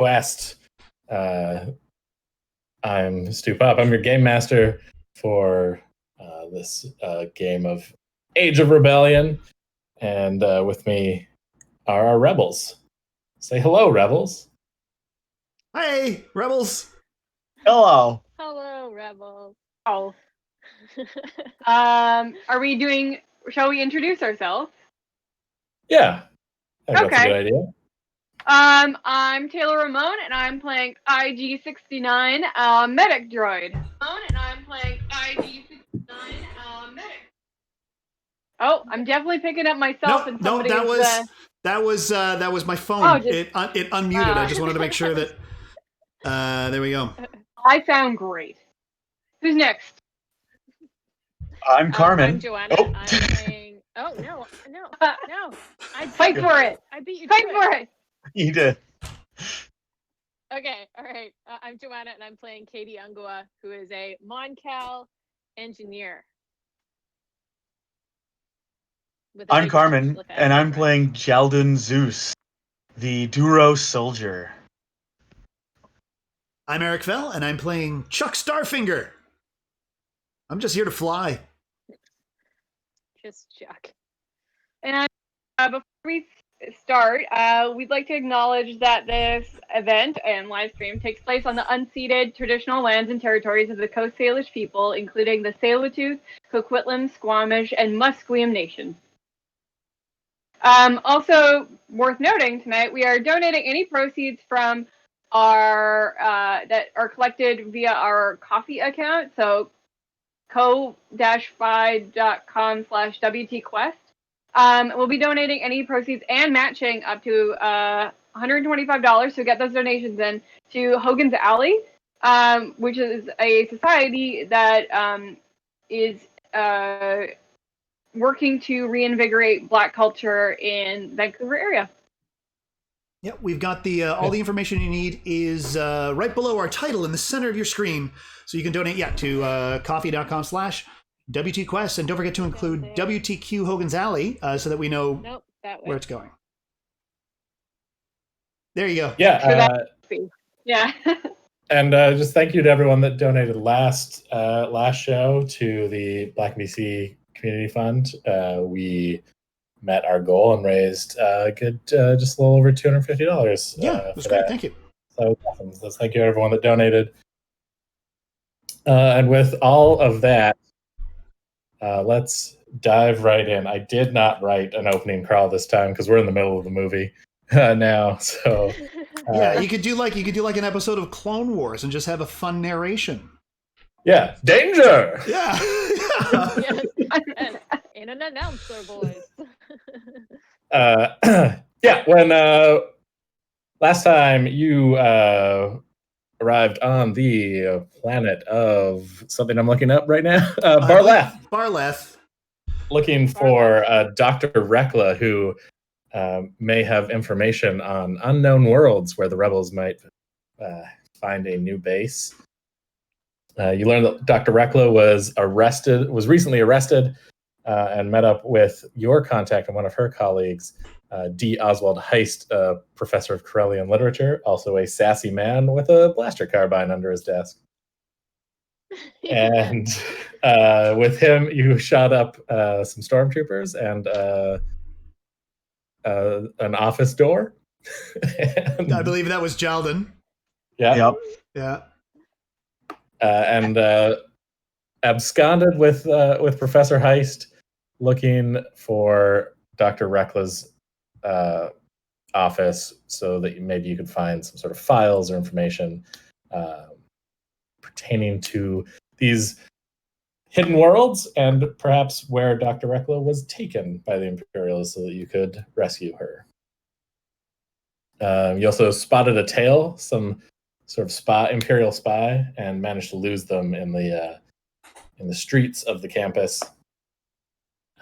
quest. I'm Stu Popp. I'm your game master for this game of Age of Rebellion, and with me are our rebels. Say hello, rebels. Hey, rebels. Hello. Hello, rebels. Oh. Shall we introduce ourselves? Yeah, I think that's a Okay. good idea. I'm Taylor Ramone, and I'm playing IG-69, medic droid. Oh, I'm definitely picking up myself and No, somebody. that was my phone. Oh, it unmuted. I just wanted to make sure that. There we go. I sound great. Who's next? I'm Carmin. I'm Joanna. Oh. I'm playing. Oh no! I Fight for it. I beat you. Fight for it. You did. Okay, all right. I'm Joanna, and I'm playing Kaedi Ungua, who is a Moncal engineer. I'm Carmin, and I'm playing Jaldun Zhoos, the Duro soldier. I'm Eric Fell, and I'm playing Chuck Starfinger. I'm just here to fly. Just Chuck. And before we start, we'd like to acknowledge that this event and live stream takes place on the unceded traditional lands and territories of the Coast Salish people, including the Tsleil-Waututh, Coquitlam, Squamish, and Musqueam nations. Also worth noting tonight, we are donating any proceeds from our that are collected via our coffee account, so ko-fi.com/WTQuest. We'll be donating any proceeds and matching up to $125 to get those donations in to Hogan's Alley, which is a society that is working to reinvigorate Black culture in Vancouver area. Yep, we've got the all the information you need is right below our title in the center of your screen, so you can donate to coffee.com/WTQuest, and don't forget to include WTQ Hogan's Alley so that we know where it's going. There you go. Yeah. Yeah. And just thank you to everyone that donated last show to the Black BC Community Fund. We met our goal and raised a good just a little over $250. Yeah, it was great. Thank you. So awesome. So thank you to everyone that donated. And with all of that, let's dive right in. I did not write an opening crawl this time because we're in the middle of the movie now. So yeah, you could do like an episode of Clone Wars and just have a fun narration. Yeah, danger. Yeah. In an announcer voice. Yeah, when last time you arrived on the planet of something I'm looking up right now, Barleth. Looking for Dr. Rekla, who may have information on unknown worlds where the rebels might find a new base. You learned that Dr. Rekla was recently arrested and met up with your contact and one of her colleagues, D. Oswald Heist, professor of Corellian literature, also a sassy man with a blaster carbine under his desk. And with him, you shot up some stormtroopers and an office door. And, I believe that was Jaldun. Yeah. Yep. Yeah. And absconded with Professor Heist, looking for Dr. Rekla's office so that maybe you could find some sort of files or information pertaining to these hidden worlds and perhaps where Dr. Rekla was taken by the Imperials so that you could rescue her. You also spotted a tail, some sort of Imperial spy, and managed to lose them in the streets of the campus.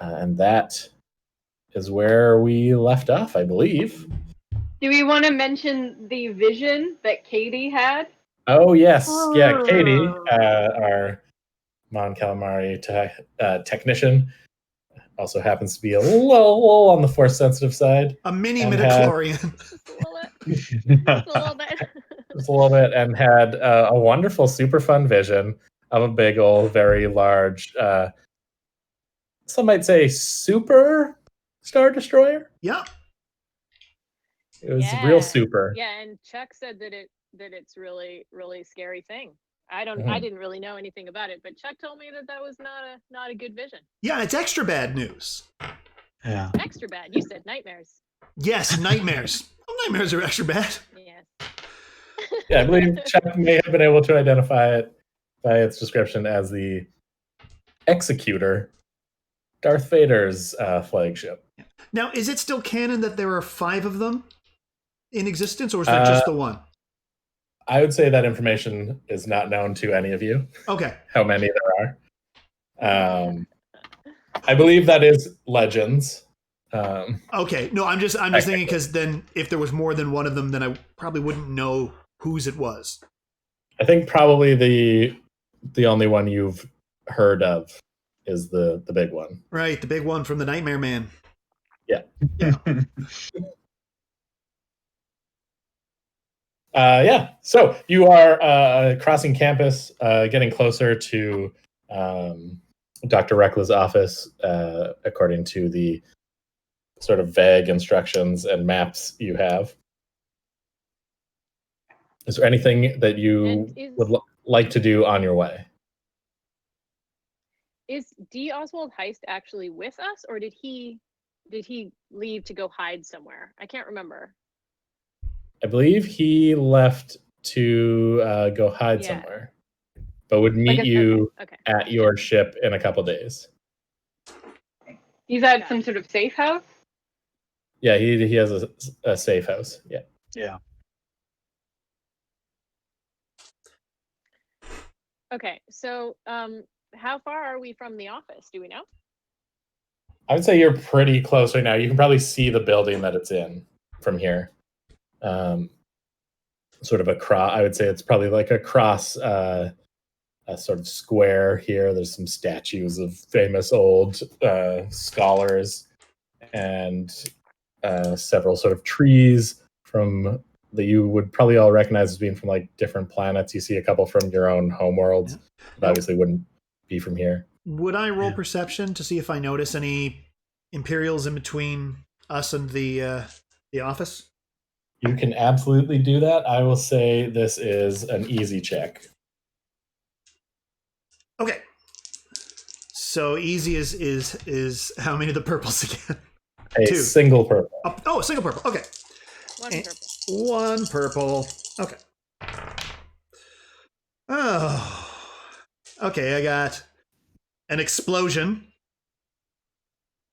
And that is where we left off, I believe. Do we want to mention the vision that Kaedi had? Oh, yes. Yeah, Kaedi, our Mon Calamari technician, also happens to be a little on the force sensitive side. A mini And midichlorian. Just a little bit. Just a little bit. Just a little bit, and had a wonderful, super fun vision of a big old, very large, some might say super Star Destroyer. Yeah. It was real super. Yeah, and Chuck said that it's really, really scary thing. I didn't really know anything about it, but Chuck told me that was not a good vision. Yeah, it's extra bad news. Yeah. Extra bad. You said nightmares. Yes, nightmares. Well, nightmares are extra bad. Yes. Yeah, I believe Chuck may have been able to identify it by its description as the Executor, Darth Vader's flagship. Now, is it still canon that there are 5 of them in existence, or is there just the one? I would say that information is not known to any of you. Okay. How many there are. I believe that is legends. Okay. No, I'm just thinking, because then if there was more than one of them, then I probably wouldn't know whose it was. I think probably the only one you've heard of is the big one. Right, the big one from the Nightmare Man. Yeah. Yeah. Yeah. So you are crossing campus, getting closer to Dr. Reckla's office, according to the sort of vague instructions and maps you have. Is there anything that you would like to do on your way? Is D. Oswald Heist actually with us, or did he leave to go hide somewhere? I can't remember. I believe he left to go hide somewhere, but would meet you at your ship in a couple days. He's at some sort of safe house? Yeah, he has a safe house. Yeah. Yeah. Okay, so how far are we from the office? Do we know? I would say you're pretty close right now. You can probably see the building that it's in from here. Sort of I would say it's probably like across a sort of square here. There's some statues of famous old scholars and several sort of trees that you would probably all recognize as being from like different planets. You see a couple from your own homeworlds, but obviously wouldn't be from here. Would I roll perception to see if I notice any Imperials in between us and the office? You can absolutely do that. I will say this is an easy check. Okay. So easy is how many of the purples again? A 2. Single purple. Oh, a single purple. Okay. 1 purple. 1 purple. Okay. Oh. Okay, I got an explosion.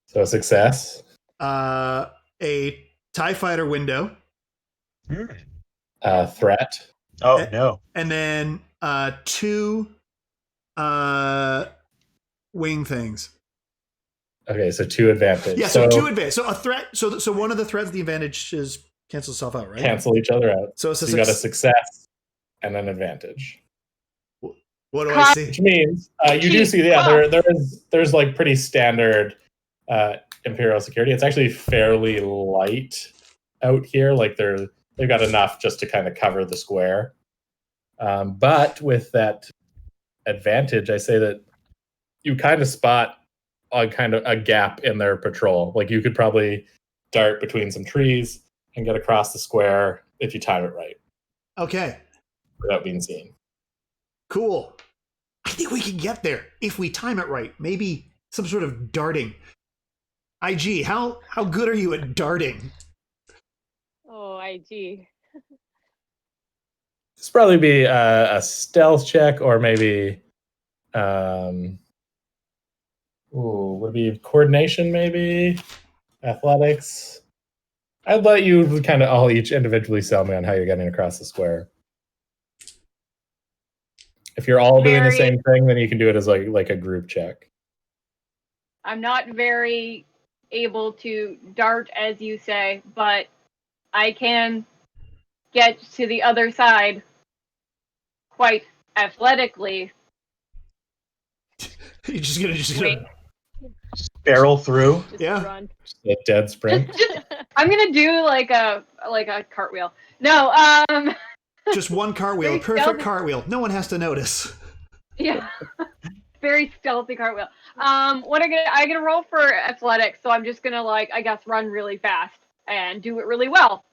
So a success. A TIE fighter window. Threat. Oh, no. And then 2 wing things. Okay, so 2 advantage. Yeah, so 2 advantage. So a threat. So one of the threats, the advantages cancel itself out, right? Cancel each other out. So, you got a success and an advantage. What do I see? Which means you do see, there's like pretty standard Imperial security. It's actually fairly light out here. Like they've got enough just to kind of cover the square. But with that advantage, I say that you kind of spot kind of a gap in their patrol. Like you could probably dart between some trees and get across the square if you time it right. Okay. Without being seen. Cool. I think we can get there if we time it right. Maybe some sort of darting. IG, how good are you at darting? Oh, IG. This probably be a stealth check, or maybe would it be coordination, maybe athletics. I'd let you kind of all each individually sell me on how you're getting across the square. If you're all doing the same thing, then you can do it as like a group check. I'm not very able to dart, as you say, but I can get to the other side quite athletically. You're just gonna barrel through. Just Yeah. run. Just a dead sprint. I'm gonna do like a cartwheel. No, Just one cartwheel, Very perfect stealthy. cartwheel. No one has to notice. yeah, very stealthy cartwheel. What I gonna roll for athletics, so I'm just gonna I guess run really fast and do it really well.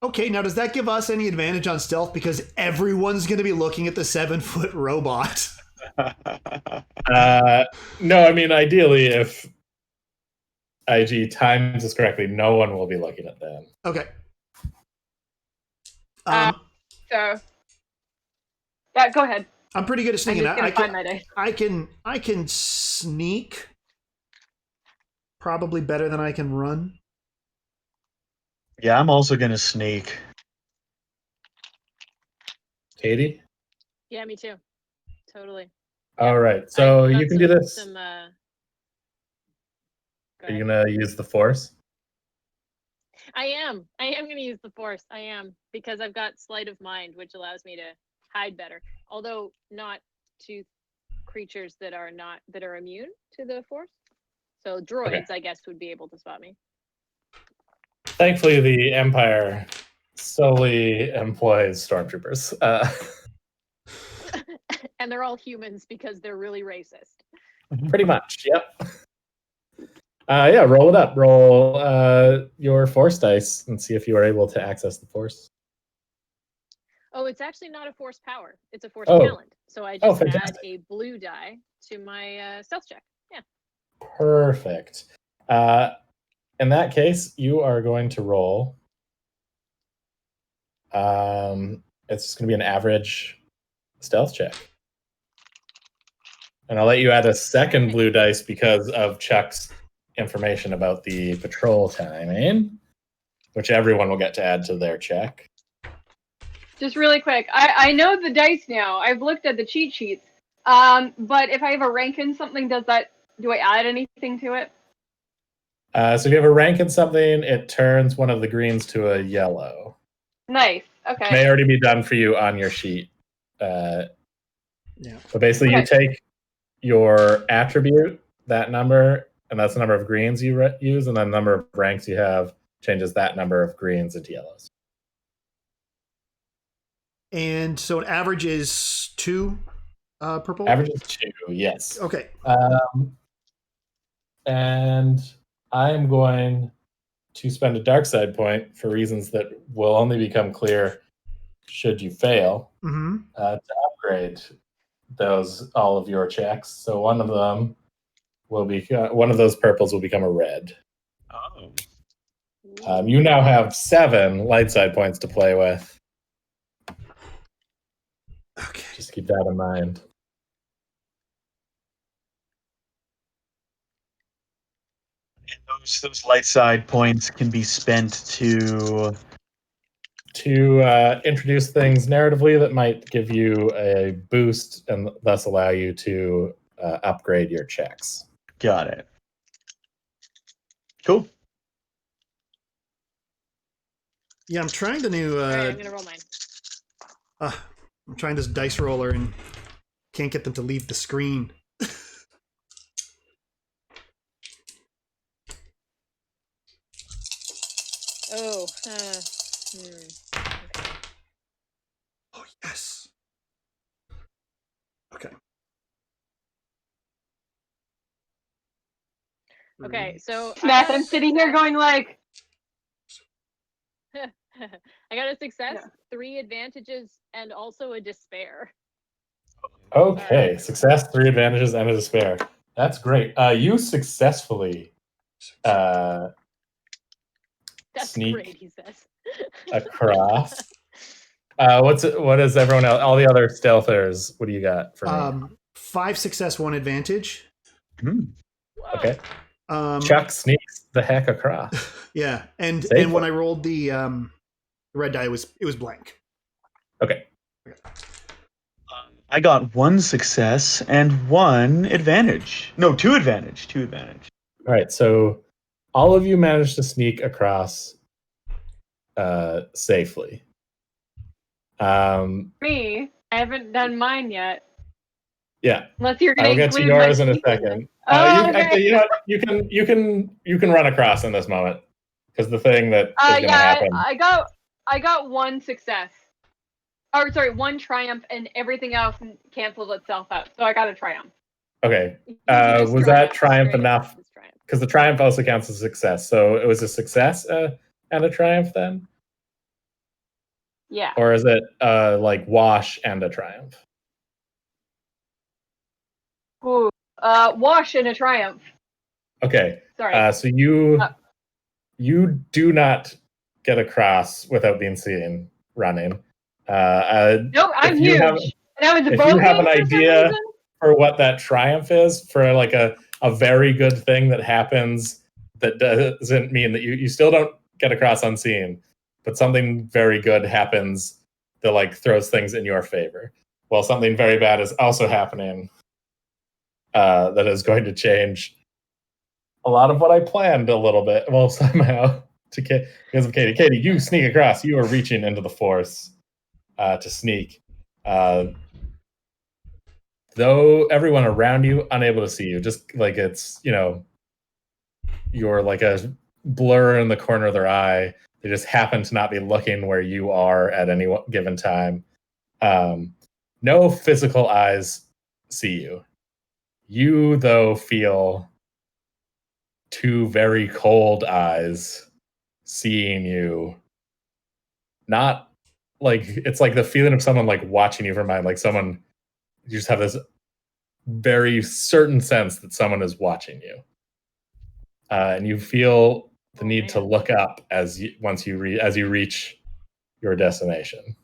Okay, now does that give us any advantage on stealth? Because everyone's going to be looking at the 7-foot robot. No, I mean, ideally, if IG times this correctly, no one will be looking at them. Okay. So, yeah, go ahead. I'm pretty good at I'm sneaking. just gonna find my dice. I can sneak probably better than I can run. Yeah, I'm also gonna sneak. Katie? Yeah, me too. Totally. All right, so I've got you can do this. Go Are ahead. you going to use the force? I am going to use the force. I am, because I've got sleight of mind, which allows me to hide better. Although not to creatures that are immune to the force. So droids, Okay. I guess, would be able to spot me. Thankfully, the Empire solely employs stormtroopers. And they're all humans because they're really racist. Pretty much, yep. Yeah, roll it up. Roll your force dice and see if you are able to access the force. Oh, it's actually not a force power. It's a force Oh. talent. So I just add fantastic. a blue die to my stealth check. Yeah. Perfect. In that case, you are going to roll. It's going to be an average stealth check. And I'll let you add a second blue dice because of Chuck's information about the patrol timing, which everyone will get to add to their check. Just really quick, I know the dice now. I've looked at the cheat sheets. But if I have a rank in something, do I add anything to it? So if you have a rank in something, it turns one of the greens to a yellow. Nice. It Okay. may already be done for you on your sheet. Yeah. But basically, you take your attribute, that number, and that's the number of greens you use, and then the number of ranks you have changes that number of greens into yellows. And so an average is 2 purple? Average is 2, yes. Okay. And I'm going to spend a dark side point for reasons that will only become clear should you fail to upgrade all of your checks. So one of them will be one of those purples will become a red. Oh. You now have 7 light side points to play with. Okay. Just keep that in mind. And those light side points can be spent to introduce things narratively that might give you a boost and thus allow you to upgrade your checks. Got it. Cool. Yeah, I'm trying the new. All right, I'm gonna roll mine. I'm trying this dice roller and can't get them to leave the screen. Oh. Oh yes. Okay. Okay, so Matt, I'm sitting here going like, I got a success, 3 advantages, and also a despair. Okay, success, 3 advantages, and a despair. That's great. You successfully That's sneak great, he says. across. What is everyone else? All the other stealthers. What do you got for me? 5 success, 1 advantage. Okay. Chuck sneaks the heck across. Yeah, and Safely. when I rolled the red die, it was blank. Okay. I got 1 success and 1 advantage. No, 2 advantage. 2 advantage. All right. So all of you managed to sneak across safely. me, I haven't done mine yet. Unless you're going I will to get to include yours in a my second. okay. Actually, you know what? You can run across in this moment because the thing that is going to happen. I got one success. Or sorry, one triumph, and everything else cancels itself out. So I got a triumph. Okay. Was that triumph enough? Because the triumph also counts as success. So it was a success and a triumph then? Yeah. Or is it like wash and a triumph? Ooh. Wash and a triumph. Okay. Sorry. So you do not get across without being seen running. No, I'm huge. And I was if you have an for idea for what that triumph is, for like a very good thing that happens that doesn't mean that you still don't get across unseen, but something very good happens that like throws things in your favor. Well, something very bad is also happening that is going to change a lot of what I planned a little bit. Well, somehow because of Kaedi. Kaedi, you sneak across. You are reaching into the force to sneak. Though everyone around you unable to see you, just like it's, you're like a blur in the corner of their eye. They just happen to not be looking where you are at any given time. No physical eyes see you. You, though, feel two very cold eyes seeing you. Not like it's like the feeling of someone like watching you from behind, like someone, you just have this very certain sense that someone is watching you. And you feel the need to look up as you reach your destination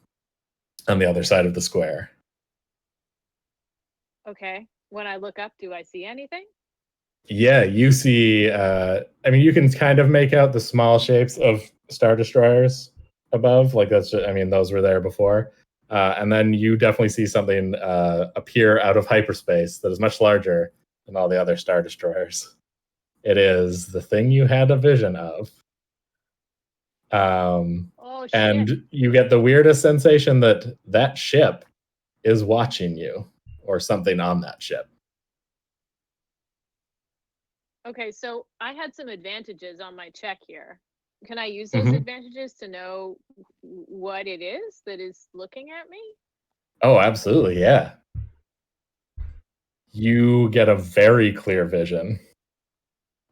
on the other side of the square. Okay. When I look up, do I see anything? Yeah, you see. You can kind of make out the small shapes of Star Destroyers above. Like those were there before. And then you definitely see something appear out of hyperspace that is much larger than all the other Star Destroyers. It is the thing you had a vision of. And you get the weirdest sensation that ship is watching you, or something on that ship. Okay, so I had some advantages on my check here. Can I use those advantages to know what it is that is looking at me? Oh, absolutely, yeah. You get a very clear vision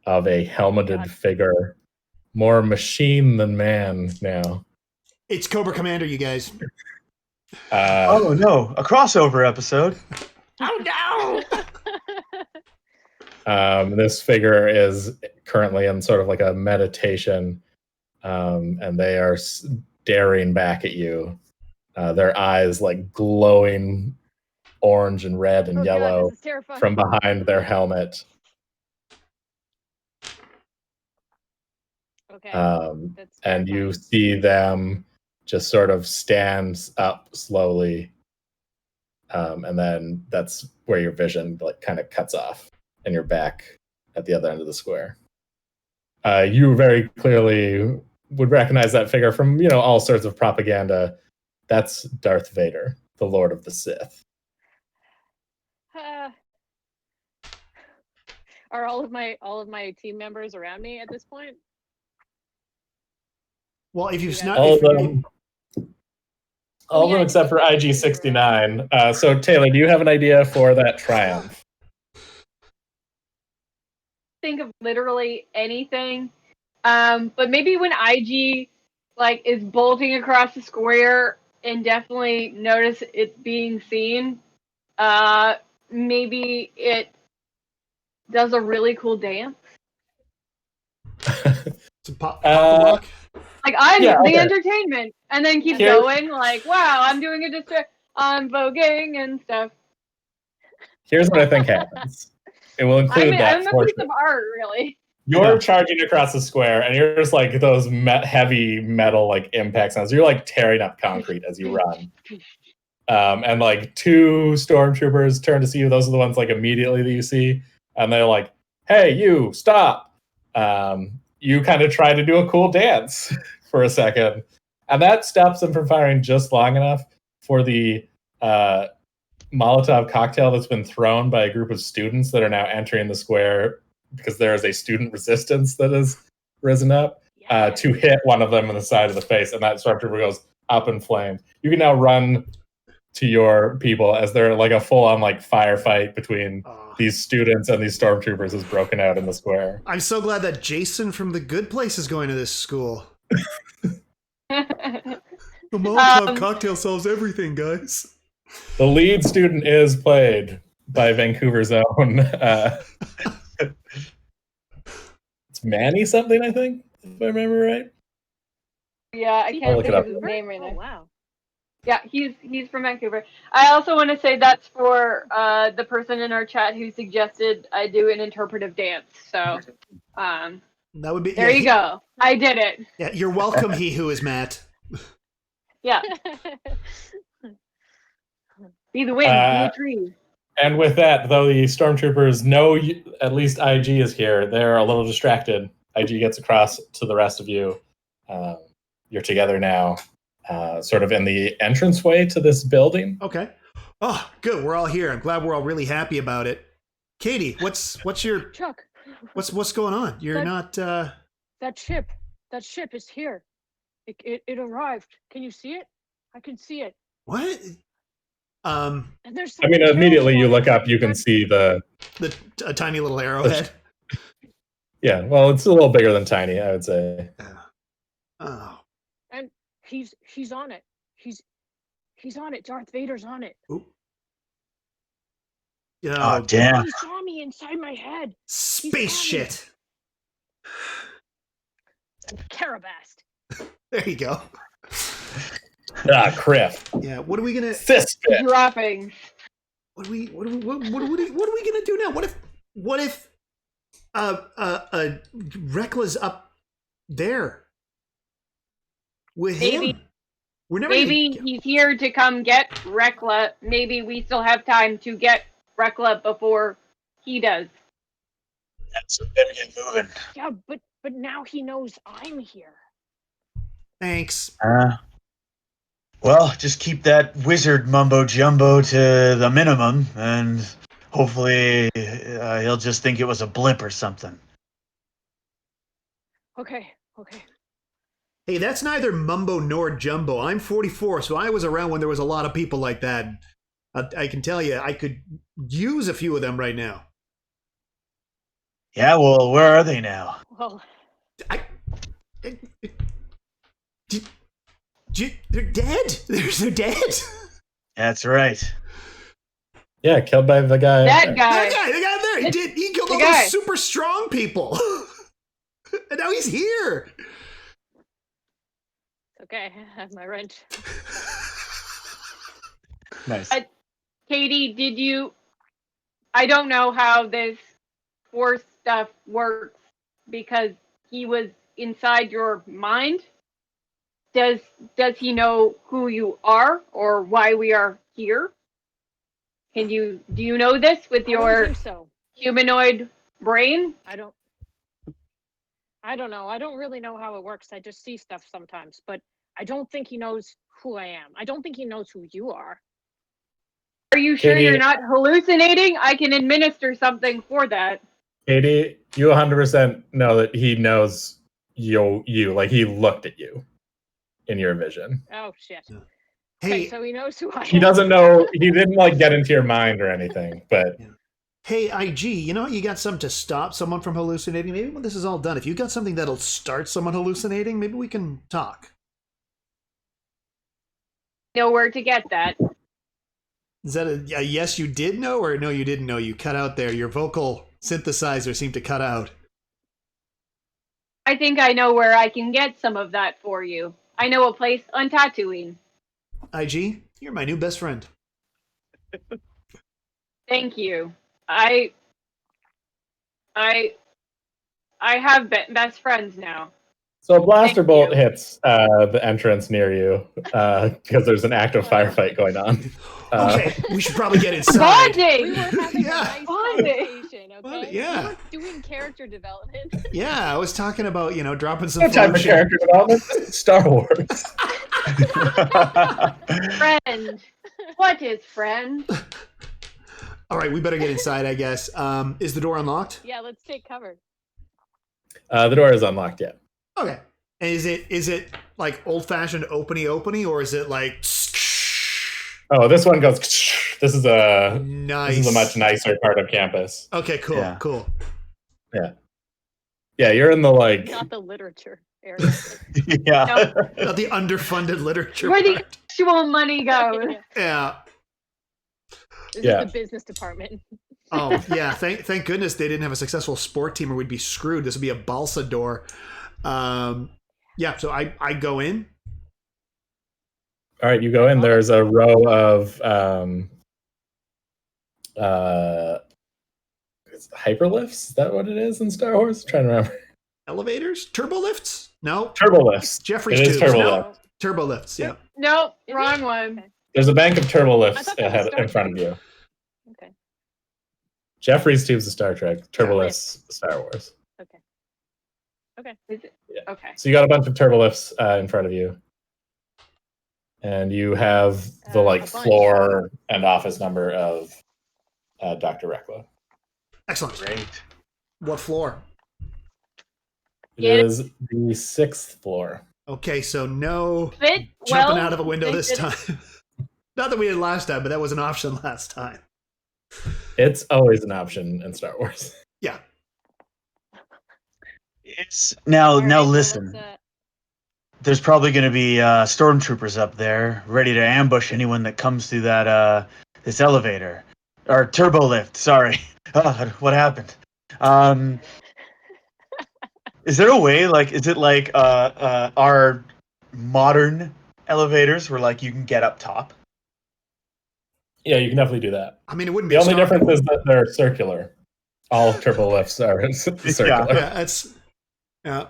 of a helmeted figure, more machine than man now. It's Cobra Commander, you guys. Oh no, a crossover episode. Oh no! This figure is currently in sort of like a meditation, and they are staring back at you. Their eyes like glowing orange and red and yellow from behind their helmet. Okay. And you see them just sort of stand up slowly. And then that's where your vision like kind of cuts off and you're back at the other end of the square. You very clearly would recognize that figure from, all sorts of propaganda. That's Darth Vader, the Lord of the Sith. Are all of my team members around me at this point? Well, if you've snuck all of them except for IG-69. So Taylor, do you have an idea for that triumph? Think of literally anything, but maybe when IG is bolting across the square and definitely notice it being seen, maybe it does a really cool dance. Pop the lock. I'm the entertainment, and then keep going. Wow, I'm doing I'm voguing and stuff. Here's what I think happens. It will include that. I'm a piece of art, really. You're charging across the square, and you're just like those heavy metal impact sounds. You're tearing up concrete as you run. And two stormtroopers turn to see you. Those are the ones immediately that you see, and they're like, "Hey, you stop!" You kind of try to do a cool dance for a second, and that stops them from firing just long enough for the Molotov cocktail that's been thrown by a group of students that are now entering the square because there is a student resistance that has risen up to hit one of them in the side of the face, and that stormtrooper goes up in flames. You can now run to your people as they're like a full-on like firefight between these students and these stormtroopers has broken out in the square. I'm so glad that Jason from The Good Place is going to this school. The Molotov cocktail solves everything, guys. The lead student is played by Vancouver's own. It's Manny something, I think, if I remember right. Yeah, I can't think of his name right now. Oh, wow. Yeah, he's from Vancouver. I also want to say that's for the person in our chat who suggested I do an interpretive dance. So that would be there. You go. I did it. Yeah, you're welcome. He who is Matt. Yeah. Be the wind, be the tree. And with that, though the stormtroopers know at least IG is here, they're a little distracted. IG gets across to the rest of you. You're together now. Sort of in the entranceway to this building. Okay. Oh, good. We're all here. I'm glad we're all really happy about it. Kaedi, what's your Chuck? What's going on? You're not. That ship is here. It arrived. Can you see it? I can see it. What? And there's. I mean, immediately you look up, you can see a tiny little arrowhead. Yeah. Well, it's a little bigger than tiny, I would say. Oh. And he's on it. He's on it. Darth Vader's on it. Ooh. Oh, damn. He saw me inside my head. Space shit. Carabast. There you go. Criff. Yeah. What are we gonna? Fist bit. Dropping. What are we gonna do now? What if Rekla's up there with him? Maybe he's here to come get Rekla. Maybe we still have time to get Rekla before he does. That's a better get moving. Yeah, but now he knows I'm here. Thanks. Well, just keep that wizard mumbo jumbo to the minimum, and hopefully he'll just think it was a blip or something. Okay. Hey, that's neither mumbo nor jumbo. I'm 44, so I was around when there was a lot of people like that. I can tell you, I could use a few of them right now. Yeah, well, where are they now? Well, they're dead. They're dead. That's right. Yeah, killed by the guy. That guy. The guy there. He killed all those super strong people. And now he's here. Okay, I have my wrench. Nice. Kaedi, did you... I don't know how this Force stuff works because he was inside your mind. Does he know who you are or why we are here? Do you know this with your humanoid brain? I don't know. I don't really know how it works. I just see stuff sometimes, but I don't think he knows who I am. I don't think he knows who you are. Are you sure you're not hallucinating? I can administer something for that. Kaedi, you 100% know that he knows you. Like, he looked at you in your vision. Oh, shit. Hey, okay, so he knows who I am. He doesn't know. He didn't, like, get into your mind or anything, but... Yeah. Hey, IG, you know you got something to stop someone from hallucinating? Maybe when this is all done, if you got something that'll start someone hallucinating, maybe we can talk. Know where to get that. Is that a yes you did know, or no you didn't know? You cut out there. Your vocal synthesizer seemed to cut out. I think I know where I can get some of that for you. I know a place on Tatooine. IG, you're my new best friend. Thank you. I have best friends now. So a blaster bolt hits the entrance near you because there's an active firefight going on. Okay, we should probably get inside. We were having a nice conversation, okay? Yeah. We were doing character development. Yeah, I was talking about, dropping some What type of character development? Star Wars. Friend. What is friend? All right, we better get inside, I guess. Is the door unlocked? Yeah, let's take cover. The door is unlocked yet. Okay. And is it like old-fashioned openy, or is it like... Oh, this one goes. This is a Nice. This is a much nicer part of campus. Okay, cool, Yeah. cool. Yeah, you're in the like. Not the literature area. Yeah. Not the underfunded literature Where the part. actual money goes. Yeah. This Yeah. is the business department. Oh, yeah. Thank goodness they didn't have a successful sport team or we'd be screwed. This would be a balsa door. Yeah, so I go in. All right, you go in. There's a row of hyperlifts. Is that what it is in Star Wars? I'm trying to remember. Elevators? Turbo lifts? No. Turbo lifts. Jeffrey's It is tubes. turbo No. lift. Turbo lifts, yeah. Nope, Is wrong it? one. Okay. There's a bank of turbo I lifts thought that was ahead Star in front of you. Okay. Jeffrey's tubes of Star Trek. Turbo Yeah. lifts Star Wars. Is it? Yeah. Okay. So you got a bunch of turbo lifts in front of you, and you have the A like bunch. floor and office number of Dr. Rekla. Excellent. Great. What floor? It Get it. is the 6th floor. Okay, so no Fit jumping well. out of a window they this did- time. Not that we did last time, but that was an option last time. It's always an option in Star Wars. Yeah. It's now. All right, Now so listen. let's, There's probably going to be stormtroopers up there, ready to ambush anyone that comes through that this elevator or turbo lift. Sorry, what happened? Is there a way? Like, is it like our modern elevators where like you can get up top? Yeah, you can definitely do that. I mean, it wouldn't be The a only Star- difference is that they're circular. All turbo lifts are circular. Yeah, that's... Yeah.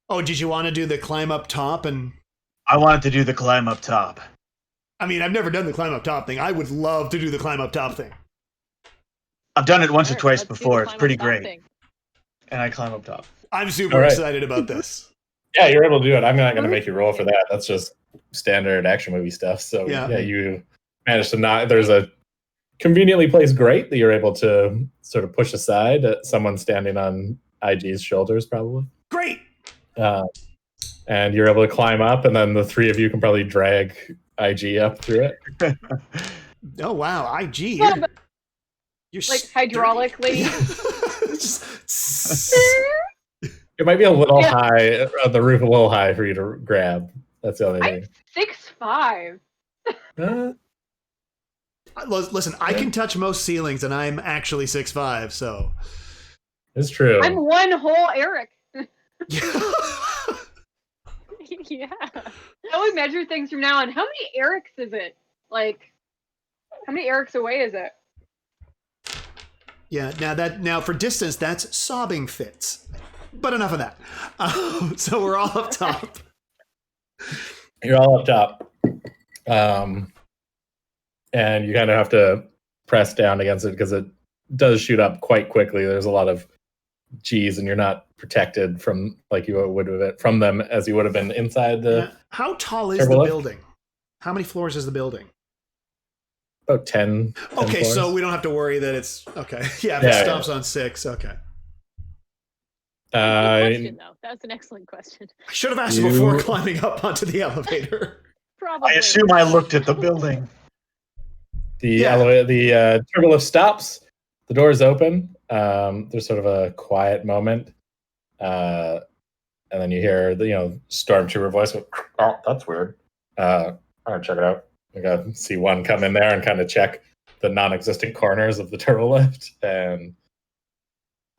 Oh, did you want to do the climb up top? And I wanted to do the climb up top. I mean, I've never done the climb up top thing. I would love to do the climb up top thing. I've done it once or Alright, twice let's do the before. It's climb pretty up top great, thing. and I climb up top. I'm super All right. excited about this. Yeah, you're able to do it. I'm not going to make you roll for that. That's just standard action movie stuff. So Yeah. yeah, you managed to not. There's a conveniently placed grate that you're able to sort of push aside. Someone standing on IG's shoulders, probably. Great. And you're able to climb up, and then the three of you can probably drag IG up through it. Oh, wow. IG. Yeah, You're, but- you're Like sturdy. hydraulically. Just- It might be a little Yeah. high, the roof a little high for you to grab. That's the only I'm thing. 6'5". Listen, I can touch most ceilings, and I'm actually 6'5", so... It's true. I'm one whole Eric. Yeah. How we measure things from now on? How many Erics is it? Like, how many Erics away is it? Yeah, now for distance, that's sobbing fits. But enough of that. So we're all up top. You're all up top. And you kind of have to press down against it because it does shoot up quite quickly. There's a lot of G's, and you're not protected from like you would have been from them as you would have been inside the Now, how tall is turbo the lift? building? How many floors is the building? about 10. 10 Okay, floors. so we don't have to worry that it's... Okay, yeah, if Yeah, it yeah. stops on 6, okay. Good question, though. That was an excellent question. I should have asked You- before climbing up onto the elevator. Probably. I assume I looked at the building. The Yeah. elevator, the turbo lift stops. The doors open. There's sort of a quiet moment, and then you hear the stormtrooper voice. Go, oh, that's weird. I'm gonna check it out. I gotta see one come in there and kind of check the non-existent corners of the turbo lift, and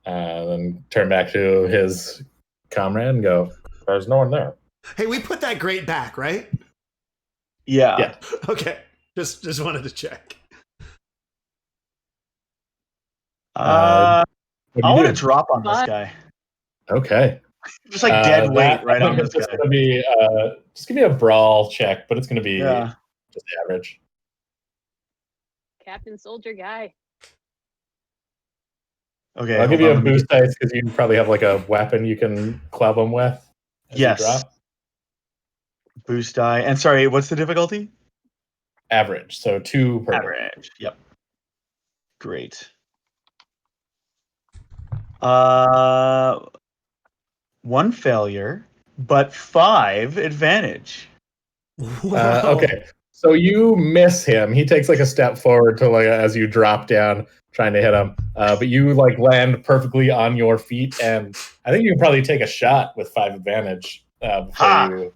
then turn back to his comrade and go, "There's no one there." Hey, we put that grate back, right? Yeah. Yeah. Okay, just wanted to check. I What do you want do? to drop on this Fine. guy. Okay. Just like dead weight That- right I on think this it's guy. gonna be just give me a brawl check, but it's gonna be Yeah. just average. Captain Soldier Guy. Okay. I'll give hold you on, a let me boost dice because you probably have like a weapon you can club them with. as you Yes. drop. get boost die. And sorry, what's the difficulty? Average, so 2 per. Average. Yep. Great. 1 failure, but 5 advantage. Wow. Okay, so you miss him. He takes like a step forward to like as you drop down, trying to hit him. But you like land perfectly on your feet, and I think you can probably take a shot with 5 advantage before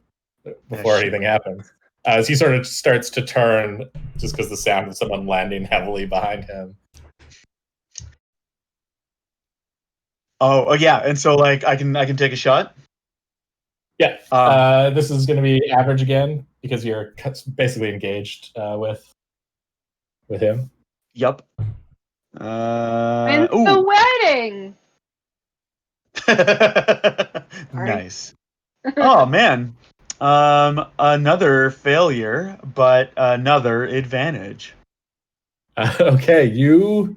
anything happens. As he sort of starts to turn, just because the sound of someone landing heavily behind him. Oh yeah, and so like I can take a shot. Yeah, this is going to be average again because you're basically engaged with him. Yup. And the wedding. Nice. Oh man. Another failure, but another advantage. Okay, you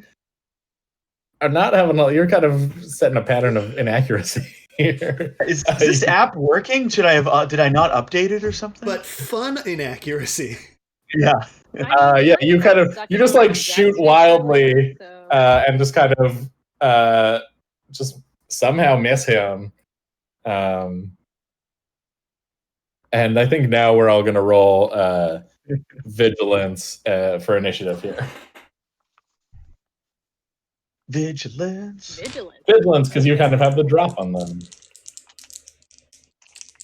are not having. You're kind of setting a pattern of inaccuracy here. Is this app working? Should I have? Did I not update it or something? But fun inaccuracy. Yeah. Yeah, you kind of just like shoot wildly and just kind of just somehow miss him. And I think now we're all going to roll vigilance for initiative here. Vigilance, because you kind of have the drop on them.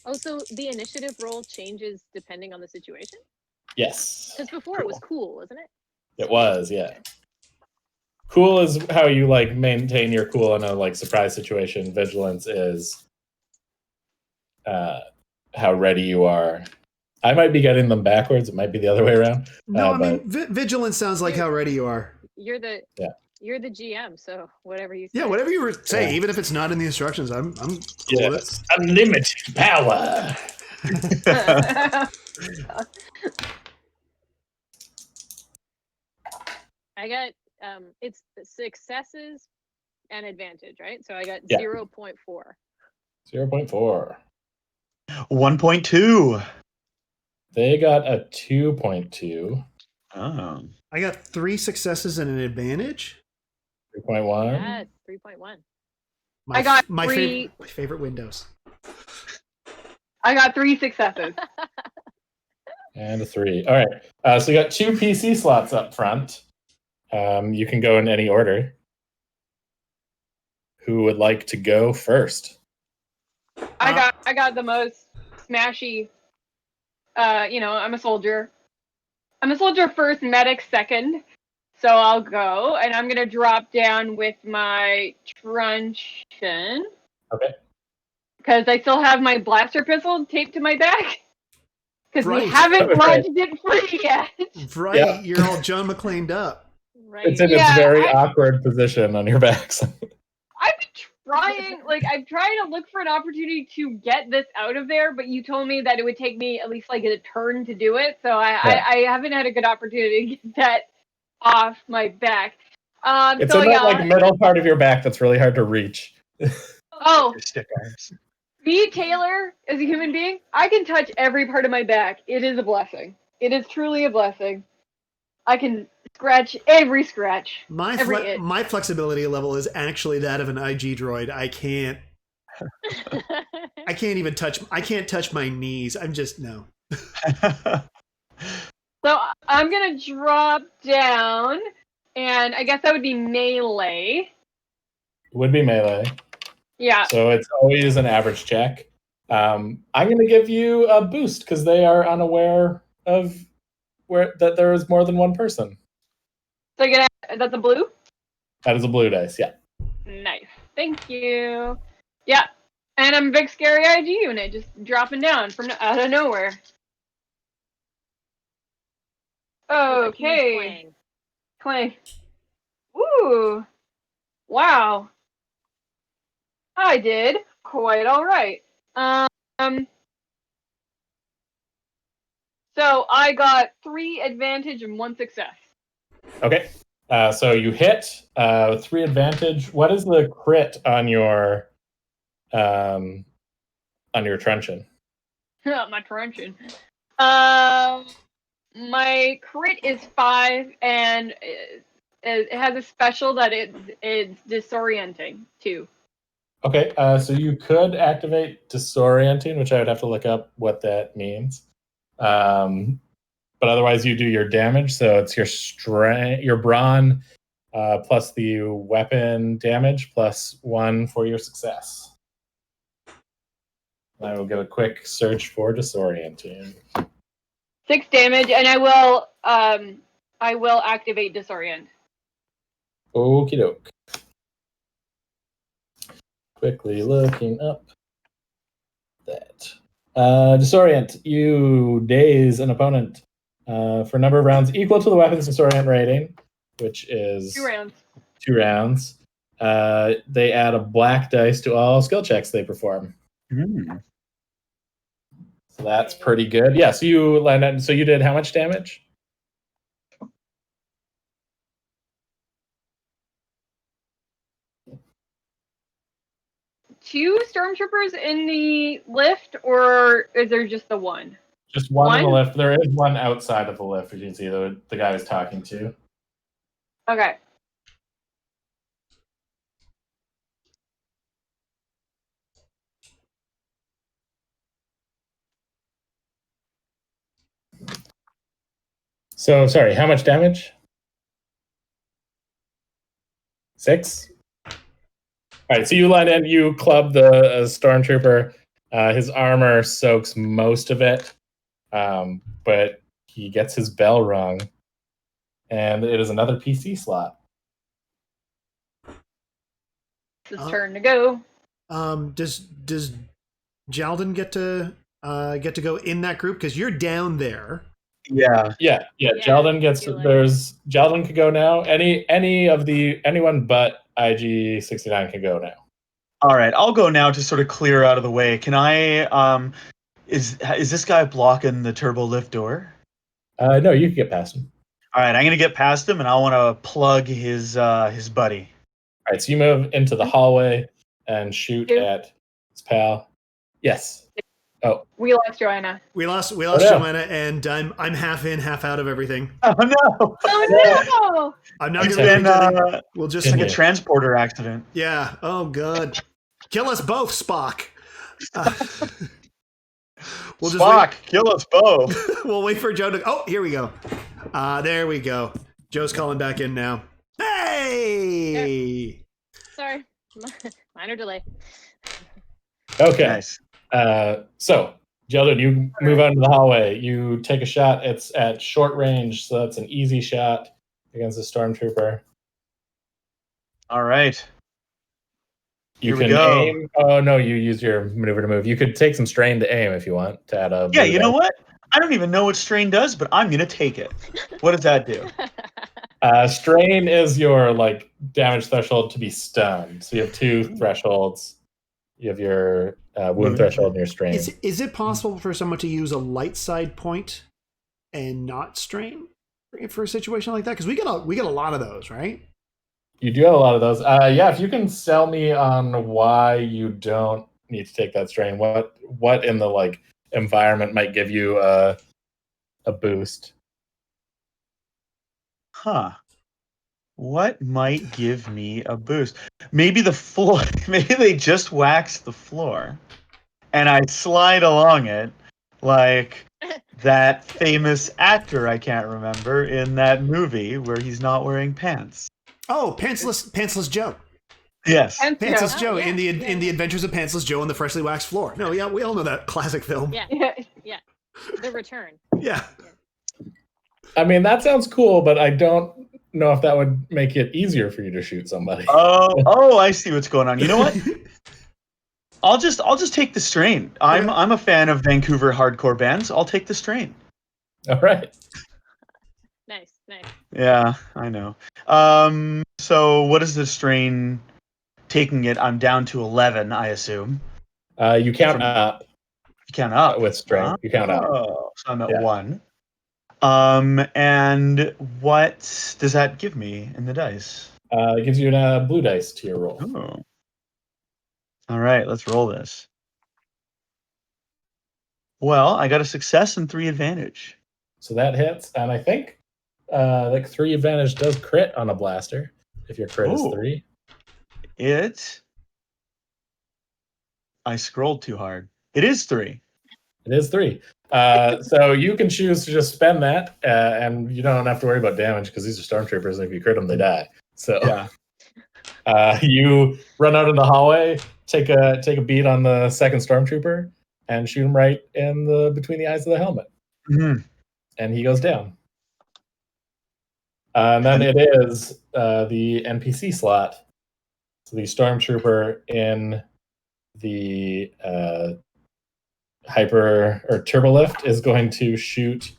Oh, so the initiative roll changes depending on the situation? Yes. Because before it was cool, wasn't it? It was, yeah. Cool is how you like maintain your cool in a like surprise situation. Vigilance is how ready you are. I might be getting them backwards. It might be the other way around. No, I mean vigilance sounds like how ready you are. You're the GM, so whatever you say. Yeah, whatever you say, even if it's not in the instructions, I'm cool with it. Unlimited power. I got it's successes and advantage, right? So I got 0.4. 0.4. 1.2. They got a 2.2. Oh. I got 3 successes and an advantage. 3.1. Yeah, 3.1. I got my 3. My favorite windows. I got 3 successes. And a 3. All right. So you got 2 PC slots up front. You can go in any order. Who would like to go first? I got the most smashy. I'm a soldier. I'm a soldier first, medic second. So I'll go, and I'm gonna drop down with my truncheon. Okay. Because I still have my blaster pistol taped to my back. Because we Right. haven't launched it free yet. Right, Yeah. You're all John McClaned up. Right. It's in its very awkward position on your backs. I've been trying, I'm trying to look for an opportunity to get this out of there, but you told me that it would take me at least like a turn to do it, so I haven't had a good opportunity to get that off my back. It's in that middle part of your back that's really hard to reach. Oh, stick arms. me, Taylor, as a human being, I can touch every part of my back. It is a blessing. It is truly a blessing. I can scratch every scratch. My flexibility level is actually that of an IG droid. I can't even touch. I can't touch my knees. I'm just no. So I'm gonna drop down, and I guess that would be melee. Would be melee. Yeah. So it's always an average check. I'm going to give you a boost because they are unaware of that there is more than one person. So that's a blue? That is a blue dice, yeah. Nice. Thank you. Yeah. And I'm a big scary IG unit, just dropping down from out of nowhere. Okay. Clang. Ooh. Wow. I did quite all right. So I got 3 advantage and 1 success. Okay. So you hit 3 advantage. What is the crit on your truncheon? My truncheon. My crit is 5, and it has a special that it's disorienting too. Okay, so you could activate disorienting, which I would have to look up what that means. But otherwise, you do your damage. So it's your strength, your brawn, plus the weapon damage, plus 1 for your success. I will give a quick search for disorienting. 6 damage, and I will activate disorient. Okie doke. Quickly looking up that. Disorient. You daze an opponent for a number of rounds equal to the weapon's disorient rating, which is 2 rounds. 2 rounds. They add a black dice to all skill checks they perform. So that's pretty good. Yeah, so you landed. So you did how much damage? Two stormtroopers in the lift, or is there just the one? Just one in the lift. There is one outside of the lift, as you can see, the guy I was talking to. Okay. So, sorry, how much damage? 6? All right, so you land in, you club the stormtrooper. His armor soaks most of it, but he gets his bell rung, and it is another PC slot. It's his turn to go. Does Jaldun get to go in that group? Because you're down there. Yeah. Jaldun gets Jaldun could go now. Anyone but IG-69 can go now. All right, I'll go now to sort of clear out of the way. Can I? Is this guy blocking the turbo lift door? No, you can get past him. All right, I'm gonna get past him, and I want to plug his buddy. All right, so you move into the hallway and shoot at his pal. Yes. Oh, we lost Joanna. We lost Joanna, and I'm half in, half out of everything. Oh no! Oh no! I'm not It's gonna. We'll just like a transporter accident. Yeah. Oh god. Kill us both, Spock. Spock, kill us both. We'll wait for Joe to. Oh, here we go. There we go. Joe's calling back in now. Hey. Yeah. Sorry, minor delay. Okay. Nice. So, Jaldun, you move out into the hallway. You take a shot. It's at short range, so that's an easy shot against a stormtrooper. All right. You can aim. Oh no, you use your maneuver to move. You could take some strain to aim if you want to add a. Yeah, you know what? I don't even know what strain does, but I'm gonna take it. What does that do? Strain is your damage threshold to be stunned. So you have 2 thresholds. You have your wound threshold and your strain. Is it possible for someone to use a light side point and not strain for a situation like that? Because we get a lot of those, right? You do have a lot of those. Yeah, if you can sell me on why you don't need to take that strain, what in the environment might give you a boost? Huh. What might give me a boost? Maybe the floor. Maybe they just waxed the floor, and I slide along it like that famous actor I can't remember in that movie where he's not wearing pants. Oh, pantsless Joe. Yes, Pantsless Joe in the Adventures of Pantsless Joe on the freshly waxed floor. No, yeah, we all know that classic film. Yeah. The Return. Yeah. I mean, that sounds cool, but I don't know if that would make it easier for you to shoot somebody. Oh, I see what's going on. You know what? I'll just take the strain. I'm a fan of Vancouver hardcore bands. I'll take the strain. All right. Nice. Yeah, I know. So what is the strain? Taking it, I'm down to 11, I assume. You count up. You count up with strain. You count up. So I'm at 1. And what does that give me in the dice? It gives you a blue dice to your roll. Oh. All right, let's roll this. Well, I got a success and 3 advantage. So that hits, and I think like 3 advantage does crit on a blaster if your crit is 3. I scrolled too hard. It is 3. It is 3. So you can choose to just spend that, and you don't have to worry about damage because these are stormtroopers, and if you crit them, they die. So Yeah. you run out in the hallway, take a beat on the second stormtrooper, and shoot him right in between the eyes of the helmet, and he goes down. And then it is the NPC slot. So the stormtrooper in the hyper or turbolift is going to shoot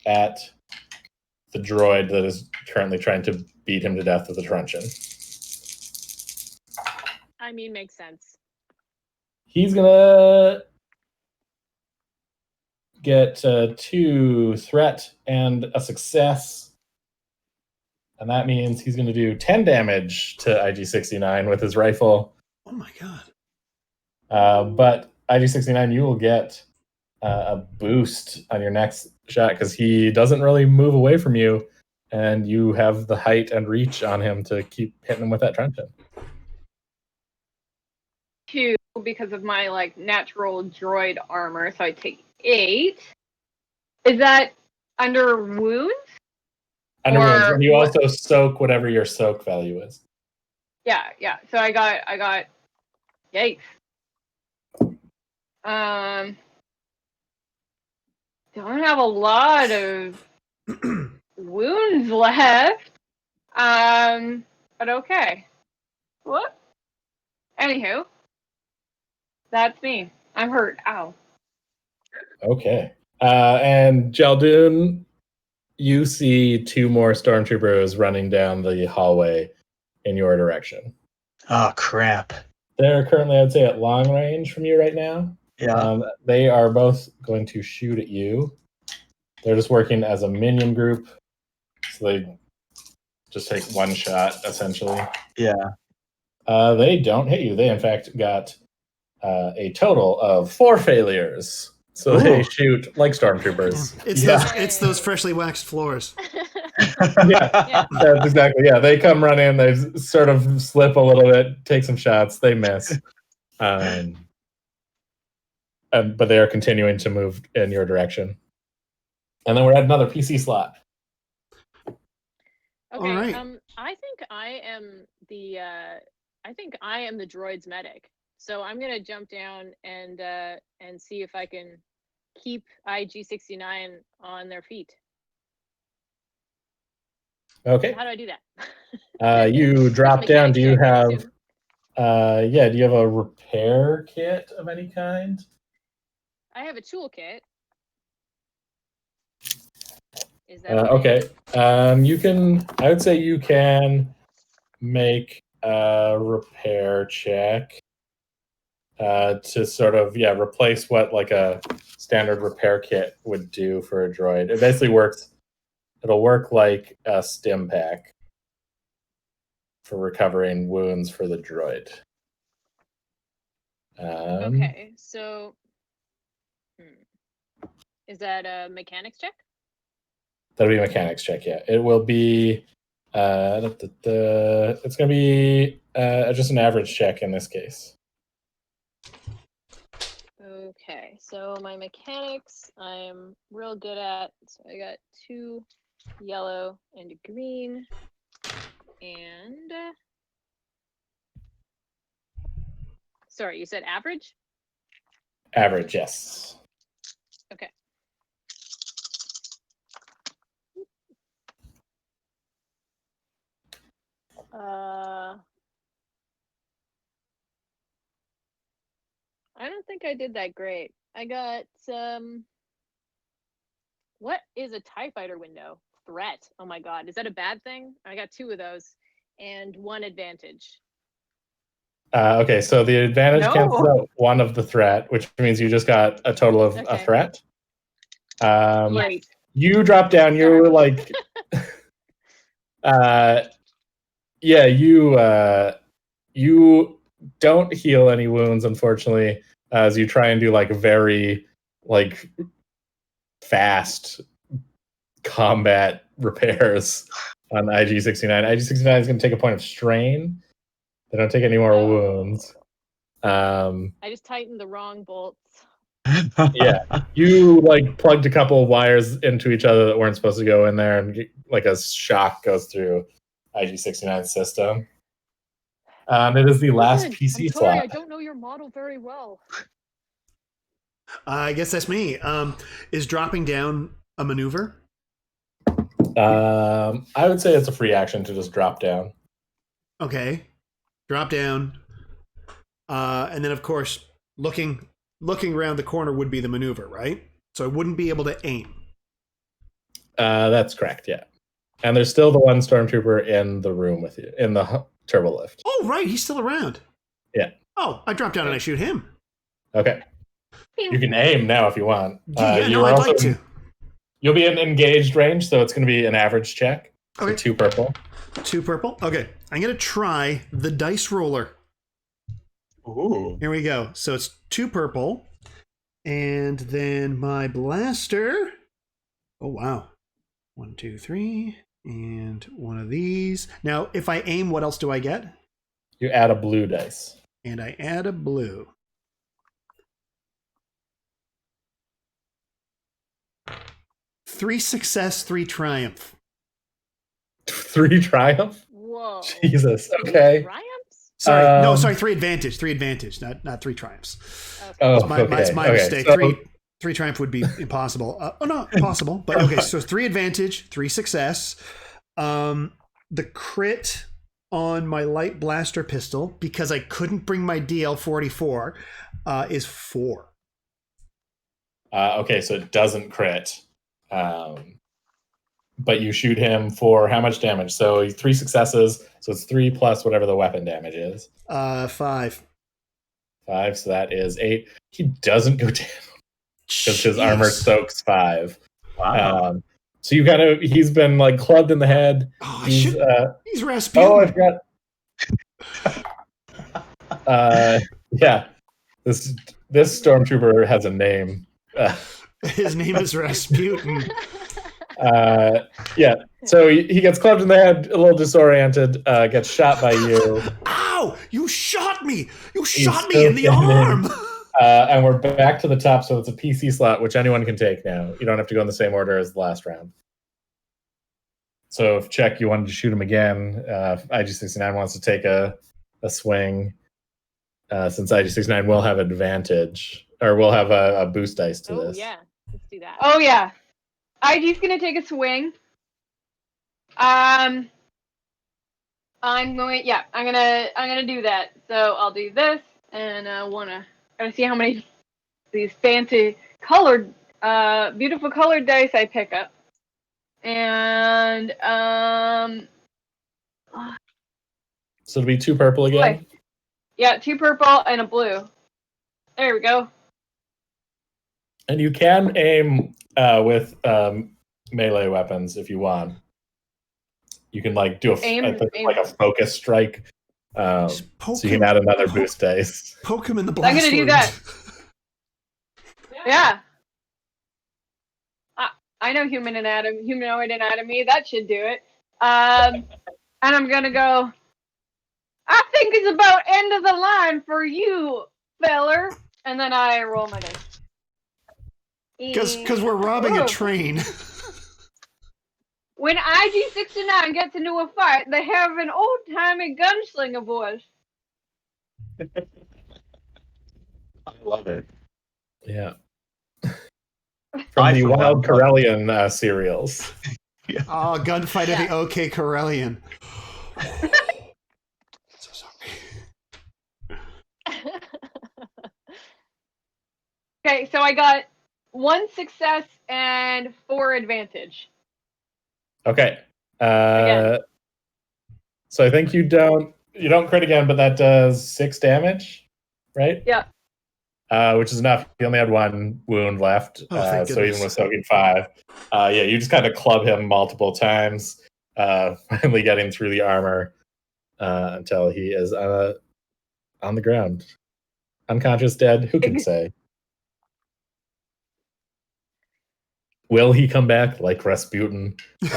at the droid that is currently trying to beat him to death with a truncheon. I mean, makes sense. He's gonna get 2 threat and a success, and that means he's going to do 10 damage to IG-69 with his rifle. Oh my god! But IG-69, you will get a boost on your next shot because he doesn't really move away from you, and you have the height and reach on him to keep hitting him with that truncheon. 2 because of my like natural droid armor, so I take 8. Is that under wounds? Under wounds, and you what? also soak whatever your soak value is. Yeah. So I got yikes. Don't have a lot of wounds left. But okay. What? Anywho, that's me. I'm hurt. Ow. Okay. And Jaldun, you see 2 more stormtroopers running down the hallway in your direction. Oh, crap. They're currently, I'd say, at long range from you right now. Yeah. They are both going to shoot at you. They're just working as a minion group, so they just take 1 shot, essentially. Yeah. They don't hit you. They, in fact, got a total of 4 failures. So they shoot like stormtroopers. It's those freshly waxed floors. Yeah, that's exactly. Yeah, they come run in, they sort of slip a little bit, take some shots, they miss. But they are continuing to move in your direction. And then we're at another PC slot. Okay. All right. I think I am the droid's medic. So I'm gonna jump down and see if I can keep IG-69 on their feet. Okay. How do I do that? You drop down. Do you have? Do Do you have a repair kit of any kind? I have a toolkit. Is that okay? You can. I would say you can make a repair check to sort of replace what like a standard repair kit would do for a droid. It basically works. It'll work like a stim pack for recovering wounds for the droid. Okay, so is that a mechanics check? That'll be a mechanics check, yeah. It will be it's going to be just an average check in this case. Okay, so my mechanics I'm real good at. So I got 2 yellow and a green, and sorry, you said average? Average, yes. Okay. I don't think I did that great. I got what is a TIE fighter window? Threat. Oh my god, is that a bad thing? I got 2 of those and 1 advantage. Okay, so the advantage cancels out 1 of the threat, which means you just got a total of a threat. Right. You drop down. You're like, you don't heal any wounds, unfortunately, as you try and do like very like fast combat repairs on IG-69. IG-69 is going to take a point of strain. They don't take any more wounds. I just tightened the wrong bolts. Yeah, you like plugged a couple of wires into each other that weren't supposed to go in there, and like a shock goes through IG-69's system. It is the last PC I'm sorry, slot. I don't know your model very well. I guess that's me. Is dropping down a maneuver? I would say it's a free action to just drop down. Okay, drop down, and then of course looking around the corner would be the maneuver, right? So I wouldn't be able to aim. That's correct. Yeah, and there's still the one stormtrooper in the room with you in the turbo lift. Oh, right, he's still around. Yeah. Oh, I drop down and I shoot him. Okay. You can aim now if you want. Yeah, no, I'd like to. You'll be in engaged range, so it's going to be an average check. So Okay. 2 purple. 2 purple. Okay, I'm gonna try the dice roller. Ooh. Here we go. So it's 2 purple, and then my blaster. Oh wow, 1, 2, 3, and one of these. Now, if I aim, what else do I get? You add a blue dice. And I add a blue. Three success, 3 triumph. 3 triumph? Whoa. Jesus. Okay. Triumphs? Sorry, no, sorry, 3 advantage. 3 advantage, not 3 triumphs. Okay. Oh, It's my okay. mistake. So, 3 triumph would be impossible. Not possible, but okay. So 3 advantage, 3 success. The crit on my light blaster pistol, because I couldn't bring my DL-44, is 4. okay, so it doesn't crit. But you shoot him for how much damage? So 3 successes, so it's 3 plus whatever the weapon damage is. 5. 5, so that is 8. He doesn't go down because his Jeez. armor soaks 5. Wow. So you he's been like clubbed in the head. Oh, He's Rasputin. oh, I've got yeah. This stormtrooper has a name. His name is Rasputin. Yeah. So he gets clubbed in the head, a little disoriented, gets shot by you. Ow! You shot me! You He's shot me still in the standing. arm! And we're back to the top, so it's a PC slot, which anyone can take now. You don't have to go in the same order as the last round. So if Check, you wanted to shoot him again, IG-69 wants to take a swing, since IG-69 will have advantage, or will have a boost dice to Oh this. yeah, let's do that. Oh yeah, IG's gonna take a swing. I'm gonna do that. So I'll do this, and gotta see how many these fancy colored, beautiful colored dice I pick up, and So it'll be 2 purple again. yeah, 2 purple and a blue. There we go. And you can aim with melee weapons if you want. You can like do Aim. like a focus strike. Just So you can add another boost dice. Poke him in the blast. I'm gonna do wound. that. Yeah. I know humanoid anatomy. That should do it. And I'm gonna go. I think it's about end of the line for you, feller. And then I roll my dice. Because we're robbing a train. When IG-69 gets into a fight, they have an old-timey gunslinger voice. I love it. Yeah. From the for Wild one. Corellian serials. Oh, gunfight at the OK Corellian. So sorry. Okay, so I got 1 success and 4 advantage. Okay. Again. So I think you don't crit again, but that does 6 damage, right? Yeah. Which is enough. You only had 1 wound left. Oh, thank so goodness. even with soaking 5. Yeah, you just kind of club him multiple times, finally getting through the armor until he is on the ground. Unconscious, dead, who can say? Will he come back like Rasputin? Who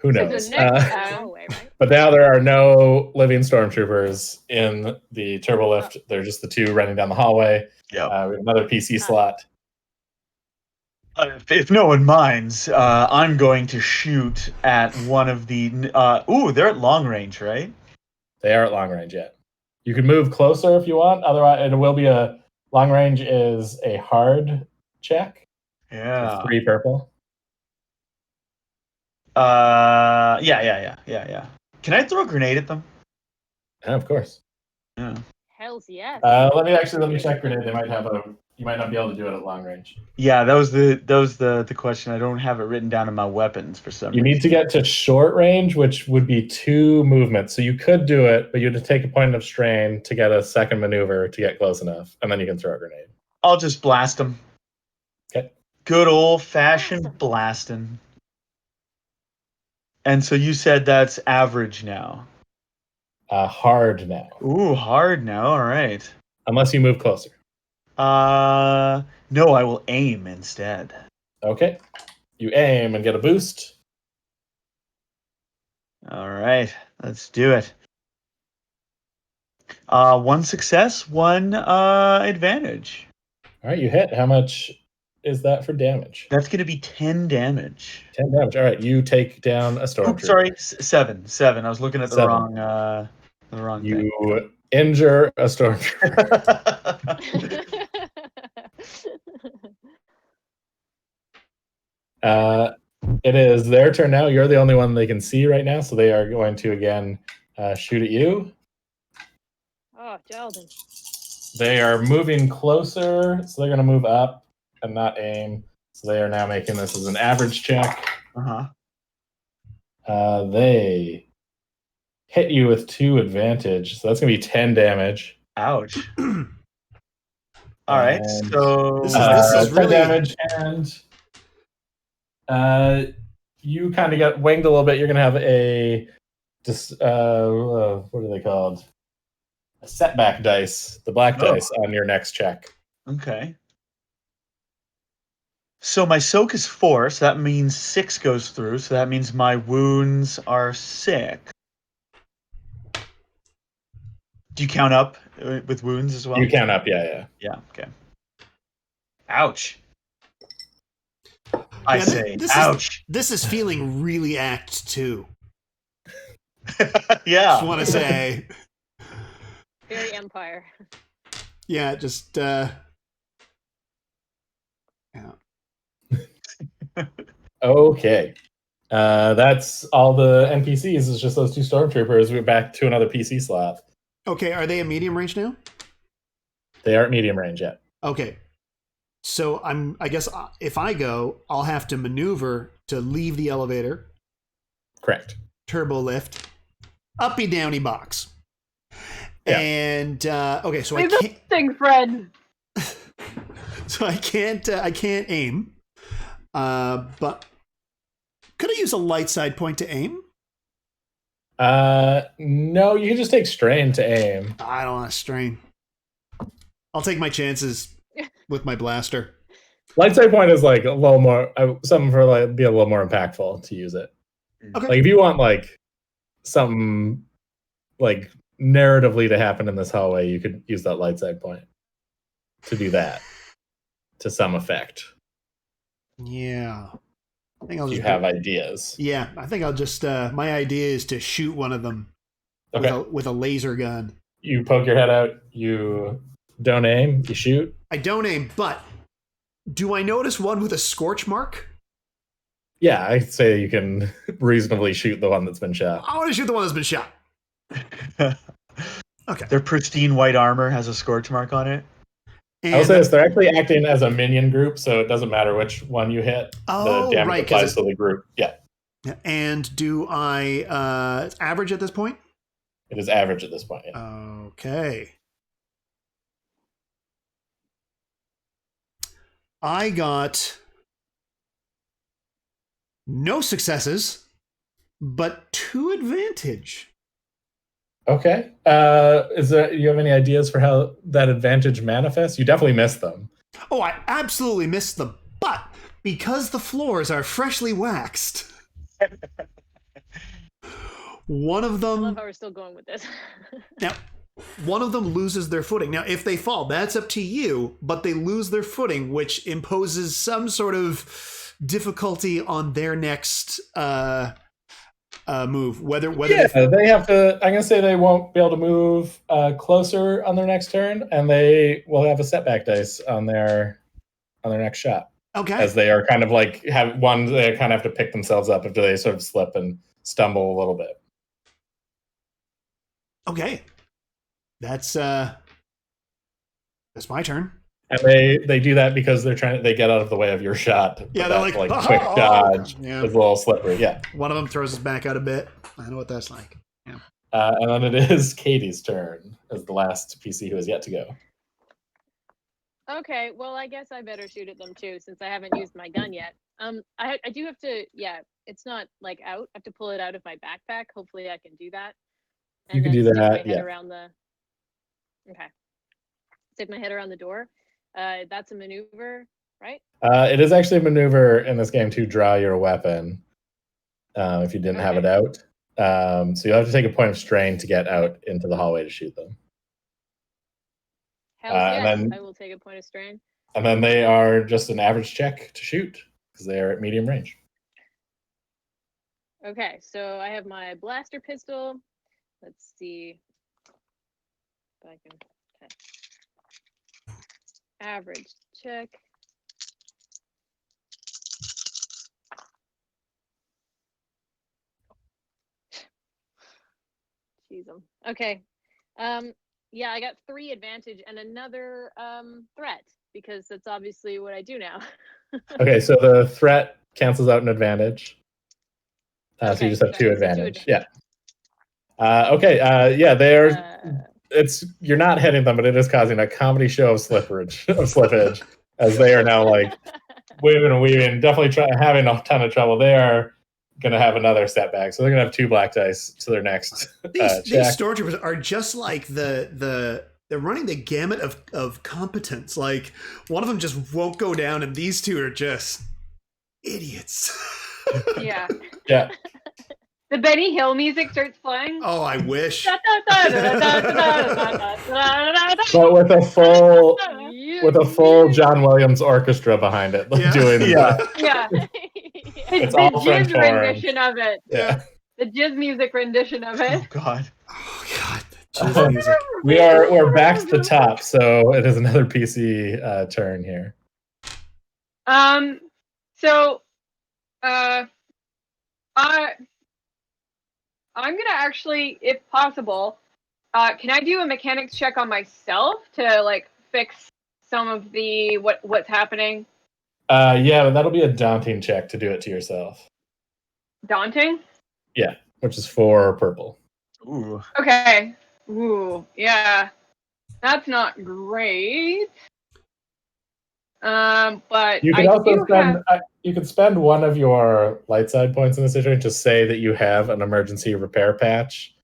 So knows? the next hallway, right? But now there are no living stormtroopers in the turbo lift. They're just the two running down the hallway. Yep. We have another PC slot. If no one minds, I'm going to shoot at one of the. They're at long range, right? They are at long range yet. You can move closer if you want. Otherwise, it will be a long range is a hard check. Yeah. 3 purple. Yeah. Can I throw a grenade at them? Yeah, of course. Yeah. Hells yes. Let me check grenade. They might have you might not be able to do it at long range. Yeah, that was the question. I don't have it written down in my weapons for some You reason. need to get to short range, which would be 2 movements. So you could do it, but you have to take a point of strain to get a second maneuver to get close enough, and then you can throw a grenade. I'll just blast them. Okay. Good old-fashioned blasting. And so you said that's average now. Hard now. Ooh, hard now. All right. Unless you move closer. No, I will aim instead. Okay. You aim and get a boost. All right, let's do it. 1 success, 1 advantage. All right, you hit. How much is that for damage? That's going to be 10 damage. 10 damage. All right, you take down a stormtrooper. Oops, sorry, 7. I was looking at the 7. wrong thing. You injure a stormtrooper. It is their turn now. You're the only one they can see right now, so they are going to again shoot at you. Oh, Jaldun. They are moving closer, so they're going to move up and not aim. So they are now making this as an average check. Uh-huh. They hit you with 2 advantage, so that's going to be 10 damage. Ouch. All right, And, so This is 10 really damage, and you kind of get winged a little bit. You're going to have what are they called? A setback dice, the black dice on your next check. okay. So my soak is 4, so that means 6 goes through. So that means my wounds are 6. Do you count up with wounds as well? You count up, yeah. Yeah. Okay. Ouch. I say, ouch. This is feeling really Act 2. Yeah. Just want to say. Very Empire. Yeah, just yeah. Okay. That's all the NPCs. It's just those 2 stormtroopers. We're back to another PC slot. Okay, are they at medium range now? They aren't medium range yet. Okay. So I guess if I go, I'll have to maneuver to leave the elevator, Correct. turbo lift, uppy downy box. Yeah. And okay, so I Leave can't the thing, Fred. so I can't aim. But could I use a light side point to aim? No, you can just take strain to aim. I don't want to strain. I'll take my chances with my blaster. Light side point is like a little more something for like be a little more impactful to use it. Okay. Like if you want like something like narratively to happen in this hallway, you could use that light side point to do that to some effect. Yeah. I think I'll You just have ideas. Yeah, I think I'll just my idea is to shoot one of them Okay. with a laser gun. You poke your head out, you don't aim, you shoot. I don't aim, but do I notice one with a scorch mark? Yeah, I'd say you can reasonably shoot the one that's been shot. I want to shoot the one that's been shot. Okay. Their pristine white armor has a scorch mark on it. I will say this, they're actually acting as a minion group, so it doesn't matter which one you hit. Oh, the damage right, applies to the group. Yeah. And do I average at this point? It is average at this point. Yeah. Okay. I got no successes, but 2 advantage. Okay. You have any ideas for how that advantage manifests? You definitely missed them. Oh, I absolutely missed them. But because the floors are freshly waxed, one of I love them how we're still going with this. now one of them loses their footing. Now, if they fall, that's up to you, but they lose their footing, which imposes some sort of difficulty on their next move. Whether they have to. I'm gonna say they won't be able to move closer on their next turn, and they will have a setback dice on their next shot. Okay. As they are kind of like they kind of have to pick themselves up after they sort of slip and stumble a little bit. Okay. That's my turn. And they do that because they get out of the way of your shot. Yeah, they're like quick dodge yeah. is a little slippery. Yeah. One of them throws his back out a bit. I know what that's like. Yeah. And then it is Kaedie's turn as the last PC who has yet to go. Okay, well, I guess I better shoot at them too, since I haven't used my gun yet. I do have to. Yeah, it's not like out. I have to pull it out of my backpack. Hopefully, I can do that. You can do stick my that. head around the. Okay. Stick my head around the door. That's a maneuver, right? It is actually a maneuver in this game to draw your weapon if you didn't have it out. So you'll have to take a point of strain to get out into the hallway to shoot them. Hell yes, then- I will take a point of strain. And then they are just an average check to shoot because they are at medium range. Okay, so I have my blaster pistol. Let's see if I can. Okay. Average check. Jeez, okay. Yeah, I got 3 advantage and another threat because that's obviously what I do now. Okay, so the threat cancels out an advantage. So you just have 2 advantage. Yeah. Okay. Yeah, they're. You're not hitting them, but it is causing a comedy show of slippage, as they are now like weaving and weaving. Definitely having a ton of trouble. They are going to have another setback, so they're going to have 2 black dice to their next. These stormtroopers are just like they're running the gamut of competence. Like one of them just won't go down, and these 2 are just idiots. Yeah. Yeah. The Benny Hill music starts playing. Oh, I wish. But with a full John Williams orchestra behind it, Yeah. doing Yeah. It's the all French jizz horn. rendition of it. Yeah. The jizz music rendition of it. Oh God. Oh God. Jizz music. We're back to the top, so it is another PC turn here. So, I'm gonna actually, if possible, can I do a mechanics check on myself to like fix some of the what's happening? Yeah, but that'll be a daunting check to do it to yourself. Daunting? Yeah, which is 4 purple. Ooh. Okay. Ooh, yeah. That's not great. But You can you could spend one of your light side points in this situation to say that you have an emergency repair patch,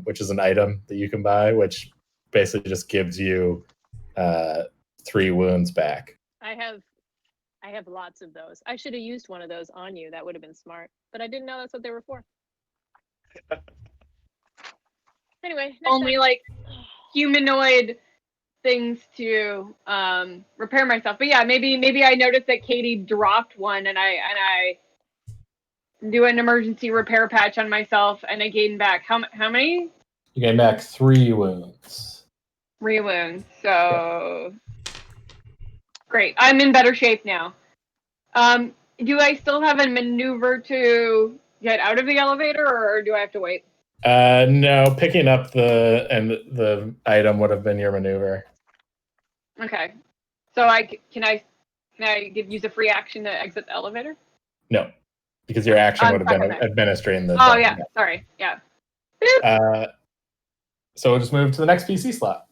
which is an item that you can buy, which basically just gives you 3 wounds back. I have lots of those. I should have used one of those on you. That would have been smart. But I didn't know that's what they were for. Anyway, only like humanoid things to repair myself. But yeah, maybe I noticed that Kaedi dropped one and I do an emergency repair patch on myself and I gain back how many? You gain back 3 wounds. 3 wounds. So great. I'm in better shape now. Do I still have a maneuver to get out of the elevator or do I have to wait? No, picking up the item would have been your maneuver. Okay. So can I use a free action to exit the elevator? No, because your action would have been administering the. Oh yeah, sorry. Yeah. So we'll just move to the next PC slot.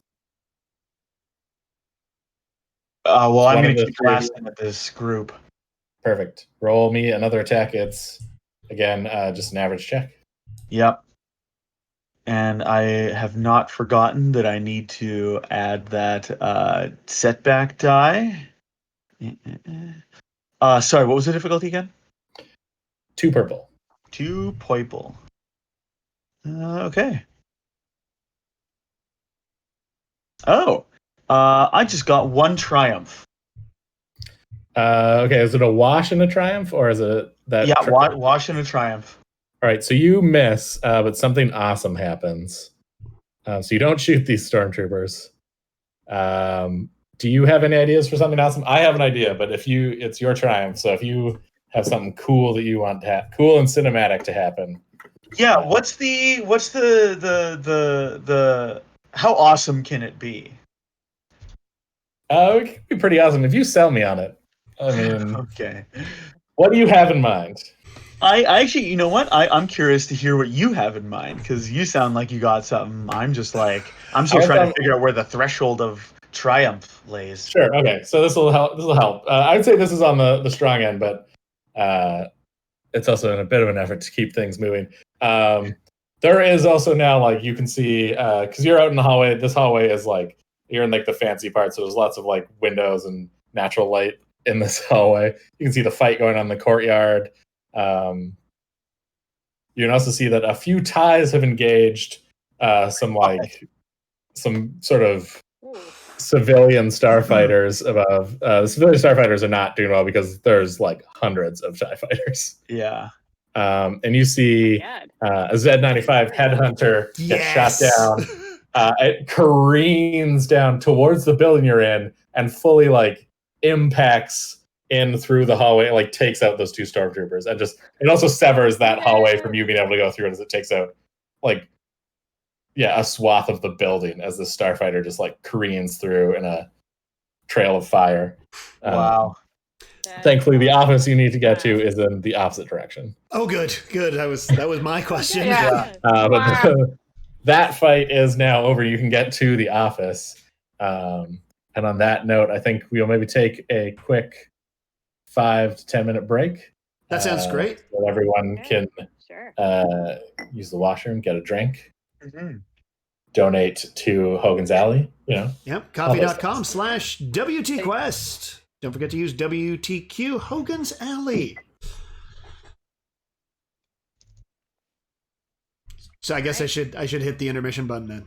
Well, I'm going to keep blasting at this group. Perfect. Roll me another attack. It's again just an average check. Yep. And I have not forgotten that I need to add that setback die. Sorry, what was the difficulty again? 2 purple. 2 purple. Okay. Oh, I just got 1 triumph. Okay, is it a wash and a triumph, or is it that? Yeah, wash and a triumph. All right, so you miss, but something awesome happens. So you don't shoot these stormtroopers. Do you have any ideas for something awesome? I have an idea, but it's your triumph. So if you have something cool that you want to have, cool and cinematic to happen. Yeah, what's the how awesome can it be? It could be pretty awesome if you sell me on it. I mean, Okay. what do you have in mind? I actually, you know what? I'm curious to hear what you have in mind because you sound like you got something. I'm still trying to figure out where the threshold of triumph lays. Sure. Okay. So this will help. I'd say this is on the strong end, but it's also in a bit of an effort to keep things moving. There is also now, like, you can see, because you're out in the hallway. This hallway is like, you're in like the fancy part, so there's lots of like windows and natural light in this hallway. You can see the fight going on in the courtyard. You can also see that a few ties have engaged some sort of civilian starfighters above. The civilian starfighters are not doing well because there's like hundreds of TIE fighters. Yeah. And you see a Z-95 headhunter get shot down. It careens down towards the building you're in and fully like impacts in through the hallway, like takes out those 2 stormtroopers, and just it also severs that hallway from you being able to go through it as it takes out like a swath of the building as the starfighter just like careens through in a trail of fire. Wow. Thankfully, the office you need to get to is in the opposite direction. Oh, good. That was my question. Yeah. But that fight is now over. You can get to the office. And on that note, I think we'll maybe take a quick 5 to 10 minute break. That sounds great. So everyone can use the washroom, get a drink, donate to Hogan's Alley. Yep. Coffee.com/WTQuest. Don't forget to use WTQ Hogan's Alley. So I guess I should hit the intermission button then.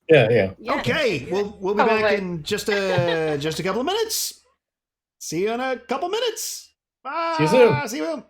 Yeah. Okay, we'll be back in just a couple of minutes. See you in a couple minutes. Bye. See you soon. See you soon.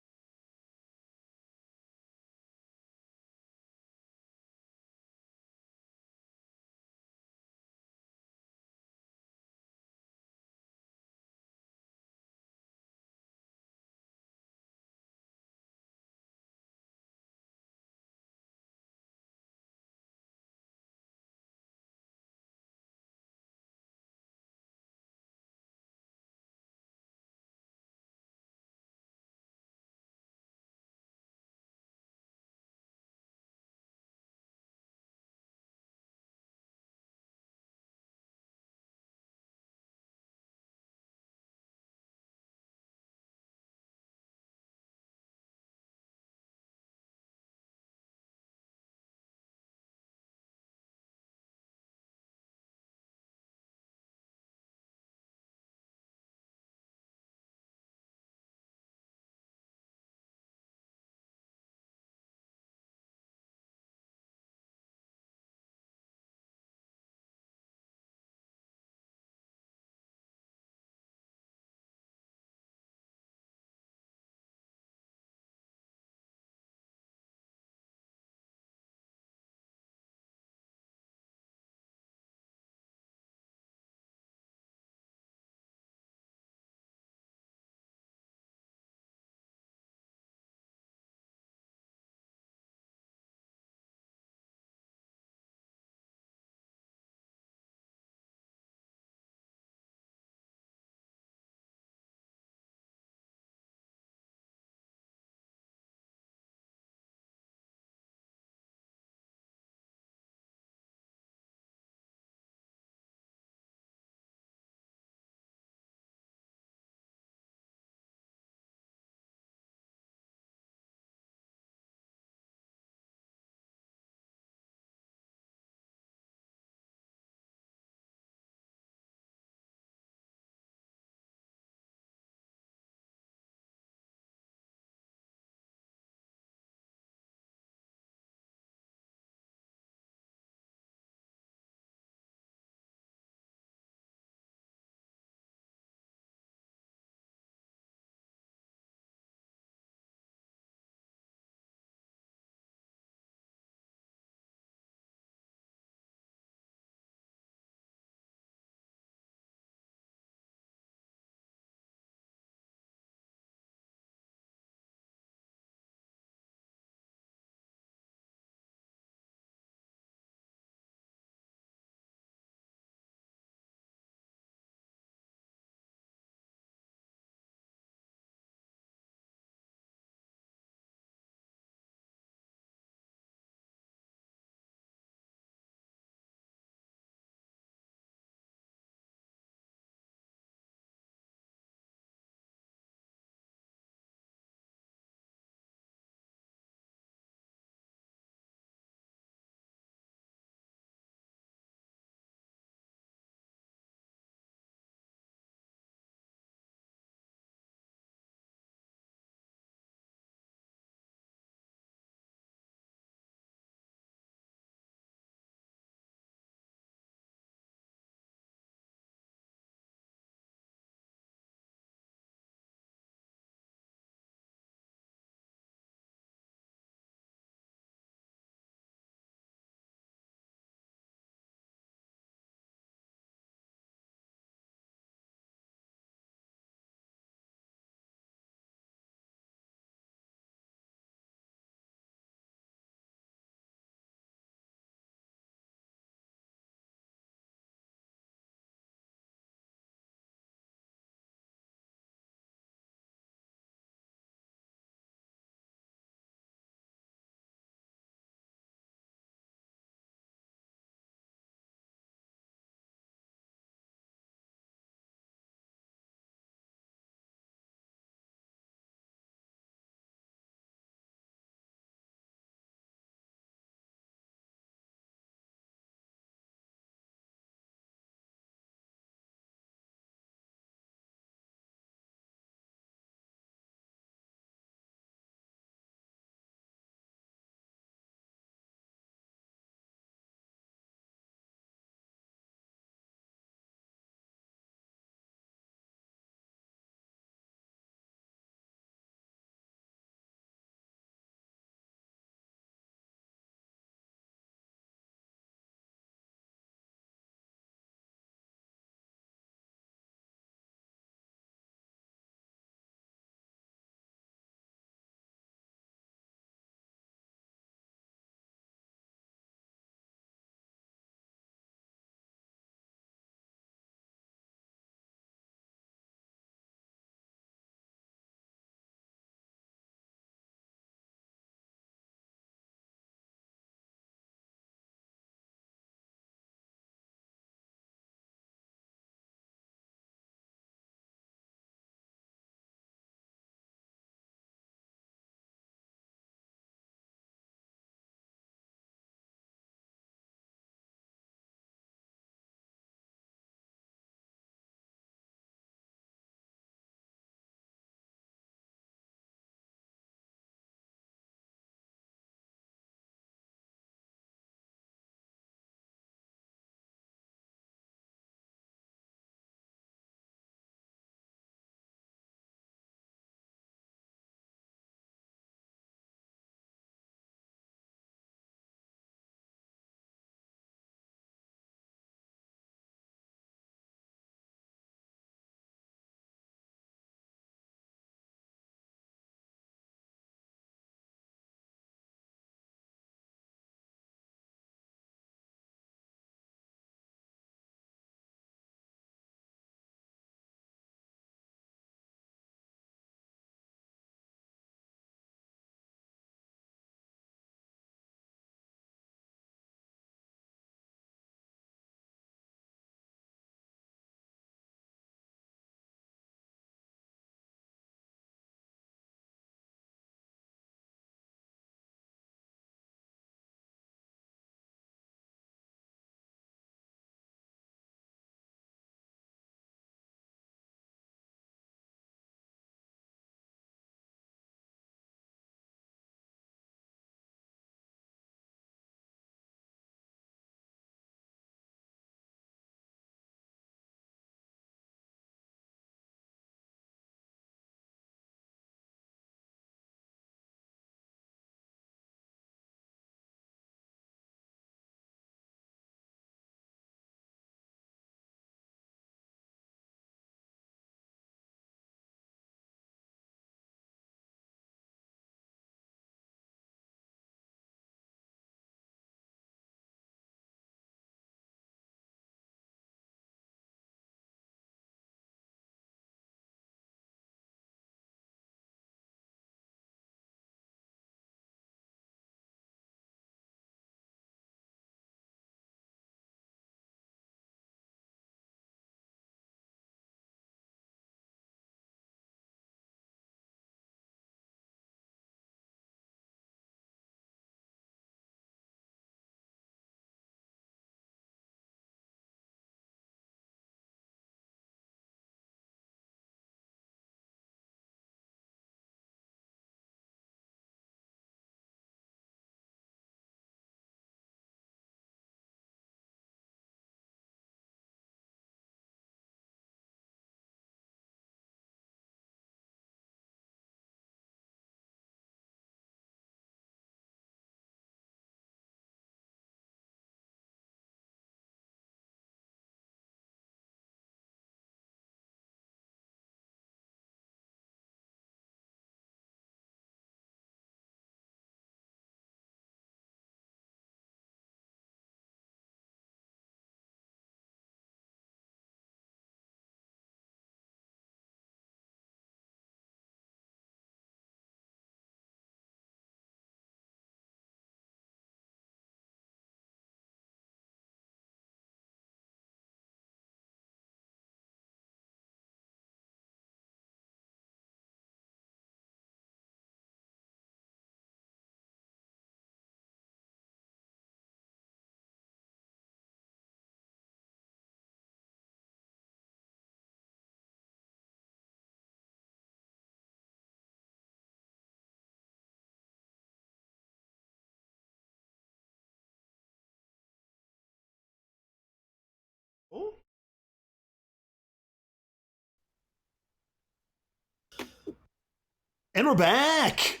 And we're back.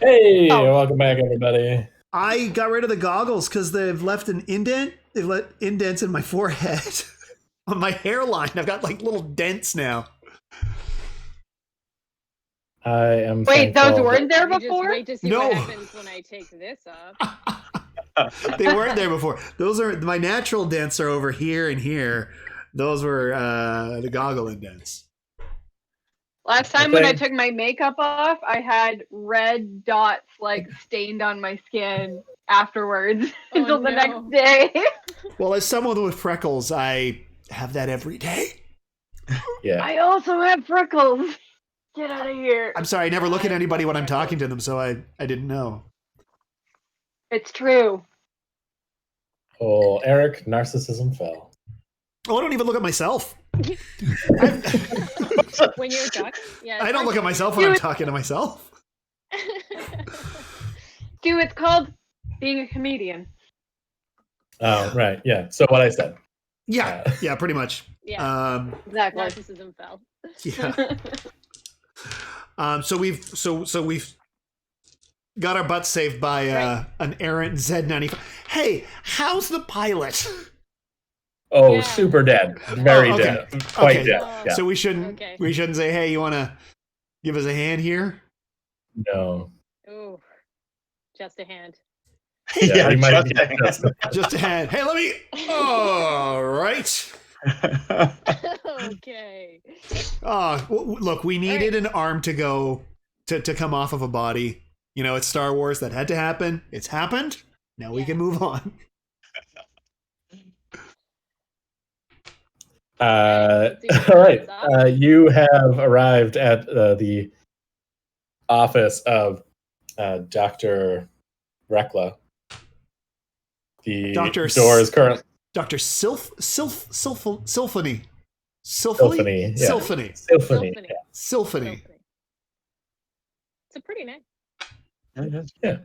Hey, welcome back, everybody. I got rid of the goggles because they've left an indent. They've let indents in my forehead, on my hairline. I've got like little dents now. I am. Wait, those weren't there Just before? wait to see No. what happens when I take this off. They weren't there before. Those are my natural dents are over here and here. Those were the goggle indents. Last time when I took my makeup off, I had red dots like stained on my skin afterwards until the next day. Well, as someone with freckles, I have that every day. Yeah. I also have freckles. Get out of here. I'm sorry, I never look at anybody when I'm talking to them, so I didn't know. It's true. Oh, Eric, narcissism fell. Oh, I don't even look at myself. When you're talking? Yeah. I don't look at myself when I'm talking to myself. Stu, it's called being a comedian. Oh, right. Yeah. So what I said. Yeah, yeah, pretty much. Yeah. Exactly. Narcissism fell. Yeah. So we've got our butts saved by an errant Z95. Hey, how's the pilot? Oh, Yeah. super dead. Very okay. dead. Quite Okay. dead. Yeah. So we shouldn't say, hey, you want to give us a hand here? No. Ooh, just a hand. Yeah, he might just be a hand. Just a hand. Hey, let me. All right. Okay. Look, we needed an arm to go to come off of a body. You know, it's Star Wars. That had to happen. It's happened. Now we can move on. All right. You have arrived at the office of Dr. Rekla. The Dr. door is currently Dr. Sylphony. Sylphony. Yeah. Sylphony. Sylphony. Yeah. Sylphony. It's a pretty name. Yeah.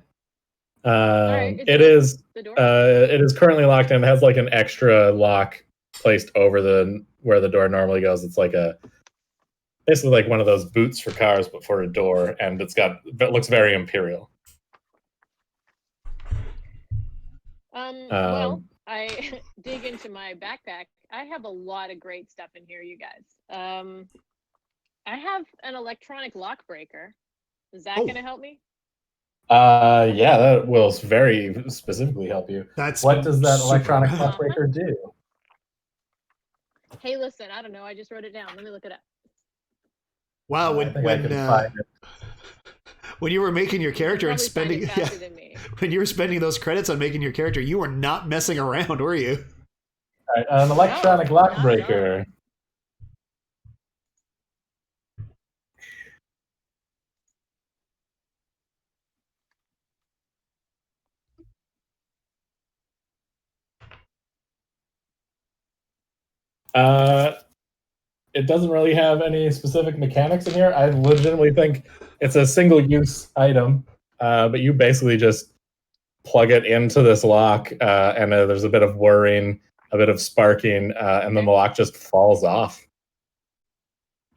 Right, it is. The door. It is currently locked and has like an extra lock placed over where the door normally goes. It's like basically like one of those boots for cars, but for a door, and it looks very imperial. Well, I dig into my backpack. I have a lot of great stuff in here, you guys. I have an electronic lock breaker. Is that going to help me? Yeah, that will very specifically help you. What does that electronic lock breaker do? Hey, listen, I don't know. I just wrote it down. Let me look it up. Wow, when you were making your character and spending when you were spending those credits on making your character, you were not messing around, were you? All right, an electronic lock breaker. It doesn't really have any specific mechanics in here. I legitimately think it's a single-use item, but you basically just plug it into this lock, and there's a bit of whirring, a bit of sparking, and then the lock just falls off.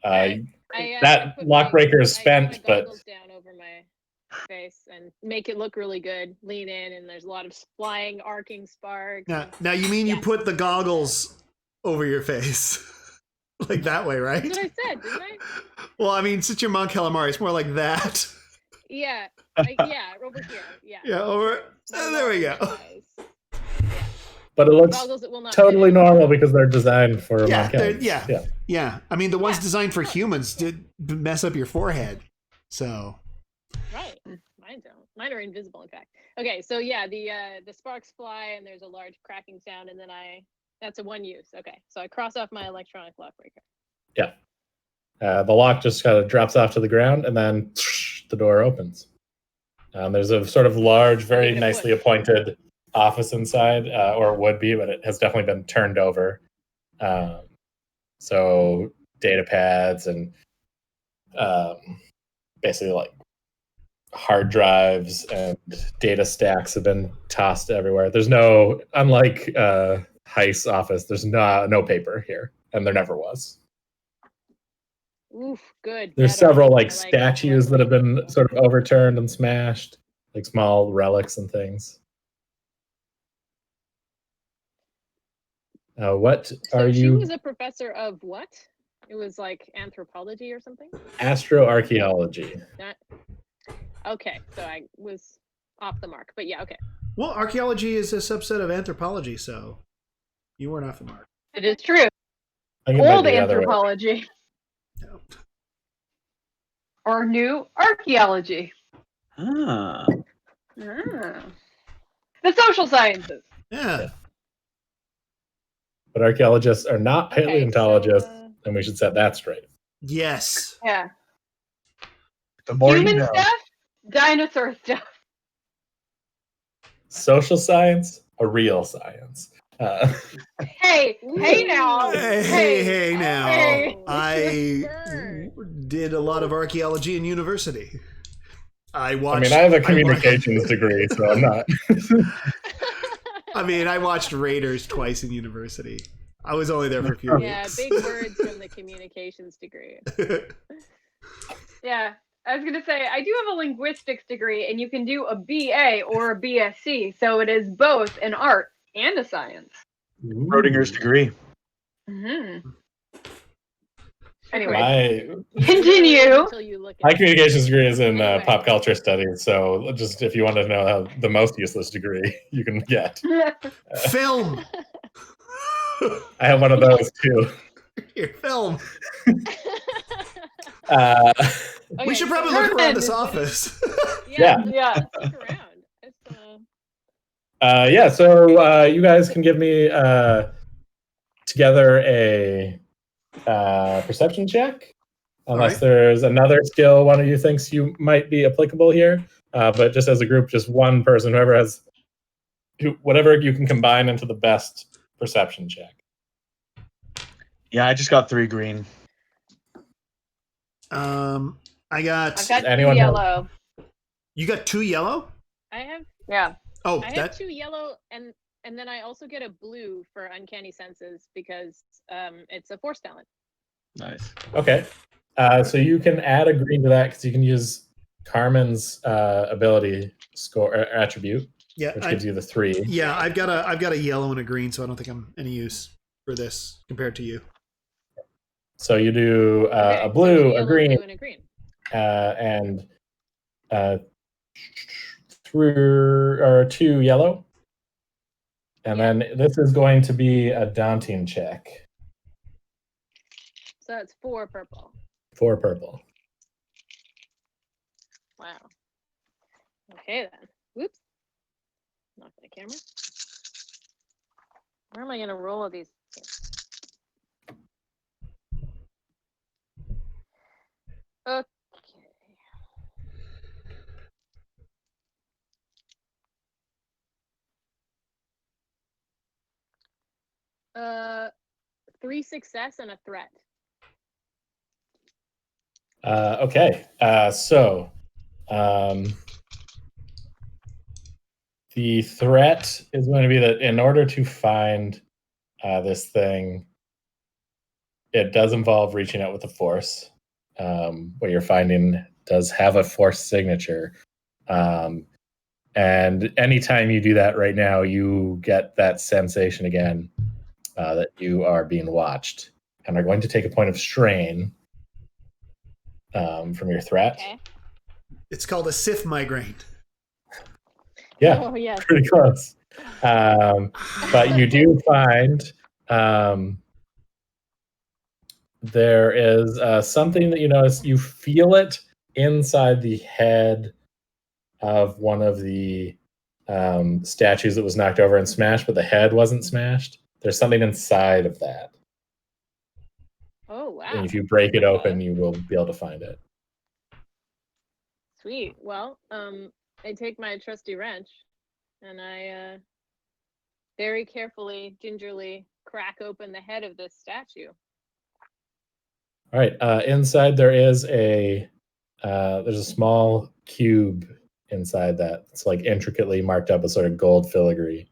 That lock breaker is spent, but down over my face and make it look really good. Lean in, and there's a lot of flying, arcing sparks. Now you mean you put the goggles over your face? Like that way, right? That's what I said, didn't I? Well, I mean, since you're Mon Calamari, it's more like that. Yeah, over here. Yeah. Yeah, over. There we go. But it looks totally normal because they're designed for yeah. I mean, the ones designed for humans did mess up your forehead, so. Right, mine don't. Mine are invisible, in fact. Okay, so yeah, the sparks fly and there's a large cracking sound, and then that's a one use. Okay, so I cross off my electronic lock breaker. Yeah. The lock just kind of drops off to the ground, and then the door opens. There's a sort of large, very nicely appointed office inside, or it would be, but it has definitely been turned over. So data pads and basically like hard drives and data stacks have been tossed everywhere. There's unlike Heist's office, there's no paper here, and there never was. Oof, good. There's That several already- like I like statues that have been sort of overturned and smashed, like small relics and things. What So are she you? was a professor of what? It was like anthropology or something? Astroarchaeology. That okay, so I was off the mark. But yeah, okay. Well, archaeology is a subset of anthropology, so you weren't off the mark. It is true. I think it might Old be the other way. anthropology No. or new archaeology. Ah. Ah. The social sciences. Yeah. But archaeologists are not Okay, paleontologists, so, and we should set that straight. Yes. Yeah. The more Human you know. stuff, dinosaur stuff. Social science, a real science. Hey now. Hey now. Hey. I Burn. did a lot of archaeology in university. I watched. I have a I wa- communications degree, so I'm not. I watched Raiders twice in university. I was only there for a few yeah, weeks. big words from the communications degree. Yeah. I was going to say, I do have a linguistics degree, and you can do a BA or a BSc, so it is both an art and a science. Schrodinger's degree. Mm-hmm. Anyway, My continue. Until you look at my communications degree is in Anyway. pop culture studies, so just if you want to know how the most useless degree you can get, Film. I have one of those too. Here, film. Uh, Okay, We should so- probably look around this What office. Yeah. Yeah. Let's look around. It's, yeah, so you guys can give me together a perception check, unless right. there's another skill one of you thinks you might be applicable here. But just as a group, just one person, whatever you can combine into the best perception check. Yeah, I just got 3 green. I got. I've got Anyone two have- yellow. You got 2 yellow? I have Yeah. Oh, I have that. 2 yellow and then I also get a blue for uncanny senses because it's a force talent. Nice. Okay, so you can add a green to that because you can use Carmen's ability score attribute, Yeah. which gives you the 3. Yeah. I've got a yellow and a green, so I don't think I'm any use for this compared to you. So you do Okay, a so blue, 2 a yellow, green, blue, and a green. and 2 yellow. And Yeah. then this is going to be a daunting check. So that's 4 purple. 4 purple. Wow. Okay then. Whoops. Knock the camera. Where am I gonna roll these? Okay. 3 success and a threat. Okay, so the threat is going to be that in order to find this thing, it does involve reaching out with the force. What you're finding does have a force signature. And anytime you do that right now, you get that sensation again that you are being watched and are going to take a point of strain from your threat. Okay. It's called a Sith migraine. Yeah, Oh yes. pretty close. But you do find there is something that you notice. You feel it inside the head of one of the statues that was knocked over and smashed, but the head wasn't smashed. There's something inside of that. Oh wow. And if you break it open, you will be able to find it. Sweet. Well, I take my trusty wrench and I very carefully, gingerly crack open the head of this statue. All right. Inside there is there's a small cube inside that. It's like intricately marked up with sort of gold filigree.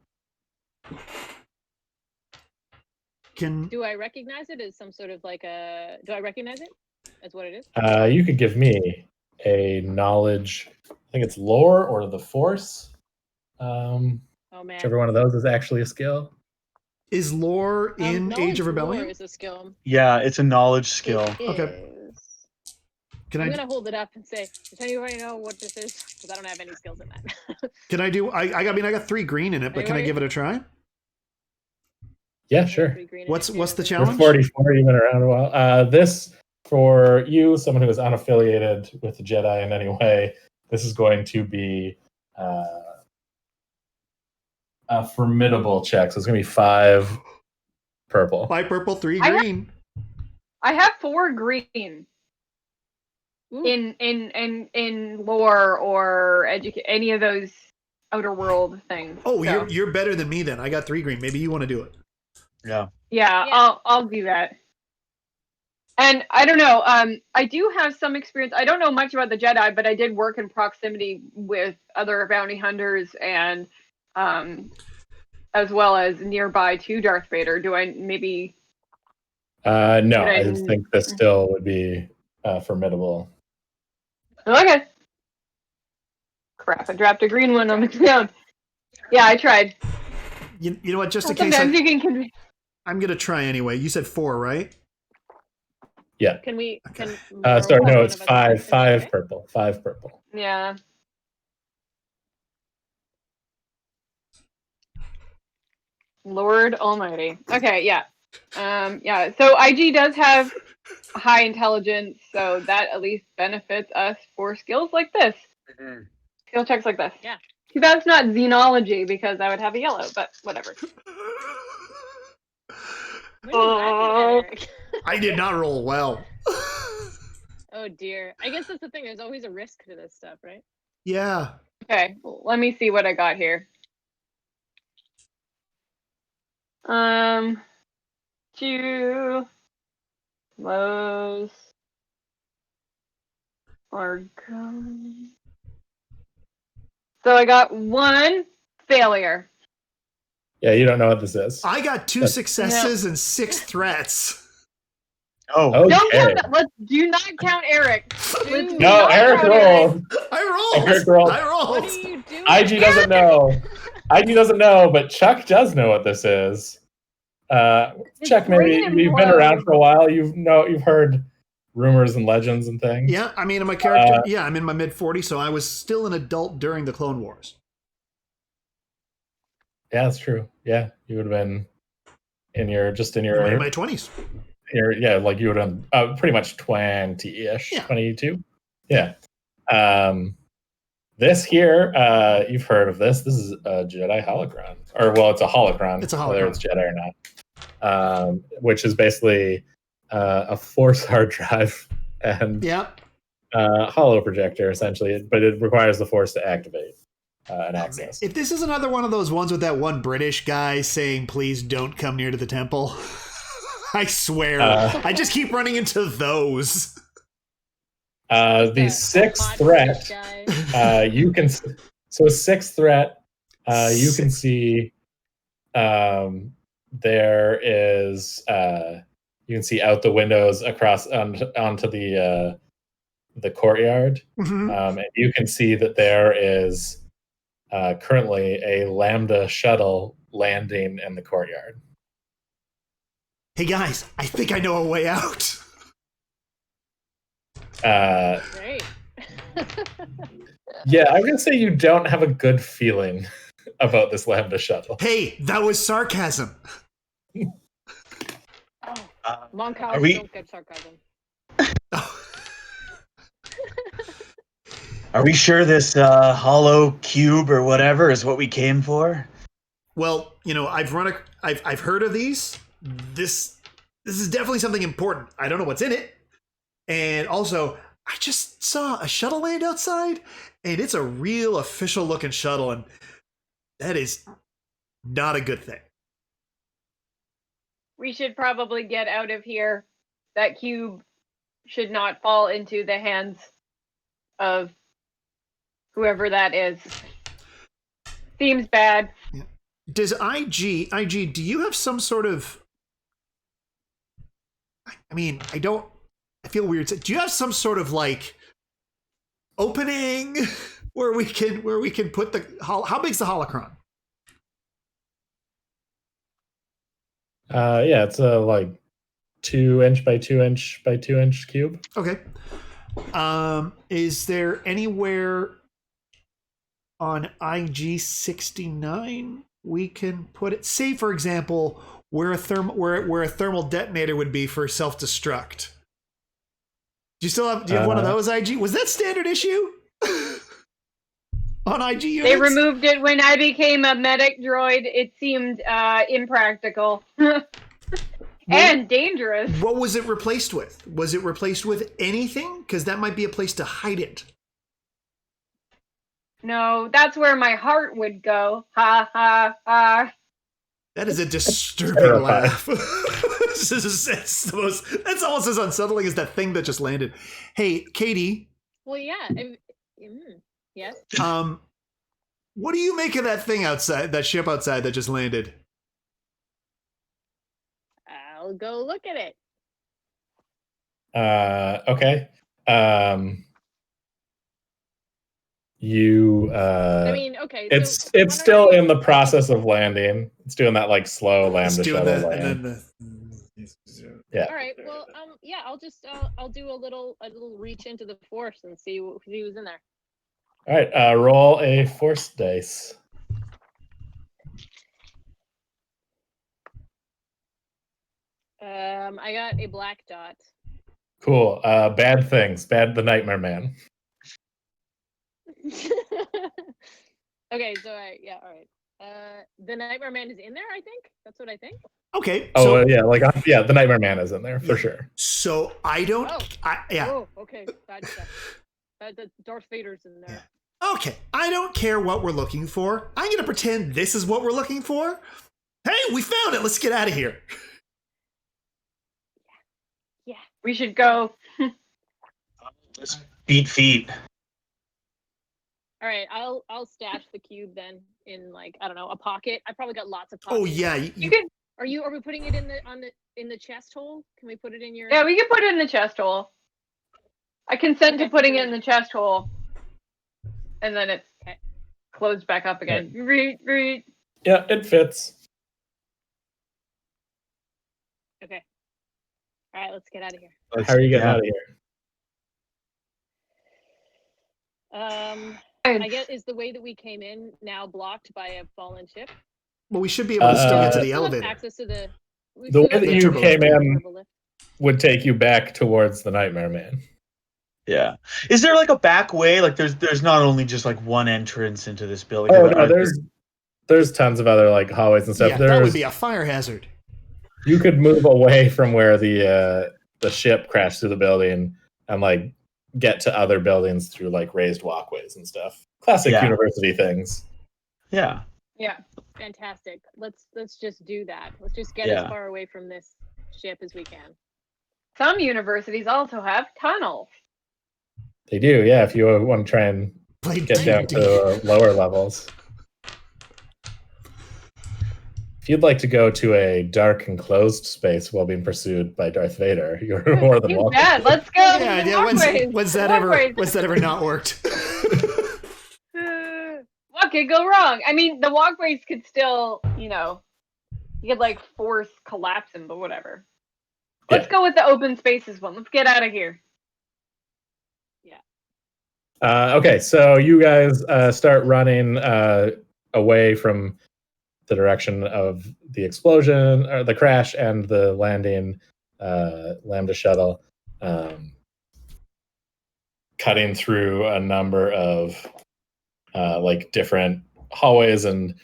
Can Do I recognize it as some sort of like a? Do I recognize it? That's what it is. You could give me a knowledge. I think it's lore or the force. Oh man. Whichever one of those is actually a skill. Is lore in Knowledge Age of lore Rebellion? is a skill. Yeah, it's a knowledge skill. It Okay. is. Can I'm I gonna hold it up and say, does anybody know what this is? Because I don't have any skills in that. can I do I got 3 green in it, but can I Anybody? give it a try? Yeah, sure. What's the You're challenge? 44. You've been around a while. This for you, someone who is unaffiliated with the Jedi in any way. This is going to be a formidable check. So it's going to be 5 purple. 5 purple, 3 I have- green. I have 4 green Ooh. in lore or any of those outer world things. Oh, so. you're better than me then. I got 3 green. Maybe you want to do it. Yeah. Yeah, I'll do that. And I don't know. I do have some experience. I don't know much about the Jedi, but I did work in proximity with other bounty hunters and, as well as nearby to Darth Vader. Do I maybe? No, I think this still would be formidable. Okay. Crap! I dropped a green one on the ground. Yeah, I tried. You know what? Just in case, Sometimes you can. I'm gonna try anyway. You said 4, right? Yeah. Can we? Okay. Can Sorry, no, one it's of us 5 do it? purple. 5 purple. Yeah. Lord Almighty. Okay, yeah. Yeah. So IG does have high intelligence, so that at least benefits us for skills like this. Mhm. Skill checks like this. Yeah. Too bad it's not xenology because I would have a yellow, but whatever. What are you laughing at, Eric? I did not roll well. Oh dear. I guess that's the thing. There's always a risk to this stuff, right? Yeah. Okay, let me see what I got here. 2 lows are gone. So I got 1 failure. Yeah, you don't know what this is. I got 2 successes and 6 threats. Oh, Don't count Okay. that. Let's do not count Eric. Dude, No, not Eric count rolled. I rolled. Eric rolled. I rolled. What are you doing? IG doesn't know. IG doesn't know, but Chuck does know what this is. Chuck, maybe brain you've been around implodes. for a while. You've heard rumors and legends and things. Yeah, I mean, my character. Yeah, I'm in my mid-40s, so I was still an adult during the Clone Wars. Yeah, that's true. Yeah, you would have been in your In my 20s. like you would have pretty much 20-ish, Yeah. 22. Yeah. This here, you've heard of this. This is a Jedi holocron, or well, it's a holocron. It's a whether holocron. it's Jedi or not. Which is basically a Force hard drive and Yeah. holo projector, essentially, but it requires the Force to activate and access. If this is another one of those ones with that one British guy saying, please don't come near to the temple, I swear, I just keep running into those. The The 6th hot threat, guy. you can, so 6th threat, you can see there is, you can see out the windows across onto the courtyard. Mhm. And you can see that there is currently a Lambda shuttle landing in the courtyard. Hey guys, I think I know a way out. Great. Yeah, I'm gonna say you don't have a good feeling about this Lambda shuttle. Hey, that was sarcasm. Long are cows we- don't get sarcasm. Are we sure this hollow cube or whatever is what we came for? Well, you know, I've heard of these. This is definitely something important. I don't know what's in it. And also, I just saw a shuttle land outside, and it's a real official looking shuttle, and that is not a good thing. We should probably get out of here. That cube should not fall into the hands of whoever that is. Seems bad. Does IG, do you have some sort of... I mean, I don't I feel weird. Do you have some sort of like opening where we can put the how big's the holocron? Yeah, it's a like 2-inch by 2-inch by 2-inch cube. Okay. Is there anywhere on IG-69 we can put it? Say, for example, where a thermal detonator would be for self-destruct. Do you have one of those IG? Was that standard issue on IG units? They removed it when I became a medic droid. It seemed impractical and dangerous. What was it replaced with? Was it replaced with anything? Because that might be a place to hide it. No, that's where my heart would go. Ha ha ha. That is a disturbing laugh. That's almost as unsettling as that thing that just landed. Hey, Kaedi. Well, yeah. Yes. What do you make of that thing outside, that ship outside that just landed? I'll go look at it. Okay. You. I mean, okay. It's so still in the process of landing. It's doing that like slow lambda shuttle land. Yeah. All right. Well, yeah. I'll do a little reach into the force and see who's in there. All right. Roll a force dice. I got a black dot. Cool. Bad things. Bad. The Nightmare Man. Okay, so all right. The Nightmare Man is in there, I think. That's what I think. Okay. Oh, yeah, the Nightmare Man is in there for sure. So I don't. Oh, okay. The Darth Vader's in there. Yeah. Okay. I don't care what we're looking for. I'm gonna pretend this is what we're looking for. Hey, we found it. Let's get out of here. Yeah, we should go. Let's beat feet. All right, I'll stash the cube then in like I don't know a pocket. I probably got lots of pockets. Oh yeah, You can. Are we putting it in the chest hole? Can we put it in your? Yeah, we can put it in the chest hole. I consent to putting it in the chest hole, and then it's closed back up again. Read. Yeah, it fits. Okay. All right, let's get out of here. How are you getting out of here? I guess is the way that we came in now blocked by a fallen ship. Well, we should be able to still get to the Still have elevator. access to the way that you came in turbo lift. would take you back towards the Nightmare Man. Yeah. Is there like a back way? Like there's not only just like one entrance into this building. Oh no, there's tons of other like hallways and stuff. Yeah, that would be a fire hazard. You could move away from where the ship crashed through the building and like get to other buildings through like raised walkways and stuff. Classic university things. Yeah. Yeah. Fantastic. Let's just do that. Let's just get as far away from this ship as we can. Some universities also have tunnels. They do, yeah, if you want to try and get down to lower levels. If you'd like to go to a dark and closed space while being pursued by Darth Vader, you're more than welcome. Yeah, let's go. Yeah, when's that ever not worked? What could go wrong? I mean, the walkways could still, you could like force collapse them, but whatever. Let's go with the open spaces one. Let's get out of here. Yeah. Okay, so you guys start running away from the direction of the explosion, or the crash, and the landing Lambda shuttle, cutting through a number of like different hallways and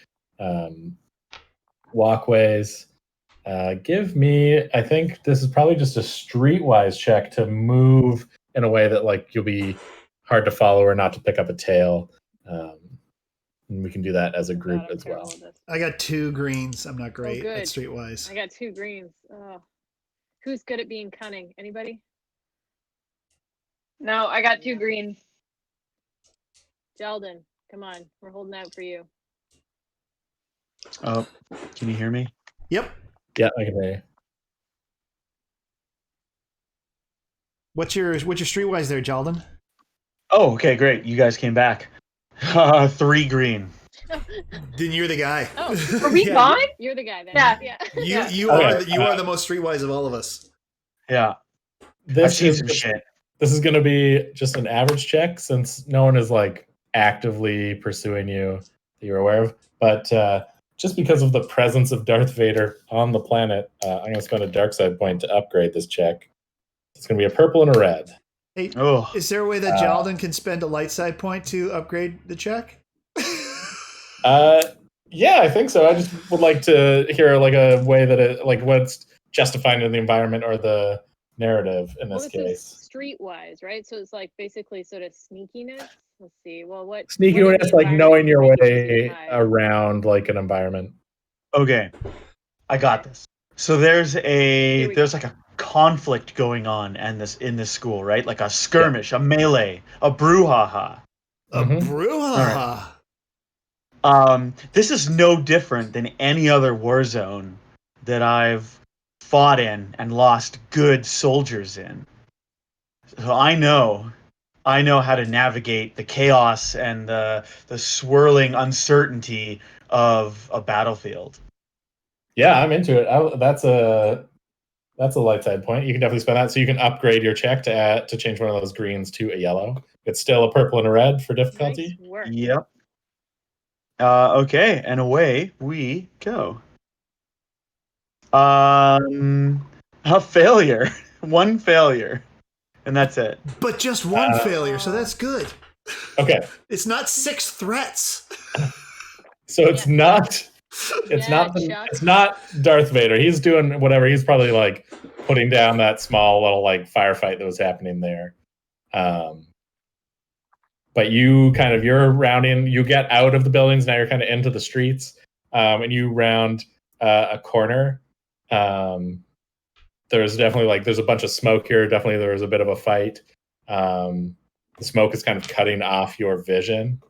walkways. Give me, I think this is probably just a streetwise check to move in a way that like you'll be hard to follow or not to pick up a tail. And we can do that as a group as well. I got 2 greens. I'm not great at good. streetwise. I got 2 greens. Oh. Who's good at being cunning? Anybody? No, I got 2 greens. Jaldun, come on. We're holding out for you. Oh, can you hear me? Yep. Yeah, I can hear you. What's your streetwise there, Jaldun? Oh, okay, great. You guys came back. 3 green. Then you're the guy. Oh, Are we gone? you're the guy then. Yeah. You Okay, you are the most streetwise of all of us. Yeah. I've This seen is some shit. this is going to be just an average check since no one is like actively pursuing you that you're aware of. But just because of the presence of Darth Vader on the planet, I'm going to spend a dark side point to upgrade this check. It's going to be a purple and a red. Hey, Oh, is there a way that Jaldun can spend a light side point to upgrade the check? Yeah, I think so. I just would like to hear like a way that it like what's justified in the environment or the narrative in this Well, case. is streetwise, right? So it's like basically sort of sneakiness. Let's see. Well, what Sneakiness, what in the like knowing environment your would make you way hide? around like an environment. okay. I got this. So there's Here we go. like a conflict going on in this school, right? Like a skirmish, a melee, a brouhaha. A Mhm. brouhaha. This is no different than any other war zone that I've fought in and lost good soldiers in. So I know how to navigate the chaos and the swirling uncertainty of a battlefield. Yeah, I'm into it. That's a light side point. You can definitely spend that, so you can upgrade your check to change one of those greens to a yellow. It's still a purple and a red for Nice difficulty. work. Yep. Okay, and away we go. A failure. One failure. And that's it. But just one failure, so that's good. Okay, It's not 6 threats. so it's Yeah. not Chuck. it's not Darth Vader. He's doing whatever. He's probably like putting down that small little like firefight that was happening there. But you're rounding. You get out of the buildings now. You're kind of into the streets, and you round a corner. There's definitely there's a bunch of smoke here. Definitely there was a bit of a fight. The smoke is kind of cutting off your vision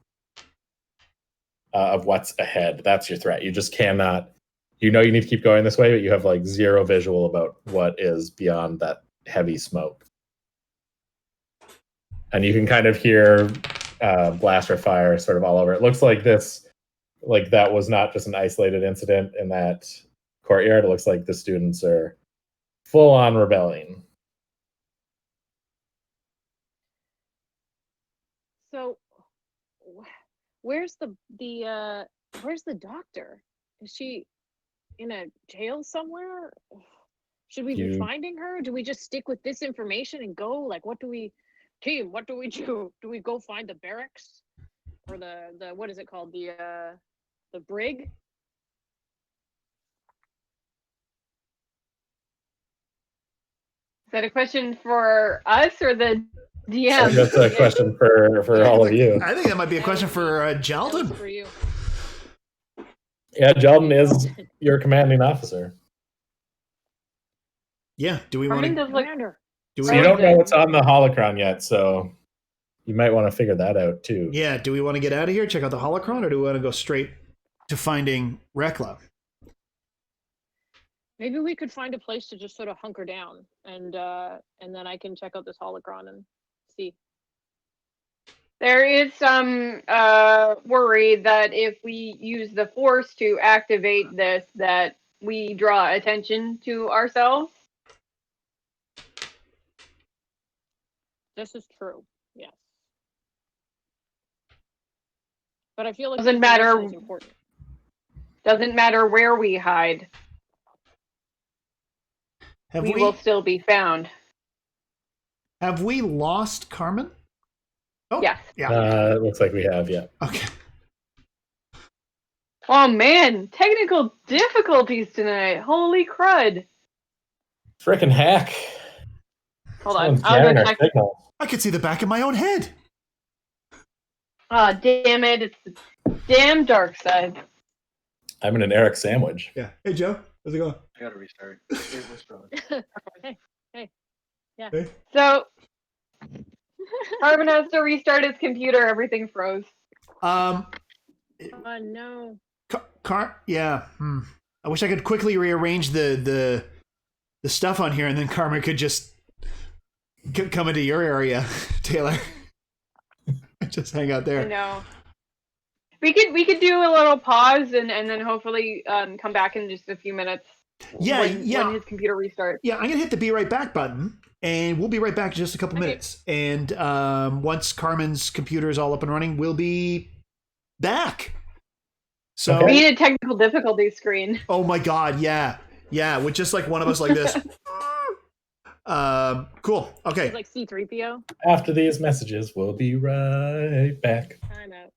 of what's ahead. That's your threat. You just cannot. You know you need to keep going this way, but you have like zero visual about what is beyond that heavy smoke. And you can kind of hear blaster fire sort of all over. It looks like that was not just an isolated incident in that courtyard. It looks like the students are full on rebelling. So, where's the doctor? Is she in a jail somewhere? Should we be finding her? Do we just stick with this information and go? Like, what do we do? Do we go find the barracks or the what is it called? The brig? Is that a question for us or the DM? That's a question for all of you. I think that might be a question for That was Jaldun. for you. Yeah, Jaldun is your commanding officer. Yeah. Do we Carmin want to? does look. Commander. So you don't know what's on the holocron yet, so you might want to figure that out too. Yeah. Do we want to get out of here, check out the holocron, or do we want to go straight to finding Rekla? Maybe we could find a place to just sort of hunker down, and then I can check out this holocron and see. There is some worry that if we use the Force to activate this, that we draw attention to ourselves. This is true, yes. But I feel like Doesn't matter. information is important. Doesn't matter where we hide, we will still be found. Have we lost Carmin? Oh, Yes. Yeah. It looks like we have, yeah. Okay. Oh man, technical difficulties tonight. Holy crud. Frickin' hack. Hold on. Someone's I'll jamming go our check. signal. I could see the back of my own head. Ah, damn it. It's the damn dark side. I'm in an Eric sandwich. Yeah. Hey, Joe. How's it going? I gotta restart. Hey. So, Carmin has to restart his computer. Everything froze. Oh no. Yeah. I wish I could quickly rearrange the stuff on here, and then Carmen could just coming to your area, Taylor. Just hang out I there. know. We could do a little pause and then hopefully come back in just a few minutes. Yeah, when yeah. his computer restarts. Yeah, I'm gonna hit the be right back button, and we'll be right back in just a couple minutes. And once Carmen's computer is all up and running, we'll be back. So We need a technical difficulty screen. oh my god, yeah, with just like one of us like this. Cool. Okay. It's like C-3PO. After these messages, we'll be right back. I'm out.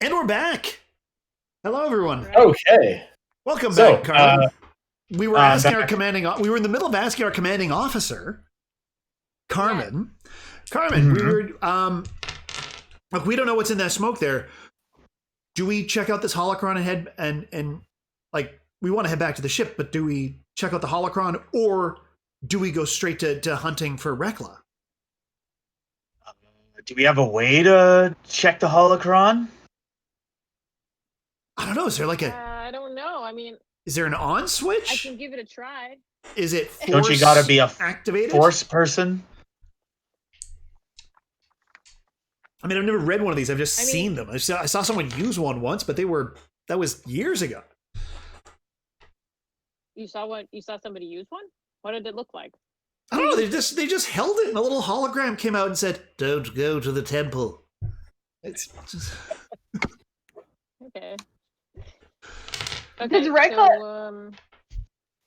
And we're back. Hello, everyone. Right. Okay. Welcome So, back, Carmen. We were asking back. our commanding. We were in the middle of asking our commanding officer, Carmen. Carmen, we were. Look, we don't know what's in that smoke there. Do we check out this holocron and head and like we want to head back to the ship, but do we check out the holocron or do we go straight to hunting for Rekla? Do we have a way to check the holocron? I don't know. Is there like a? I don't know. I mean, Is there an on I switch? can give it a try. Is it force Don't you gotta be a activated? Force person? I mean, I've never read one of these. I've just I mean- seen them. I saw someone use one once, but that was years ago. You saw somebody use one? What did it look like? I don't know. They just held it, and a little hologram came out and said, "Don't go to the temple." It's just... Okay. Does Rekla- So,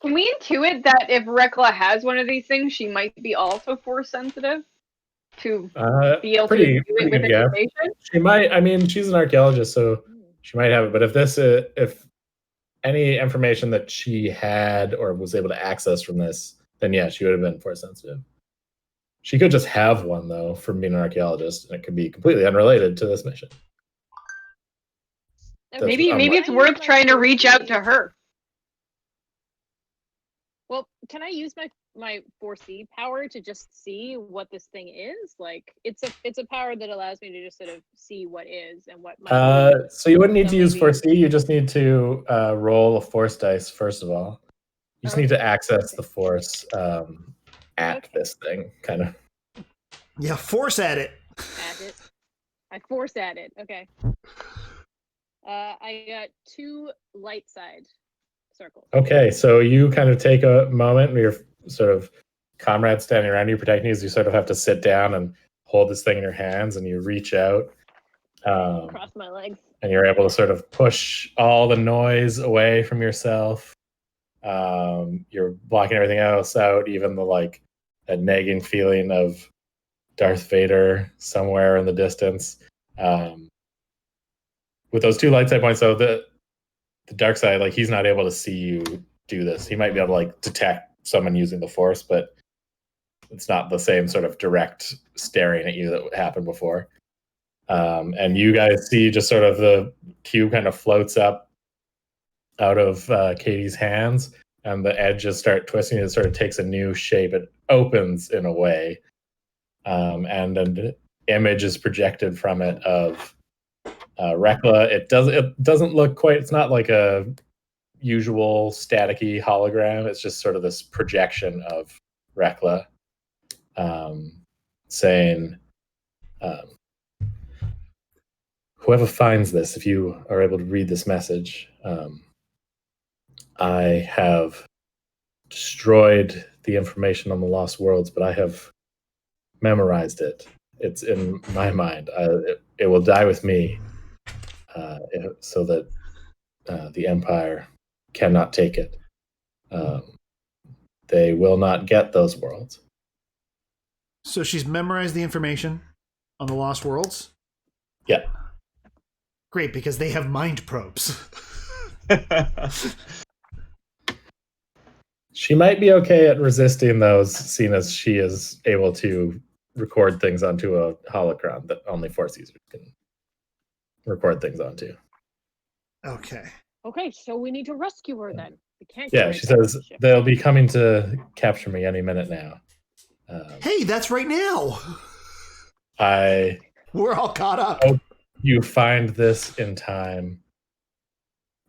Can we intuit that if Rekla has one of these things, she might be also force sensitive to be able to do it with good guess. information? She might. I mean, she's an archaeologist, so she might have it. But if any information that she had or was able to access from this, then yeah, she would have been force sensitive. She could just have one though from being an archaeologist, and it could be completely unrelated to this mission. That's Maybe unlikely. it's worth trying to reach out to her. Well, can I use my 4C power to just see what this thing is? Like, it's a power that allows me to just sort of see what is and what might be. So you wouldn't need to use Maybe- 4C. You just need to roll a force dice first of all. You just need to access the force at this thing, kind of. Yeah, force at it. At it. I force at it. Okay. I got 2 light side circles. Okay, so you kind of take a moment, and your sort of comrades standing around you protecting you, as you sort of have to sit down and hold this thing in your hands, and you reach out. Cross my legs. And you're able to sort of push all the noise away from yourself. You're blocking everything else out, even the a nagging feeling of Darth Vader somewhere in the distance. With those 2 light side points, though, the dark side, he's not able to see you do this. He might be able to detect someone using the force, but it's not the same sort of direct staring at you that happened before. And you guys see just sort of the cube kind of floats up out of Kaedie's hands, and the edges start twisting. It sort of takes a new shape. It opens in a way, and an image is projected from it of Rekla. It doesn't look quite. It's not like a usual staticky hologram. It's just sort of this projection of Rekla, saying, "Whoever finds this, if you are able to read this message, I have destroyed the information on the Lost Worlds, but I have memorized it. It's in my mind. It will die with me, so that the Empire cannot take it. They will not get those worlds." So she's memorized the information on the Lost Worlds? Yeah. Great, because they have mind probes. She might be okay at resisting those, seeing as she is able to record things onto a holocron that only Force users can record things onto. Okay. Okay, so we need to rescue her then. We can't. Yeah, she says they'll be coming to capture me any minute now. Hey, that's right now. We're all caught up. Hope you find this in time.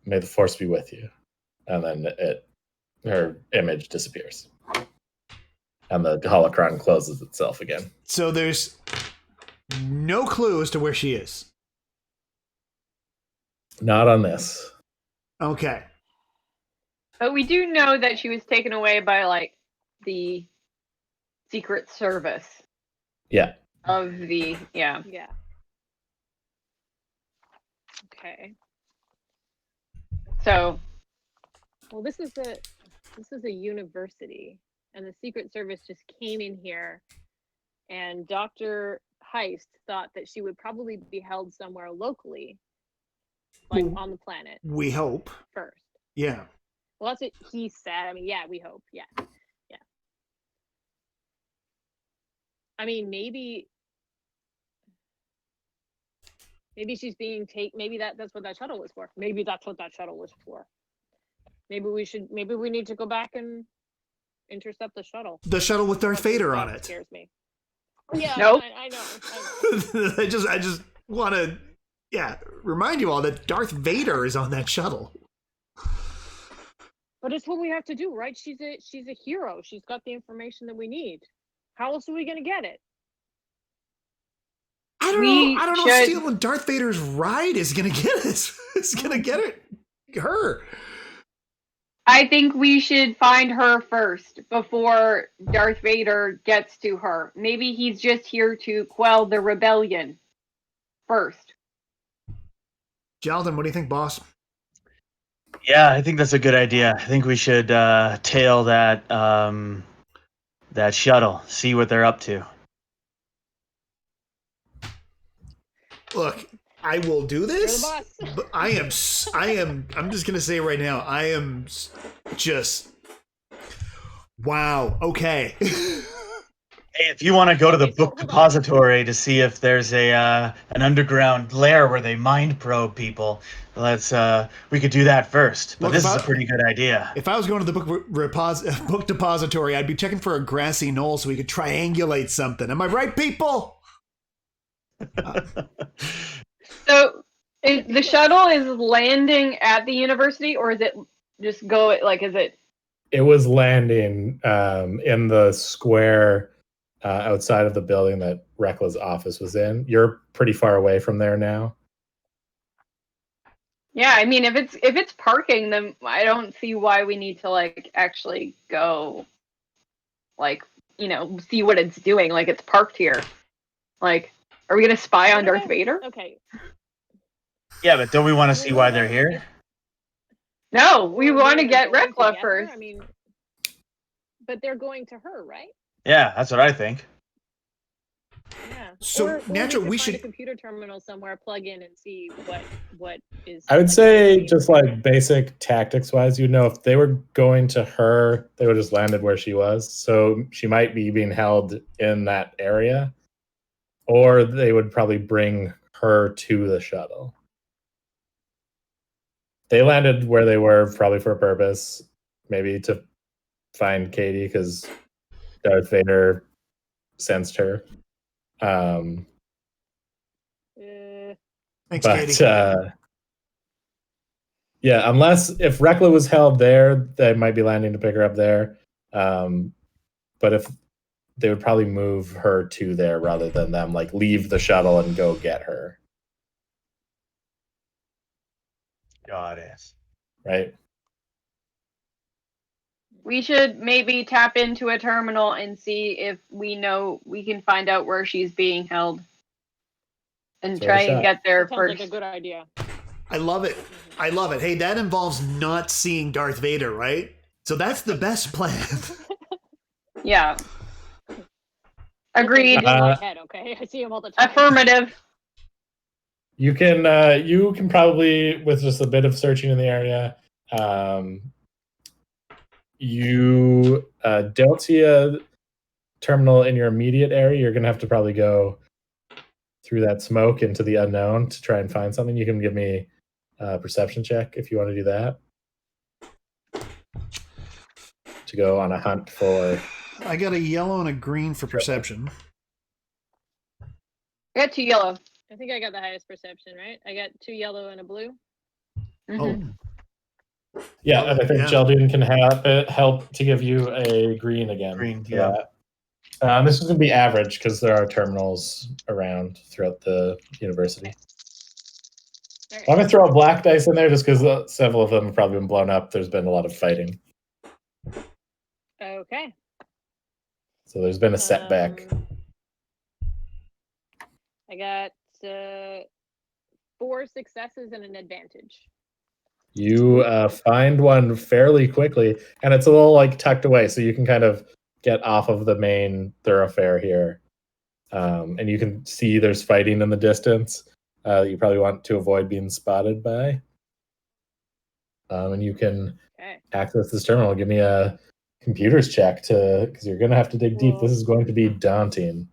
May the Force be with you. And then her image disappears. And the holocron closes itself again. So there's no clue as to where she is. Not on this. Okay. But we do know that she was taken away by the Secret Service. Yeah. Of the Yeah. Okay. So. Well, this is a university, and the Secret Service just came in here, and Dr. Heist thought that she would probably be held somewhere locally, on the planet. We hope. First. Yeah. Well, that's what he said. I mean, yeah, we hope. Yeah. I mean, maybe she's being maybe that's what that shuttle was for. Maybe that's what that shuttle was for. Maybe we need to go back and intercept the shuttle. The shuttle with Darth Vader on it. Scares me. Yeah, nope. I know. I just want to remind you all that Darth Vader is on that shuttle. But it's what we have to do, right? She's a hero. She's got the information that we need. How else are we going to get it? I don't know if stealing Darth Vader's ride is going to get us. It's going to get her. I think we should find her first before Darth Vader gets to her. Maybe he's just here to quell the rebellion first. Jaldun, what do you think, boss? Yeah, I think that's a good idea. I think we should tail that that shuttle, see what they're up to. Look, I will do this, but I'm just going to say right now, I am just, wow, okay. Hey, if you want to go to the Okay, so book hold on. depository to see if there's an underground lair where they mind probe people, we could do that first. But Look, this is a pretty good idea. If I was going to the book depository, I'd be checking for a grassy knoll so we could triangulate something. Am I right, people? So, the shuttle is landing at the university, or is it just go? Like, is it? It was landing in the square outside of the building that Rekla's office was in. You're pretty far away from there now. Yeah, I mean, if it's parking, then I don't see why we need to like actually go, like, see what it's doing. Like, it's parked here. Like, are we gonna spy on Darth Vader? Okay. Yeah, but don't we want to see why they're here? No, we Or want to they're get going to Rekla her? first. I mean, but they're going to her, right? Yeah, that's what I think. Yeah. So, Natural, we find should- a computer terminal somewhere, plug in, and see what is. I would say just like basic tactics wise, you know, if they were going to her, they would have just landed where she was. So she might be being held in that area, or they would probably bring her to the shuttle. They landed where they were probably for a purpose, maybe to find Kaedi because Darth Vader sensed her. Thanks, But Katie. yeah, unless if Rekla was held there, they might be landing to pick her up there. But if they would probably move her to there rather than them like leave the shuttle and go get her. Got it. Right? We should maybe tap into a terminal and see if we can find out where she's being held, and Throw try a and shot. get there That sounds first. like a good idea. I love it. I love it. Hey, that involves not seeing Darth Vader, right? So that's the best plan. Yeah. That's Agreed. in my head, okay? I see him all the time. Affirmative. You can probably, with just a bit of searching in the area, you don't see a terminal in your immediate area. You're gonna have to probably go through that smoke into the unknown to try and find something. You can give me a perception check if you want to do that. To go on a hunt for. I got a yellow and a green for perception. I got 2 yellow. I think I got the highest perception, right? I got 2 yellow and a blue. Mhm. Yeah, and I think Yeah. Jaldun can help to give you a green again. Green, for yeah. that. This is going to be average because there are terminals around throughout the university. All right. I'm going to throw a black dice in there just because several of them have probably been blown up. There's been a lot of fighting. Okay. So there's been a setback. I got 4 successes and an advantage. You find one fairly quickly, and it's a little like tucked away, so you can kind of get off of the main thoroughfare here. And you can see there's fighting in the distance. You probably want to avoid being spotted by. And you can access this terminal. Give me a computers check because you're going to have to dig deep. This is going to be daunting.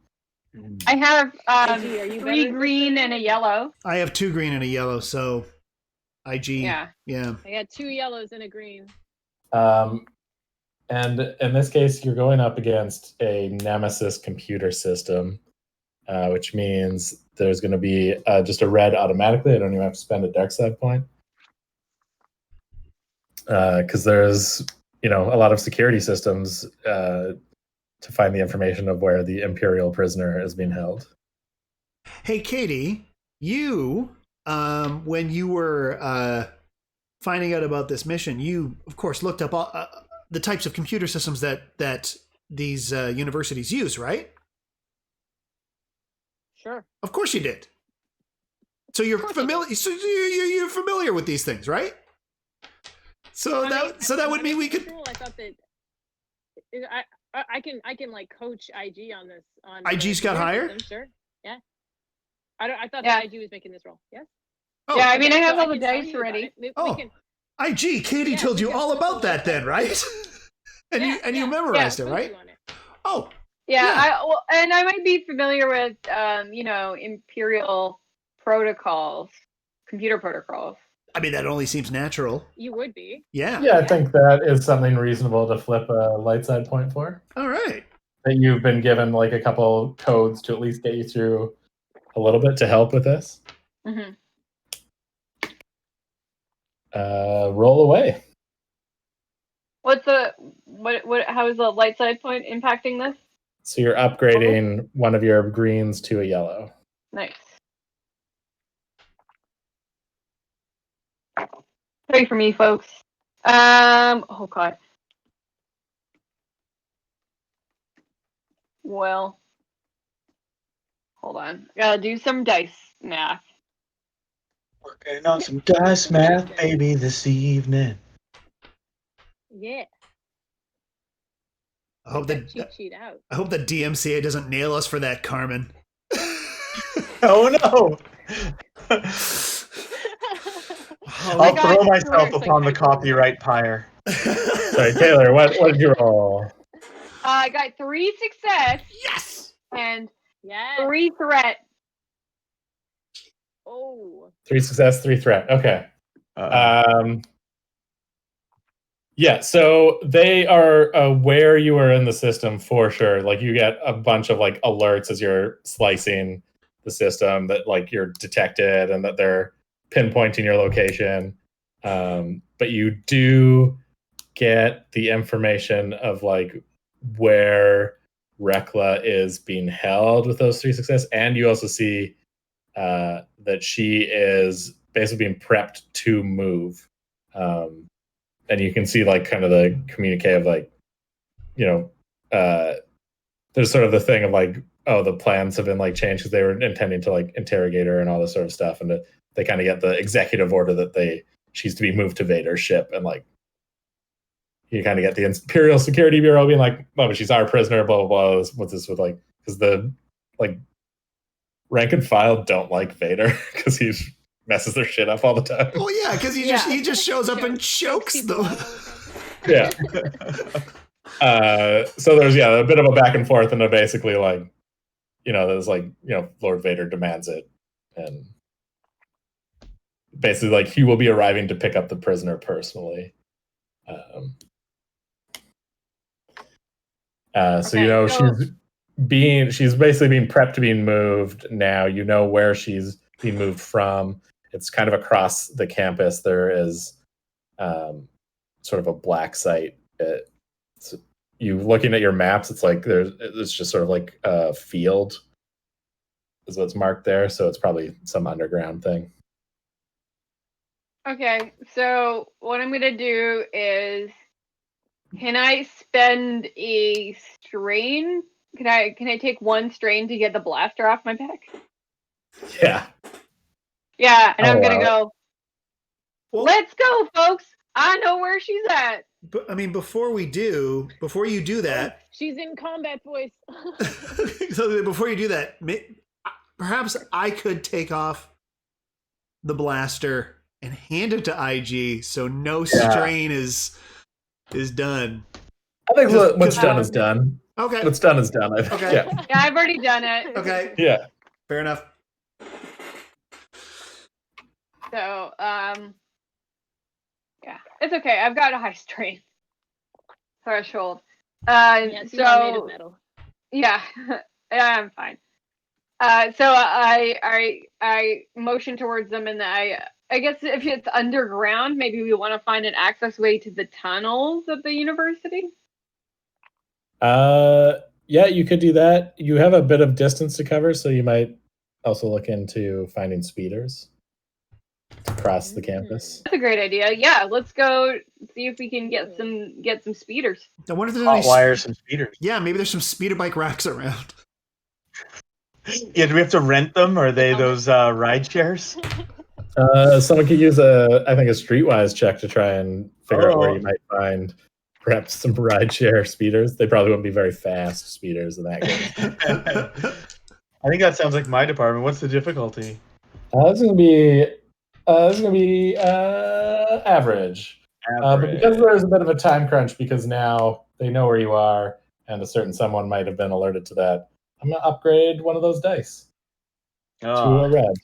I have IG, are you 3 better at green this and a than me? yellow. I have 2 green and a yellow, so IG. Yeah. Yeah. I got 2 yellows and a green. And in this case, you're going up against a Nemesis computer system, which means there's going to be just a red automatically. I don't even have to spend a dark side point. Because there's, a lot of security systems to find the information of where the Imperial prisoner is being held. Hey, Katie, you, when you were finding out about this mission, you, of course, looked up all, the types of computer systems that these universities use, right? Sure. Of course you did. So you're familiar. So you're familiar with these things, right? So that would mean we could. I thought that I can like coach IG on this. On IG's got hired? System, sure. Yeah. I thought Yeah. that IG was making this role. Yes. Oh, Yeah, I mean, I have so all the can tell dice you about ready. it. We Oh. can- IG, Katie Yeah, told we you can all put about the that then, right? and you memorized it, coach right? you on it. Oh, Yeah. And I might be familiar with, Imperial protocols, computer protocols. I mean, that only seems natural. You would be. Yeah. Yeah, I think that is something reasonable to flip a light side point for. All right. That you've been given like a couple codes to at least get you through a little bit to help with this. Mm-hmm. Roll away. What's how is the light side point impacting this? So you're upgrading one of your greens to a yellow. Nice. 3 for me, folks. Oh god. Well, hold on. Gotta do some dice math. Working on some dice math, baby, this evening. Yeah. I hope That that cheat sheet out. I hope that DMCA doesn't nail us for that, Carmin. Oh no! I'll got throw myself first, upon the like, copyright pyre. Sorry, Taylor, what did you roll? I got 3 success Yes. and Yeah. 3 threat. Oh. 3 success, 3 threat. Okay. Yeah, so they are aware you are in the system for sure. Like you get a bunch of like alerts as you're slicing the system that like you're detected and that they're pinpointing your location. But you do get the information of like where Rekla is being held with those 3 success, and you also see that she is basically being prepped to move. And you can see like kind of the communique of like, there's sort of the thing of like, oh, the plans have been like changed because they were intending to like interrogate her and all this sort of stuff, and they kind of get the executive order that she's to be moved to Vader's ship, and like you kind of get the Imperial Security Bureau being like, oh, but she's our prisoner, blah blah blah. What's this with like? Because the like rank and file don't like Vader because he messes their shit up all the time. Well, yeah, because he just shows up and chokes them. Yeah. So there's a bit of a back and forth, and they're basically like, there's like, Lord Vader demands it, and basically like he will be arriving to pick up the prisoner personally. She's basically being prepped to being moved now. You know where she's being moved from. It's kind of across the campus. There is sort of a black site. You looking at your maps, it's like it's just sort of like a field is what's marked there. So it's probably some underground thing. Okay, so what I'm gonna do is, can I spend a strain? Can I take 1 strain to get the blaster off my back? Yeah. Yeah, and I'm gonna go. Well, Let's go, folks. I know where she's at. But I mean, before you do that, She's in combat voice. so before you do that, perhaps I could take off the blaster and hand it to IG, so no strain is done. I think what's done is done. Okay. What's done is done. Okay. Yeah, I've already done it. Okay. Yeah. Fair enough. So, yeah, it's okay. I've got a high strain threshold. Yes, you are made of metal. Yeah, I'm fine. So I motion towards them, and I guess if it's underground, maybe we want to find an access way to the tunnels of the university. Yeah, you could do that. You have a bit of distance to cover, so you might also look into finding speeders to cross the campus. That's a great idea. Yeah, let's go see if we can get some speeders. I wonder if there's Hot wires and speeders. Yeah, maybe there's some speeder bike racks around. Yeah, do we have to rent them? Or are they those ride shares? Someone could use a streetwise check to try and figure out where you might find perhaps some rideshare speeders. They probably wouldn't be very fast speeders in that case. I think that sounds like my department. What's the difficulty? This is gonna be average. But because there's a bit of a time crunch, because now they know where you are, and a certain someone might have been alerted to that, I'm going to upgrade one of those dice to a red.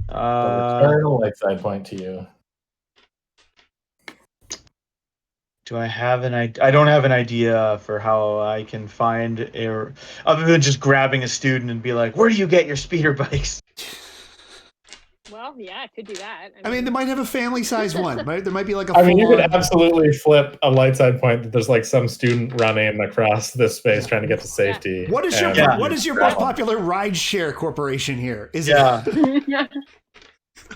Return a light side point to you. Do I have an idea? I don't have an idea for how I can find a, other than just grabbing a student and be like, "Where do you get your speeder bikes?" Well, yeah, I could do that. I mean, they might have a family-sized one. There might be like a. I mean, you could absolutely flip a light side point that there's like some student running across this space trying to get to safety. What is your most popular rideshare corporation here? Is it?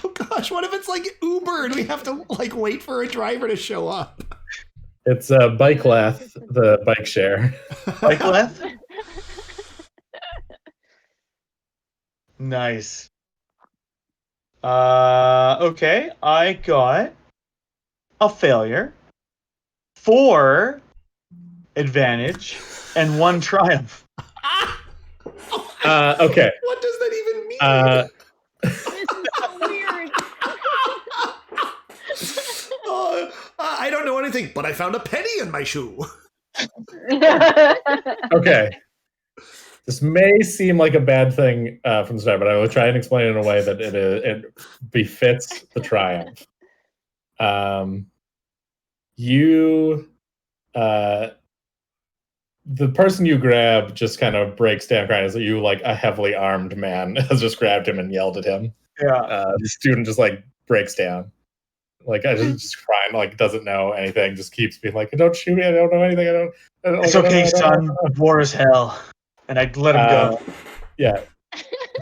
Oh gosh, what if it's like Uber and we have to like wait for a driver to show up? It's Bikeleth, the bike share. Bikeleth? Nice. Okay, I got a failure, 4 advantage, and 1 triumph. Okay. What does that even mean? This is so weird. I don't know anything, but I found a penny in my shoe. Okay. This may seem like a bad thing from the start, but I will try and explain it in a way that it befits the triumph. The person you grab just kind of breaks down crying as you, like a heavily armed man, has just grabbed him and yelled at him. Yeah. The student just like breaks down. Like I just crying, like doesn't know anything, just keeps being like, "Don't shoot me! I don't know anything. I don't." It's okay, son. War is hell, and I let him go. Yeah,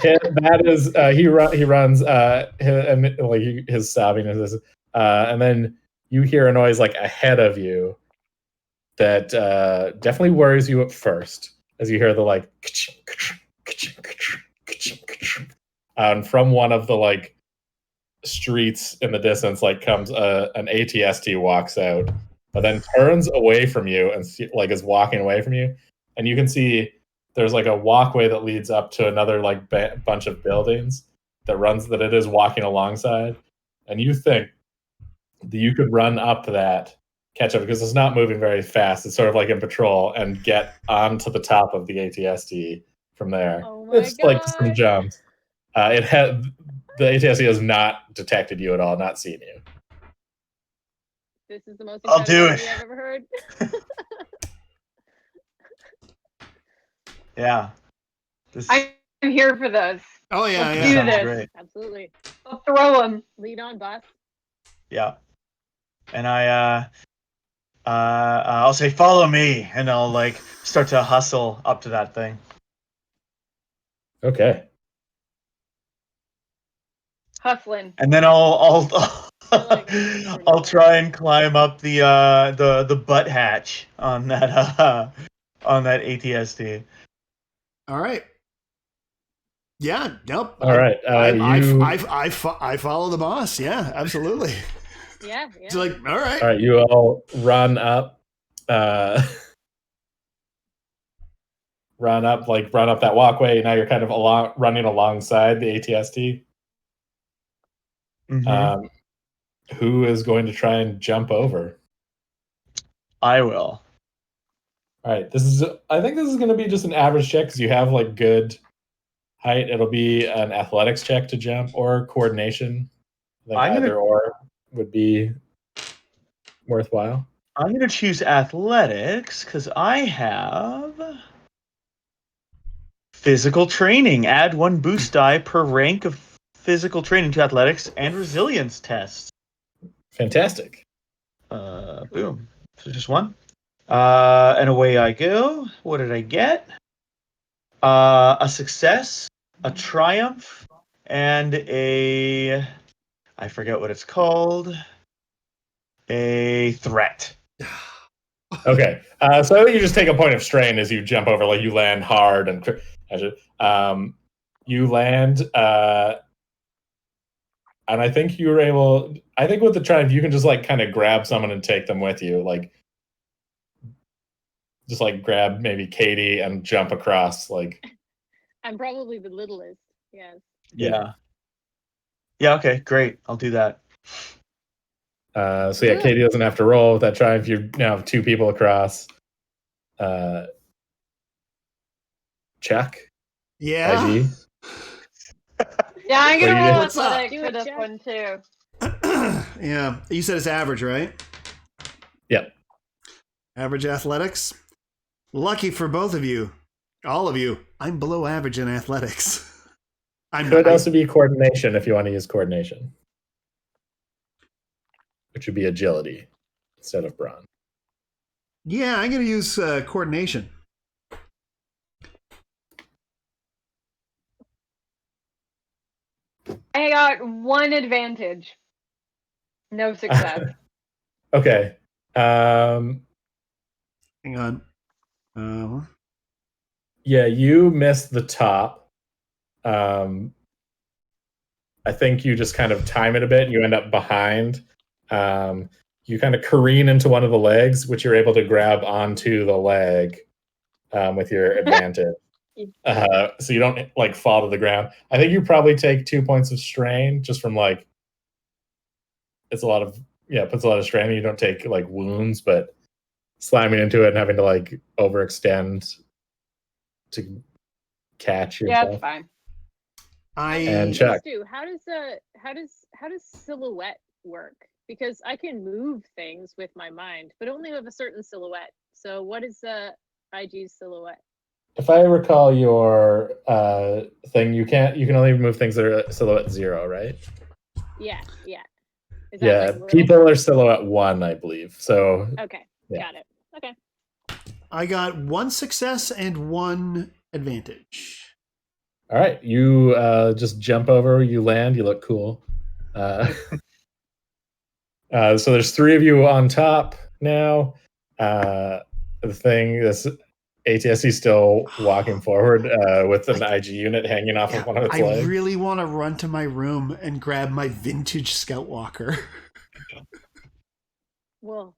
that is he runs and like his sobbing is this, and then you hear a noise like ahead of you that definitely worries you at first as you hear the like, and from one of the like streets in the distance like comes an ATST walks out, but then turns away from you and like is walking away from you, and you can see there's like a walkway that leads up to another like bunch of buildings that it is walking alongside, and you think that you could run up that, catch up because it's not moving very fast. It's sort of like in patrol and get onto the top of the ATST from there. Oh my it's God. like some jumps. The ATST has not detected you at all, not seen you. This is the most I'll do incredible it. idea I've ever heard. Yeah. I'm here for this. Oh yeah, Let's yeah. do Sounds this. great. Absolutely. I'll throw him. Lead on, boss. Yeah. And I'll say, "Follow me," and I'll like start to hustle up to that thing. Okay. Hustling. And then I'll like I'll try and climb up the butt hatch on that ATST. All right. Yeah. Nope. All right. I follow the boss. Yeah. Absolutely. Yeah. It's like, all right. All right. You all run up. Run up that walkway. Now you're kind of running alongside the ATST. Mm-hmm. Who is going to try and jump over? I will. All right. I think this is going to be just an average check because you have like good height. It'll be an athletics check to jump or coordination. I think either or would be worthwhile. I'm going to choose athletics because I have physical training. Add 1 boost die per rank of physical training to athletics and resilience tests. Fantastic. Boom. So just 1. And away I go. What did I get? A success, a triumph, and I forget what it's called, a threat. Okay. So I think you just take a point of strain as you jump over, like you land hard and you land, and I think you were able. I think with the triumph, you can just like kind of grab someone and take them with you, like just like grab maybe Kaedi and jump across. Like I'm probably the littlest. Yes. Yeah. Yeah. Okay. Great. I'll do that. So yeah, Katie doesn't have to roll with that triumph. You now have 2 people across. Check. Yeah. IG. Yeah, I'm gonna What do you roll do? What's up? athletics Do for it, this Jeff. one too. Yeah. You said it's average, right? Yep. Average athletics. Lucky for both of you, all of you. I'm below average in athletics. I'm Could not. also be coordination if you want to use coordination, which would be agility instead of brawn. Yeah, I'm gonna use coordination. I got 1 advantage. No success. Okay. Hang on. Yeah, you missed the top. I think you just kind of time it a bit. You end up behind. You kind of careen into one of the legs, which you're able to grab onto the leg with your advantage. So you don't like fall to the ground. I think you probably take 2 points of strain just from like it's a lot of it puts a lot of strain. You don't take like wounds, but slamming into it and having to like overextend to catch Yeah, yourself. it's fine. And check. Stu, how does silhouette work? Because I can move things with my mind, but only with a certain silhouette. So what is IG's silhouette? If I recall your thing, you can only move things that are silhouette 0, right? Yeah. Is that Yeah, like little? people are silhouette 1, I believe. So Okay, yeah. got it. Okay. I got 1 success and 1 advantage. All right, you just jump over, you land, you look cool. So there's 3 of you on top now. This ATSC still walking forward with an IG unit hanging off of one of its I legs. really want to run to my room and grab my vintage Scout Walker. Well,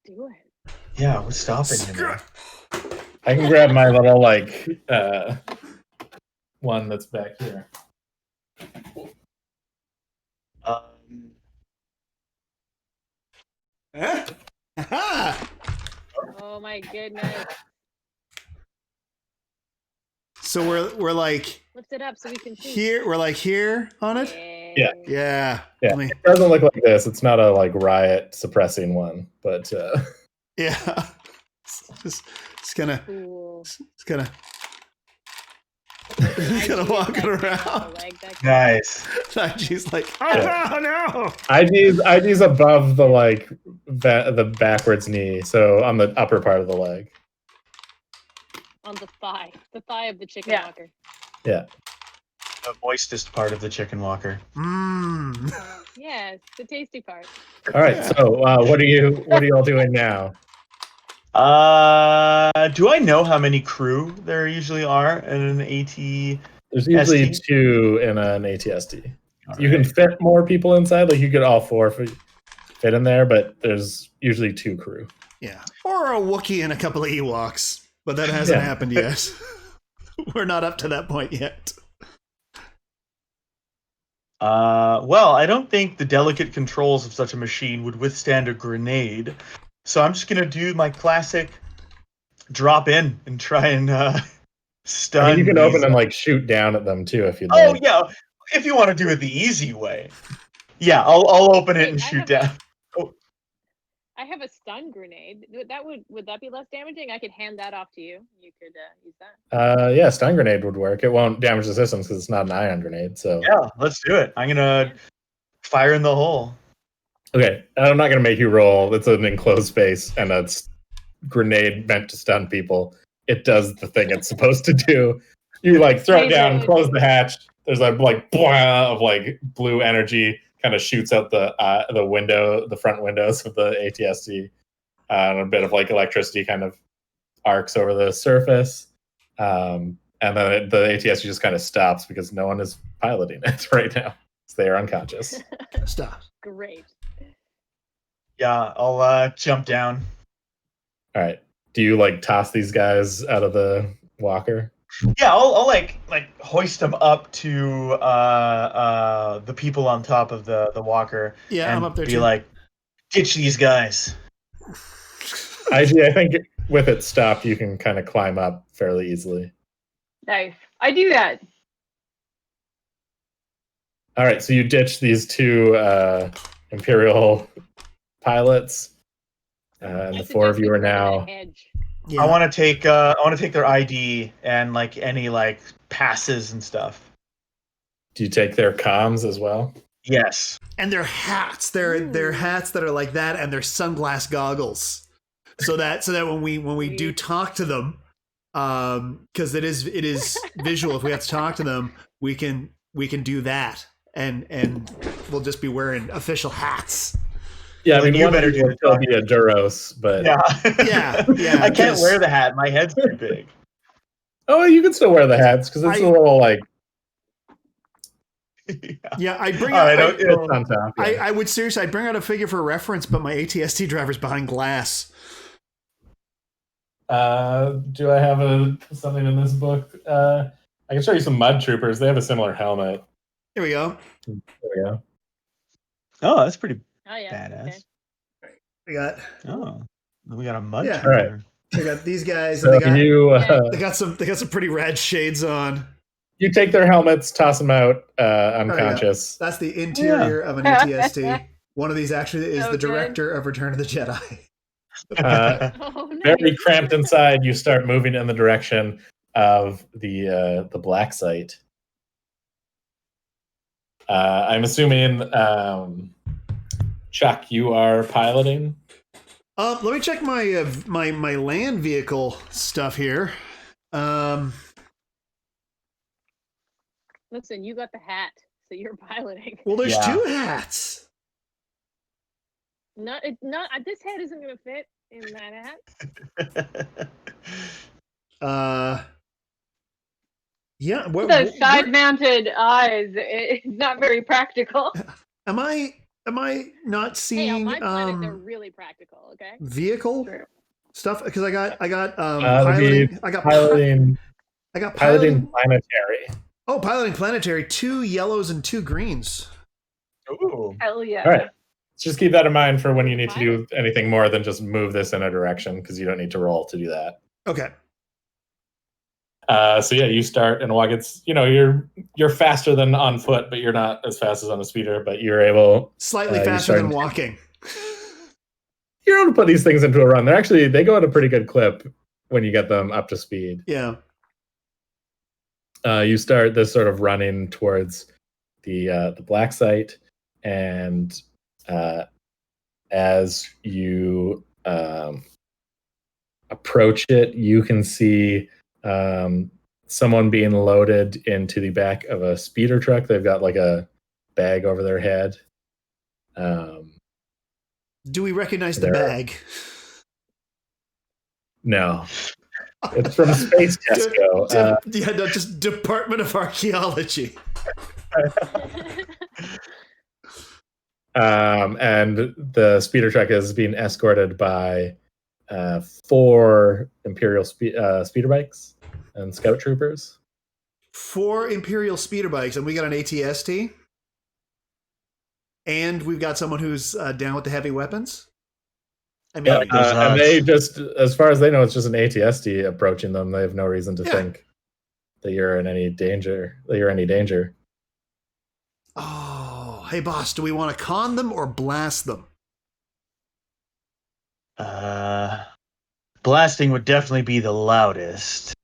do it. Yeah, what's stopping you? Man? I can grab my little like one that's back here. Oh my goodness. So we're like Lift it up so we can see. here. We're like here on it. Yeah. Yeah. Yeah, Let me- it doesn't look like this. It's not a like riot suppressing one, but yeah. It's gonna. Cool. It's gonna. Gonna walk it around. Nice. She's like, oh no. ID's above the like the backwards knee, so on the upper part of the leg. On the thigh of the chicken Yeah. walker. Yeah. The moistest part of the chicken walker. Mmm. Yes, the tasty part. All right. So what are you all doing now? Do I know how many crew there usually are in an AT? There's usually ST? 2 in an ATSD. All You can right. fit more people inside. Like you could all 4 fit in there, but there's usually 2 crew. Yeah. Or a Wookiee and a couple of Ewoks, but that hasn't happened yet. We're not up to that point yet. Well, I don't think the delicate controls of such a machine would withstand a grenade. So I'm just gonna do my classic drop in and try and stun. I mean, you can these, open and like shoot down at them too if you'd Oh like. yeah, if you want to do it the easy way. Yeah, I'll open it Wait, and I shoot have a- down. I have a stun grenade. Would that be less damaging? I could hand that off to you. You could use that. Yeah, stun grenade would work. It won't damage the systems because it's not an ion grenade. So Yeah, let's do it. I'm gonna fire in the hole. okay, I'm not gonna make you roll. It's an enclosed space and a grenade meant to stun people. It does the thing it's supposed to do. You like throw it down, close the hatch. There's a like blah of like blue energy kind of shoots out the window, the front windows of the ATSD, and a bit of like electricity kind of arcs over the surface. And then the ATSD just kind of stops because no one is piloting it right now. So they are unconscious. Stop. Great. Yeah, I'll jump down. All right. Do you like toss these guys out of the walker? Yeah, I'll like hoist them up to the people on top of the walker. Yeah, and I'm up there be too. like, Ditch these guys. I think with it stopped, you can kind of climb up fairly easily. Nice. I do that. All right, so you ditch these two Imperial pilots, and the four of you are now. Yeah. I want to take their ID and like any like passes and stuff. Do you take their comms as well? Yes. And their hats, they're hats that are like that, and their sunglass goggles, so that when we do talk to them, because it is visual. If we have to talk to them, we can do that, and we'll just be wearing official hats. Yeah, I Like, mean, you one better of you do will the still talking. be a Duros, but Yeah. I can't wear the hat. My head's too big. oh, you can still wear the hats because it's a little like. Yeah, I bring All out. right, It's on top. Yeah. I would seriously, I'd bring out a figure for reference, but my ATST driver's behind glass. Do I have something in this book? I can show you some mud troopers. They have a similar helmet. Here we go. There we go. Oh, that's pretty Oh yeah. badass. Okay. We got We got a mud Yeah. trooper. All right. we got these guys, So and you they got some pretty rad shades on. you take their helmets, toss them out unconscious. That's the interior of an ATST. One of these actually is So the good. director of Return of the Jedi. Oh, Very nice. cramped inside. You start moving in the direction of the black site. I'm assuming, Chuck, you are piloting. Let me check my my land vehicle stuff here. Listen, you got the hat, so you're piloting. Well, there's Yeah. 2 hats. Not this hat isn't gonna fit in that hat. Yeah. Those side-mounted eyes, it's not very practical. Am I not Hey, seeing on my planet, they're really practical. Okay. vehicle True. stuff? Because I got That'd be piloting. I got piloting piloting. planetary. Oh, piloting planetary. 2 yellows and 2 greens. Ooh. Hell yeah. All right. Just keep that in mind for when you need to do anything more than just move this in a direction, because you don't need to roll to do that. Okay. So yeah, you start and walk. It's you're faster than on foot, but you're not as fast as on a speeder. But you're able Slightly faster than walking. You're able to put these things into a run. They go at a pretty good clip when you get them up to speed. Yeah. You start this sort of running towards the black site, and as you approach it, you can see someone being loaded into the back of a speeder truck. They've got like a bag over their head. Do we recognize the bag? No. It's from Space Gaskell. Just Department of Archaeology. And the speeder truck is being escorted by 4 Imperial speeder bikes and scout troopers. 4 Imperial speeder bikes, and we got an ATST. And we've got someone who's down with the heavy weapons. I mean, and they just, as far as they know, it's just an ATST approaching them. They have no reason to think that you're in any danger. Oh, hey boss, do we want to con them or blast them? Blasting would definitely be the loudest.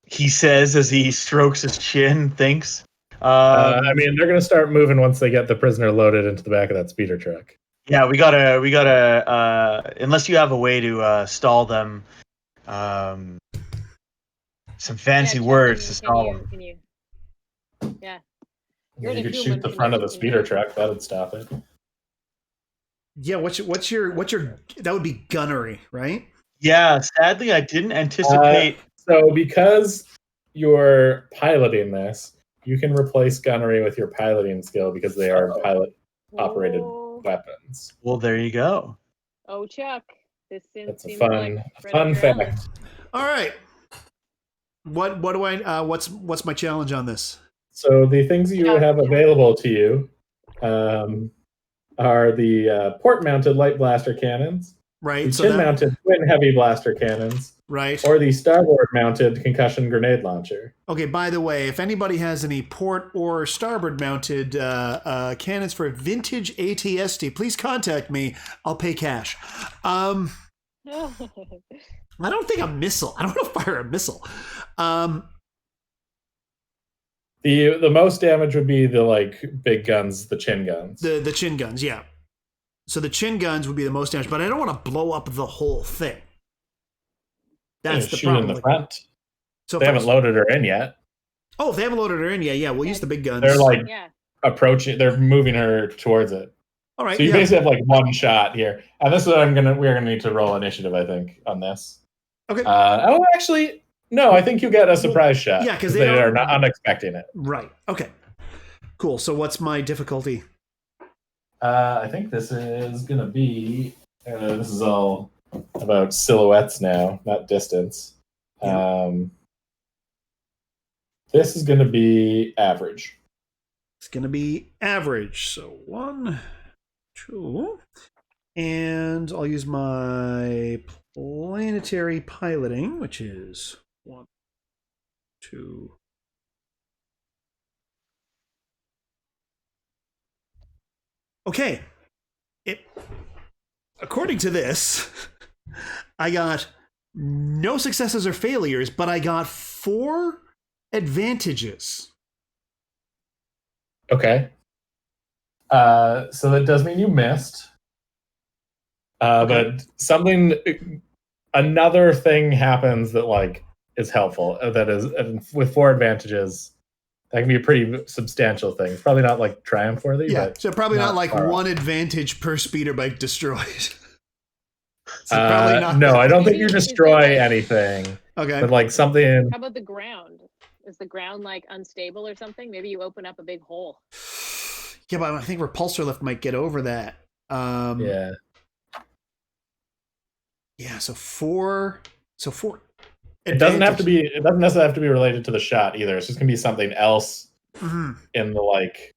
He says as he strokes his chin, thinks. I mean, they're going to start moving once they get the prisoner loaded into the back of that speeder truck. Yeah, we gotta. Unless you have a way to stall them, some fancy words to stall them. Yeah. You could shoot the front of the speeder truck. That would stop it. Yeah, what's your that would be gunnery, right? Yeah, sadly, I didn't anticipate. So because you're piloting this, you can replace gunnery with your piloting skill because they are pilot-operated weapons. Well, there you go. Oh, Chuck, this That's a seems fun like right fact. All right. What do I what's my challenge on this? So the things you have available to you are the port-mounted light blaster cannons, Right. the So that, chin-mounted twin heavy blaster cannons, right. or the starboard-mounted concussion grenade launcher. Okay, by the way, if anybody has any port or starboard mounted cannons for vintage ATST, please contact me. I'll pay cash. I don't think a missile. I don't know if fire a missile. The most damage would be the like big guns, the chin guns. The chin guns, yeah. So the chin guns would be the most damage, but I don't want to blow up the whole thing. That's the shoot problem. in the front. So they haven't loaded her in yet. Oh, if they haven't loaded her in yet, yeah, we'll use the big guns. They're like approaching. They're moving her towards it. All right. So you basically have like one shot here, and this is what we're gonna need to roll initiative, I think, on this. Okay. Actually, no. I think you get a surprise shot. Yeah, because they are not unexpecting it. Right. Okay. Cool. So what's my difficulty? I think this is gonna be. This is all about silhouettes now, not distance. This is gonna be average. It's gonna be average. So 1, 2, and I'll use my planetary piloting, which is 1, 2. Okay. According to this, I got no successes or failures, but I got 4 advantages. Okay. So that does mean you missed. But another thing happens that like is helpful. That is with 4 advantages. That can be a pretty substantial thing. It's probably not like triumph worthy. Yeah, but so probably not like 1 advantage per speeder bike destroyed. So probably not. No, I don't think you destroy anything. Okay. But like something. How about the ground? Is the ground like unstable or something? Maybe you open up a big hole. Yeah, but I think repulsor lift might get over that. Yeah. Yeah, so 4. It doesn't necessarily have to be related to the shot either. It's just gonna be something else in the like.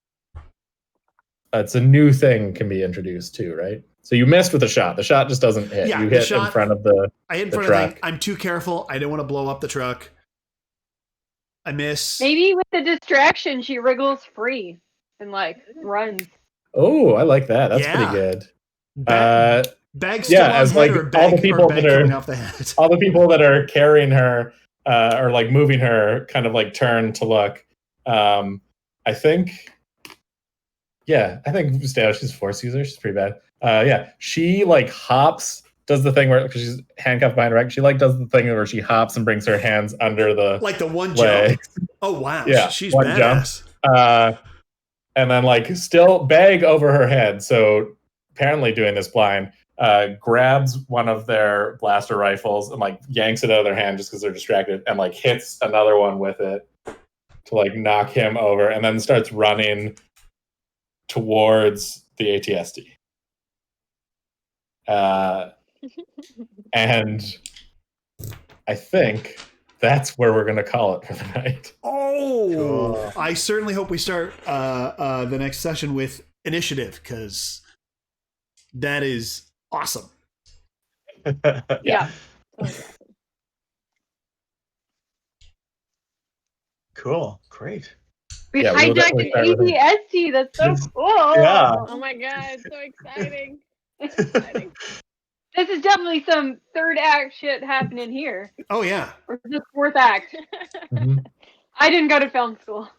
It's a new thing can be introduced too, right? So you missed with the shot. The shot just doesn't hit. Yeah, you hit in front of the. I hit in front truck. of the. I'm too careful. I didn't want to blow up the truck. I miss. Maybe with the distraction, she wriggles free and like runs. Oh, I like that. That's pretty good. Bag still on as head like or bag, all the people that are off the head. all the people that are carrying her or like moving her kind of like turn to look. I think Stale, she's a force user. She's pretty bad. She like hops, does the thing where because she's handcuffed behind her leg. She like does the thing where she hops and brings her hands under the like the one legs. jump. Oh wow, yeah, she's one badass. Jump. And then like still bag over her head. So apparently doing this blind. Grabs one of their blaster rifles and like yanks it out of their hand just because they're distracted and like hits another one with it to like knock him over and then starts running towards the ATSD. And I think that's where we're going to call it for the night. Oh, I certainly hope we start the next session with initiative because that is awesome. Yeah. Cool. Great. We hijacked an ATST. That's so cool. Yeah. Oh my god, so exciting. This is definitely some 3rd act shit happening here. Oh yeah. Or just 4th act. Mm-hmm. I didn't go to film school.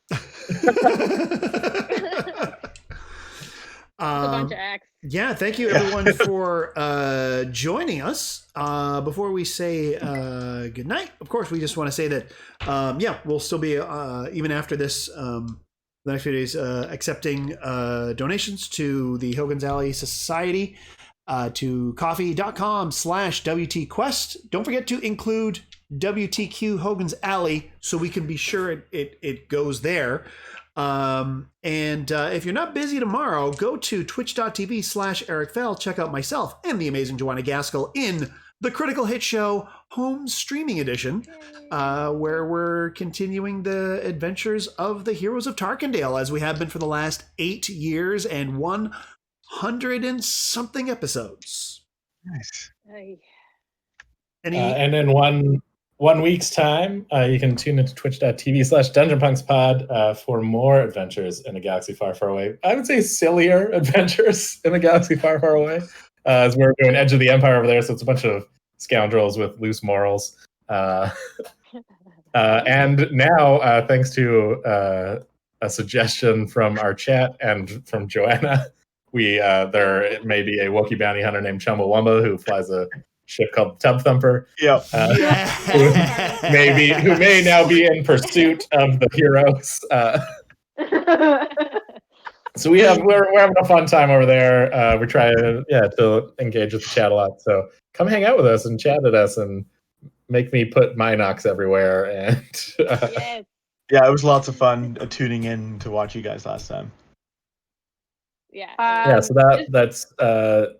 A bunch of acts. Yeah, thank you everyone for joining us. Before we say good night, of course, we just want to say that we'll still be even after this the next few days accepting donations to the Hogan's Alley Society to coffee.com/WTQuest. Don't forget to include WTQ Hogan's Alley so we can be sure it goes there. And if you're not busy tomorrow, go to twitch.tv/Eric Fell. Check out myself and the amazing Joanna Gaskell in the Critical Hit Show home streaming edition, where we're continuing the adventures of the heroes of Tarkendale, as we have been for the last 8 years and 100 and something episodes. Nice. And in one week's time, you can tune into twitch.tv/DungeonPunksPod for more adventures in a galaxy far, far away. I would say sillier adventures in a galaxy far, far away. As we're doing Edge of the Empire over there, so it's a bunch of scoundrels with loose morals. And now, thanks to a suggestion from our chat and from Joanna, there may be a Wookiee bounty hunter named Chumbawamba who flies a ship called Tub Thumper. Yep. Who may now be in pursuit of the heroes. So we're having a fun time over there. We're trying to engage with the chat a lot. So come hang out with us and chat at us and make me put Minox everywhere. And Yes. Yeah, it was lots of fun tuning in to watch you guys last time. Yeah. So that's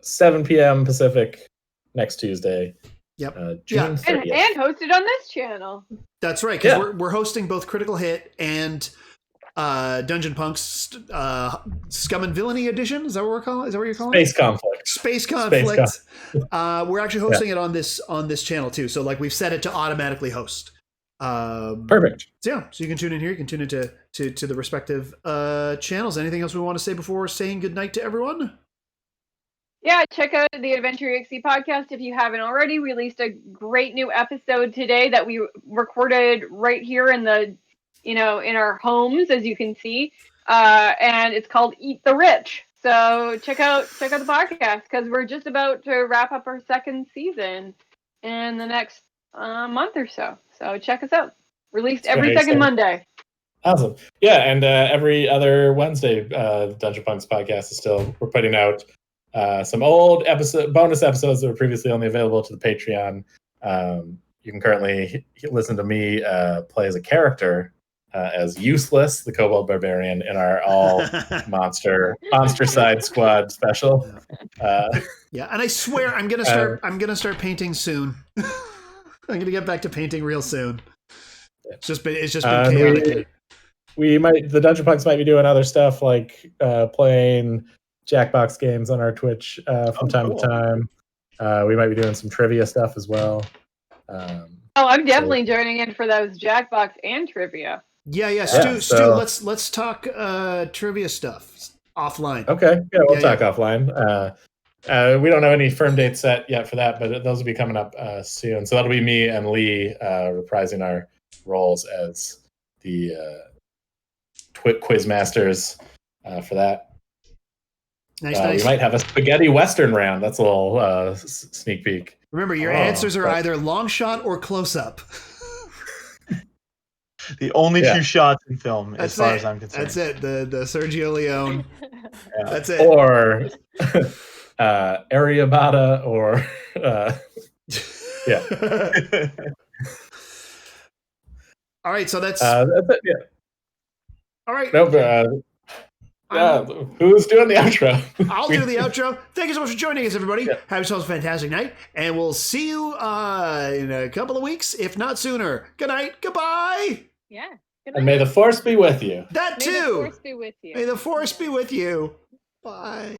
7 p.m. Pacific next Tuesday. Yep. June 30th. And hosted on this channel. That's right, because we're hosting both Critical Hit and Dungeon Punks Scum and Villainy Edition. Is that what we're calling? Is that what you're calling Space Conflict. Space Conflict. We're actually hosting it on this channel too. So like we've set it to automatically host. Perfect. So you can tune in here. You can tune into to the respective channels. Anything else we want to say before saying goodnight to everyone? Yeah, check out the Adventure.exe podcast if you haven't already. We released a great new episode today that we recorded right here in the in our homes, as you can see, and it's called Eat the Rich. So check out the podcast, because we're just about to wrap up our second season in the next month or so. So check us out. Released every second Monday. Awesome. Yeah, and every other Wednesday, Dungeon Punks podcast we're putting out some old bonus episodes that were previously only available to the Patreon. You can currently listen to me play as a character as Useless, the Kobold Barbarian, in our all monster side squad special. Yeah, and I swear I'm gonna start painting soon. I'm gonna get back to painting real soon. It's just been chaotic. The Dungeon Punks might be doing other stuff like playing Jackbox games on our Twitch from time to time. We might be doing some trivia stuff as well. I'm definitely joining in for those Jackbox and trivia. Yeah, Stu, let's talk trivia stuff offline. Okay, we'll talk offline. We don't have any firm dates set yet for that, but those will be coming up soon. So that'll be me and Lee reprising our roles as the quiz masters for that. Nice. We might have a spaghetti western round. That's a little sneak peek. Remember, your answers are either long shot or close up. The only two shots in film, as far as I'm concerned. That's it. The Sergio Leone. Yeah. That's it. Or Ariabata, or All right, so that's it. Yeah. All right. Nope. Who's doing the outro? I'll do the outro. Thank you so much for joining us, everybody. Yeah. Have yourselves a fantastic night, and we'll see you in a couple of weeks, if not sooner. Good night. Goodbye. Yeah. Good night. And may the force be with you. That too. May the force be with you. May the force be with you. Bye.